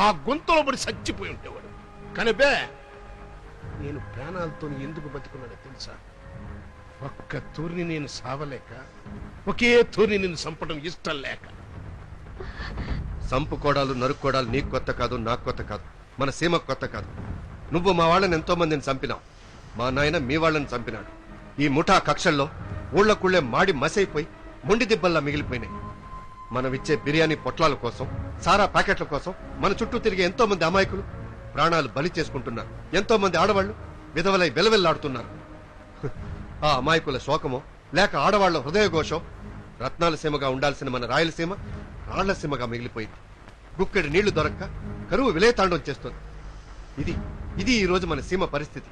ఆ గొంతులో పడి చచ్చిపోయి ఉండేవాడు. కనిపే నేను ప్రాణాలతో ఎందుకు బతుకున్నాడో తెలుసా? ఒక్క తూరిని నేను సావలేక, ఒకే తూరిని నేను చంపడం ఇష్టం లేక. సంపుకోడాలు నరుక్కోడాలు నీకు కొత్త కాదు, నాకు కొత్త కాదు, మన సీమకు కొత్త కాదు. నువ్వు మా వాళ్ళని ఎంతో మందిని చంపినావు, మా నాయన మీ వాళ్ళని చంపినాడు. ఈ ముఠా కక్షల్లో ఊళ్ళకుళ్ళే మాడి మసైపోయి మొండి దిబ్బల్లా మిగిలిపోయినాయి. మనం ఇచ్చే బిర్యానీ పొట్లాల కోసం, సారా ప్యాకెట్ల కోసం మన చుట్టూ తిరిగే ఎంతో మంది అమాయకులు ప్రాణాలు బలి చేసుకుంటున్నారు. ఎంతో మంది ఆడవాళ్లు విధవలై వెలవెల్లాడుతున్నారు. ఆ అమాయకుల శోకమో లేక ఆడవాళ్ల హృదయఘోషం రత్నాల సీమగా ఉండాల్సిన మన రాయలసీమ రాళ్లసీమగా మిగిలిపోయింది. గుక్కెడి నీళ్లు దొరక్క కరువు విలయతాండం చేస్తుంది. ఇది ఈ రోజు మన సీమ పరిస్థితి.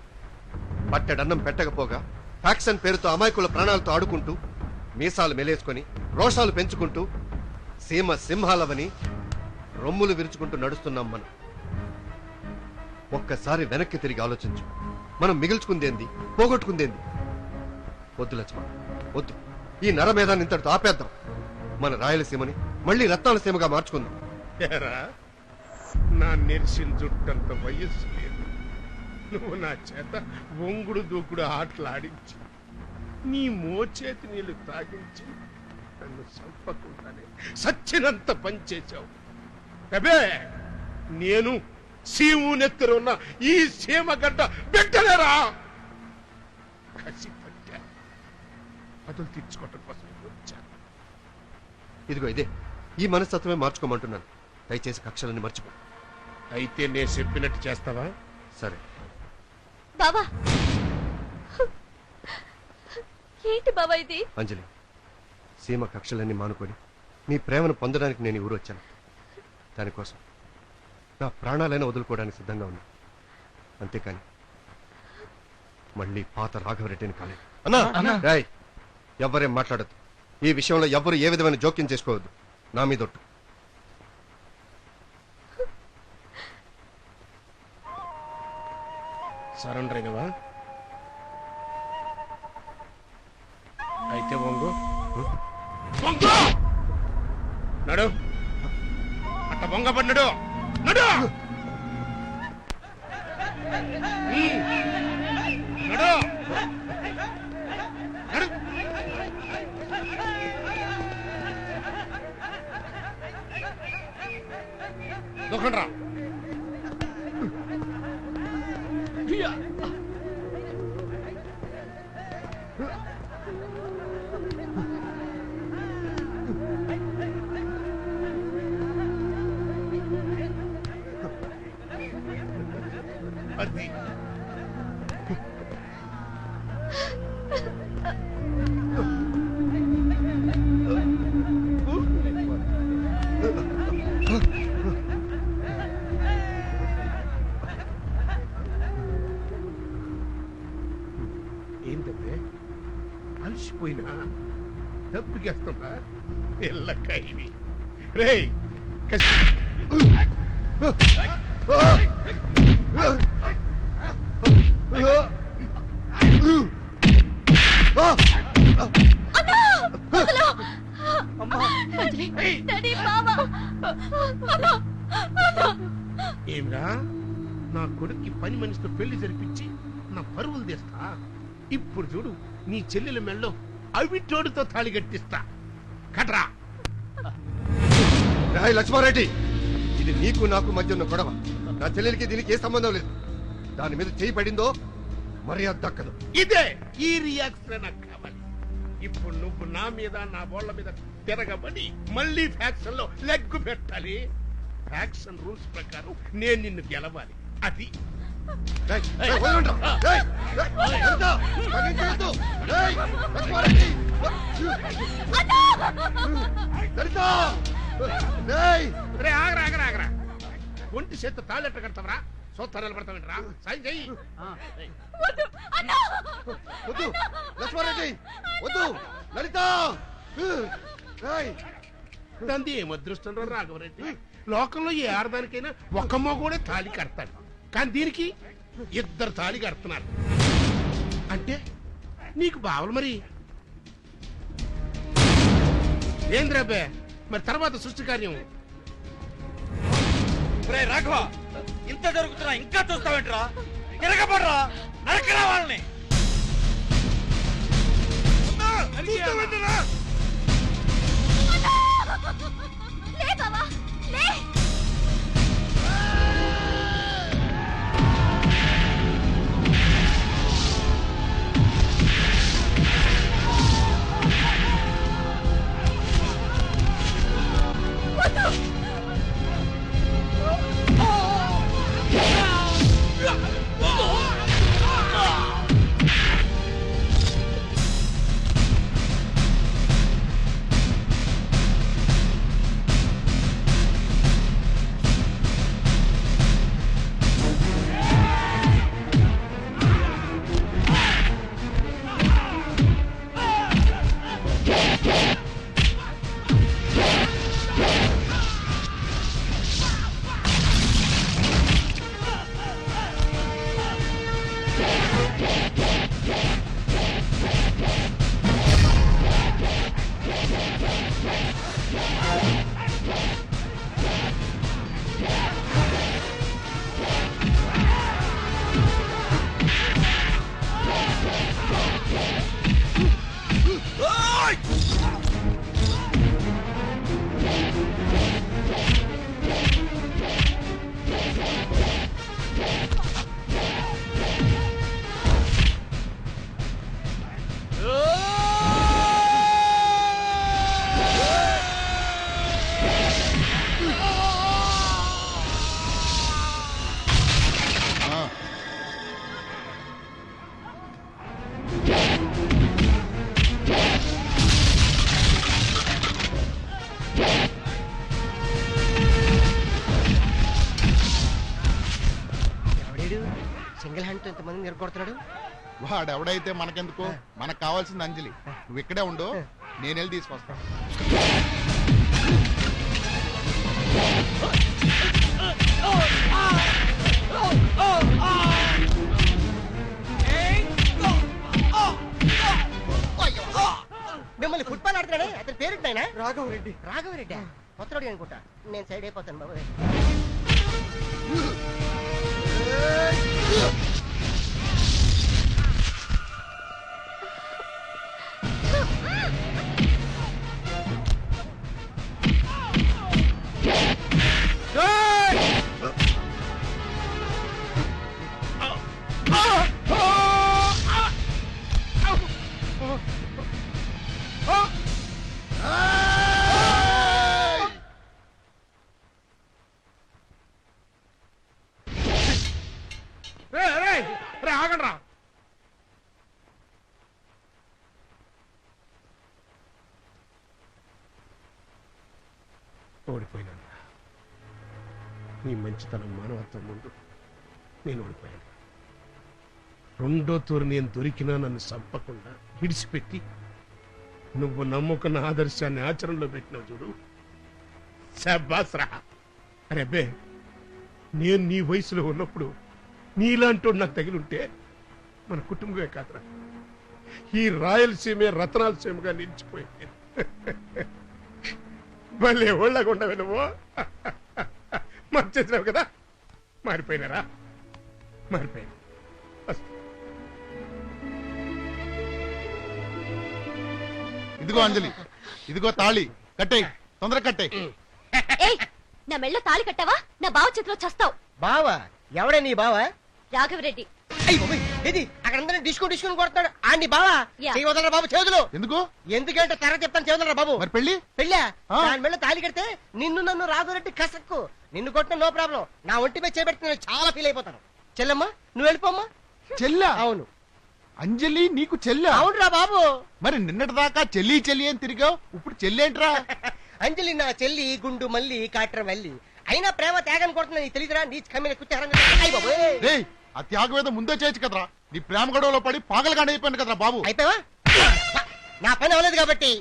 పట్టెడన్నం పెట్టకపోగా ఫ్యాక్షన్ పేరుతో అమాయకుల ప్రాణాలతో ఆడుకుంటూ, మీసాలు మెలేసుకొని రోషాలు పెంచుకుంటూ సీమ సింహాలవని రొమ్ములు విరుచుకుంటూ నడుస్తున్నాం మనం. ఒక్కసారి వెనక్కి తిరిగి ఆలోచించు. మనం మిగిల్చుకుందేంది, పోగొట్టుకుందేంది? వద్దు లక్ష్మణ, వద్దు. ఈ నరమేధాన్ని ఇంతటితో ఆపేద్దాం. మన రాయలసీమని మళ్ళీ రత్నాల సీమగా మార్చుకుందాం. నా నెరిసిన జుట్టంత వయస్సు లేదు. నువ్వు నా చేత ఒంగుడు దూకుడు ఆటలాడించి, నీ మోచేతి నీళ్లు తాగించి నన్ను చంపకుండానే సచ్చినంత పనిచేశావు. అబే, నేను సీము నెత్తరు ఉన్న ఈ సీమగడ్డ బిడ్డలేరా? కసి పట్టా అతను తీర్చుకోవటం కోసం వచ్చాను. ఇదిగో ఇదే ఈ మనస్తత్వమే మార్చుకోమంటున్నాను. దయచేసి కక్షలని మర్చిపో. అయితే నేను చెప్పినట్టు చేస్తావా? సరే. బావా, ఏంటి బావా ఇది? అంజలి, సీమ కక్షలన్నీ మానుకొని నీ ప్రేమను పొందడానికి నేను ఈ ఊరు వచ్చాను. దానికోసం నా ప్రాణాలైనా వదులుకోవడానికి సిద్ధంగా ఉన్నా. అంతేకాని మళ్ళీ పాత రాఘవరెడ్డిని కాలేదు. అన్నా రాయ్, ఎవ్వరేం మాట్లాడద్దు. ఈ విషయంలో ఎవ్వరు ఏ విధమైన జోక్యం చేసుకోవద్దు. నా మీదొట్టు. సరెండర్ అయినవా? అయితే వంగు వంగు నడు, అట్ట వంగబడినడు నడు నడు నడు. దూకండ్రా. అది ఏంటంటే అలసిపోయినా తప్పికేస్తుందా ఎల్లకాయవి రే కసి. ఏమిరా, నా కొడుక్కి పని మనిషితో పెళ్లి జరిపించి నా పరువులు తీస్తా. ఇప్పుడు చూడు, నీ చెల్లెల మెళ్ళో అవిటోడితో తాళి కట్టిస్తా. కట్రా. రాయ్ లక్ష్మారెడ్డి, ఇది నీకు నాకు మధ్య ఉన్న గొడవ. నా చెల్లెలికి దీనికి ఏ సంబంధం లేదు. దాని మీద చేయి పడిందో మర్యాద దక్కదు. ఇదే ఈ రియాక్షన్ నాకు కావాలి. ఇప్పుడు నువ్వు నా మీద నా బోళ్ల మీద తిరగబడి మళ్ళీ ఫ్యాక్షన్ లో లెగ్గు పెట్టాలి. ఫ్యాక్షన్ రూల్స్ ప్రకారం నేను నిన్ను గెలవాలి. అది ఆగరా. ఒంటి చేత తాళ్ళెట్ట కడతావరా? సోత్తా నిలబడతావేంట్రా? సాయం చెయ్యి. వద్దు లక్ష్మారెడ్డి, వద్దు లలిత. దంది ఏం అదృష్టం రా రాఘవరెడ్డి. లోకంలో ఏ ఆడదానికైనా ఒక్క మొగోడే తాళి కడతాడు, కానీ దీనికి ఇద్దరు తాళి కడుతున్నారు. అంటే నీకు బావలు మరి ఏంద్రాబే? మరి తర్వాత సృష్టి కార్యం రాఘవ, ఇంత జరుగుతున్నా ఇంకా చూస్తావేంట్రా? తిరగబడరా, నరకరా వాళ్ళని. లే బావా లే. సింగిల్ హ్యాండ్ తో ఇంతమంది నిరగొడుతున్నాడు. వాడెవడైతే మనకెందుకు, మనకు కావాల్సింది అంజలి. నువ్వు ఇక్కడే ఉండు, నేను వెళ్ళి తీసుకొస్తా. మిమ్మల్ని ఫుట్బాల్ ఆడుతున్నాడే, అతని పేరుంటాయినా? రాఘవరెడ్డి. రాఘవరెడ్డి కొత్తరోడి అనుకుంటా. నేను సైడ్ అయిపోతాను బాబు. ఆగండ్రా. ఓడిపోయినా నీ మంచితనం మానవత్వం ముందు నేను ఓడిపోయాను. రెండో తూరు నేను దొరికినా నన్ను చంపకుండా విడిచిపెట్టి నువ్వు నమ్ముకున్న ఆదర్శాన్ని ఆచరణలో పెట్టినావు చూడు. శాబాస్రా. అరే అబ్బే, నేను నీ వయసులో ఉన్నప్పుడు నీలాంటి నాకు తగిలింటే మన కుటుంబమే కాదురా, ఈ రాయలసీమే రతనాలసీమగా నిలిచిపోయింది. భలే ఒళ్ళకుండా నువ్వు మార్చేసినావు కదా. మారిపోయినారా? మారిపోయినా. ఇదిగో అంజలి, ఇదిగో తాళి, కట్టే, తొందరగా కట్టే. నా మెళ్ళ తాళి కట్టావా నా బావ చేతిలో చస్తావు. బావా? ఎవడే నీ బావా? రాఘవరెడ్డి. ఇది అక్కడ అందరినీ డిస్కౌంట్ కొడతాడు. ఆండి బావా వదలరా బాబు చేతులు. ఎందుకు? ఎందుకంటే తెర చెప్తాను చేతులరా బాబు. మరి పెళ్లి పెళ్ళా? దాని మెళ్ళ తాళి కడితే నిన్ను నన్ను రాఘవరెడ్డి కసక్కు. నిన్ను కొట్టిన నో ప్రాబ్లం. నా ఒంటి మీద చేపెడితే నేను చాలా ఫీల్ అయిపోతాను. చెల్లమ్మా నువ్వు వెళ్ళిపోమ్మా. చెల్లా? అవును. అంజలి నీకు చెల్లా? అవునురా బాబు. మరి నిన్నటి దాకా చెల్లి చెల్లి అని తిరిగావు, ఇప్పుడు చెల్లేంట్రా? అంజలి నా చెల్లి, గుండు మల్లి, కాట్ర మల్లి. అయినా ప్రేమ త్యాగాన్ని కొడుతున్నా నీకు తెలియదురా? నీ కమ్మిన కుచ్చారా? ఆ త్యాగవేదం ముందే చేయొచ్చు కదరా. నీ ప్రేమ గొడవలో పడి పాగలగానే అయిపోయాను కదరా బాబు. అయిపోయావా? నా పని అవ్వలేదు కాబట్టి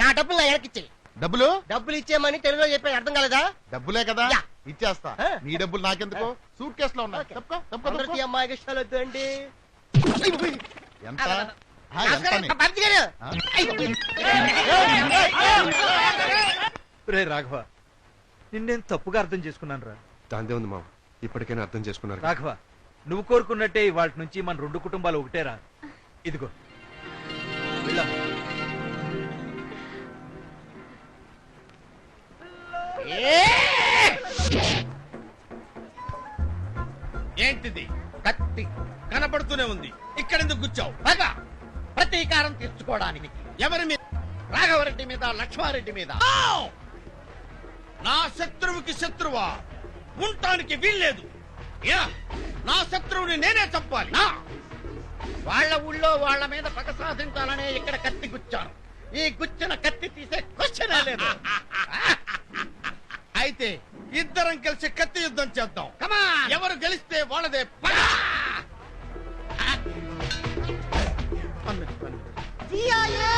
నా డబ్బులు నా వెనక్కిచ్చే. డబ్బులు? డబ్బులు ఇచ్చేయమని తెలుగులో చెప్పాను, అర్థం కాలేదా? డబ్బులే కదా, ఇచ్చేస్తా. నీ డబ్బులు నాకెందుకు? సూట్ కేసులో ఉన్నా. అమ్మాయికి ఇష్టాలు వద్దు అండి. ఎంత? రే రాఘవ, నిన్నేం తప్పుగా అర్థం చేసుకున్నాను రా. దాందే ఉంది మామ, ఇప్పటికైనా అర్థం చేసుకున్నారు. రాఘవ, నువ్వు కోరుకున్నట్టే ఇవాళ నుంచి మన రెండు కుటుంబాలు ఒకటేరా. ఇదిగో వెళ్ళా. ఏంటిది? కత్తి కనపడుతూనే ఉంది. ఇక్కడెందుకు గుచ్చావు? పగ, ప్రతీకారం తీర్చుకోవడానికి. ఎవరి మీద? రాఘవరెడ్డి మీద, లక్ష్మారెడ్డి మీద. నా శత్రువుకి శత్రువా ఉండటానికి వీల్లేదు. యా, నా శత్రువుని నేనే చంపాలి. వాళ్ళ ఊళ్ళో వాళ్ళ మీద పగ సాధించాలనే ఇక్కడ కత్తి గుచ్చాను. ఈ గుచ్చిన కత్తి తీసే క్వశ్చనే లేదు. అయితే ఇద్దరం కలిసి కత్తి యుద్ధం చేద్దాం. ఎవరు గెలిస్తే వాళ్ళదే పగ. CIA!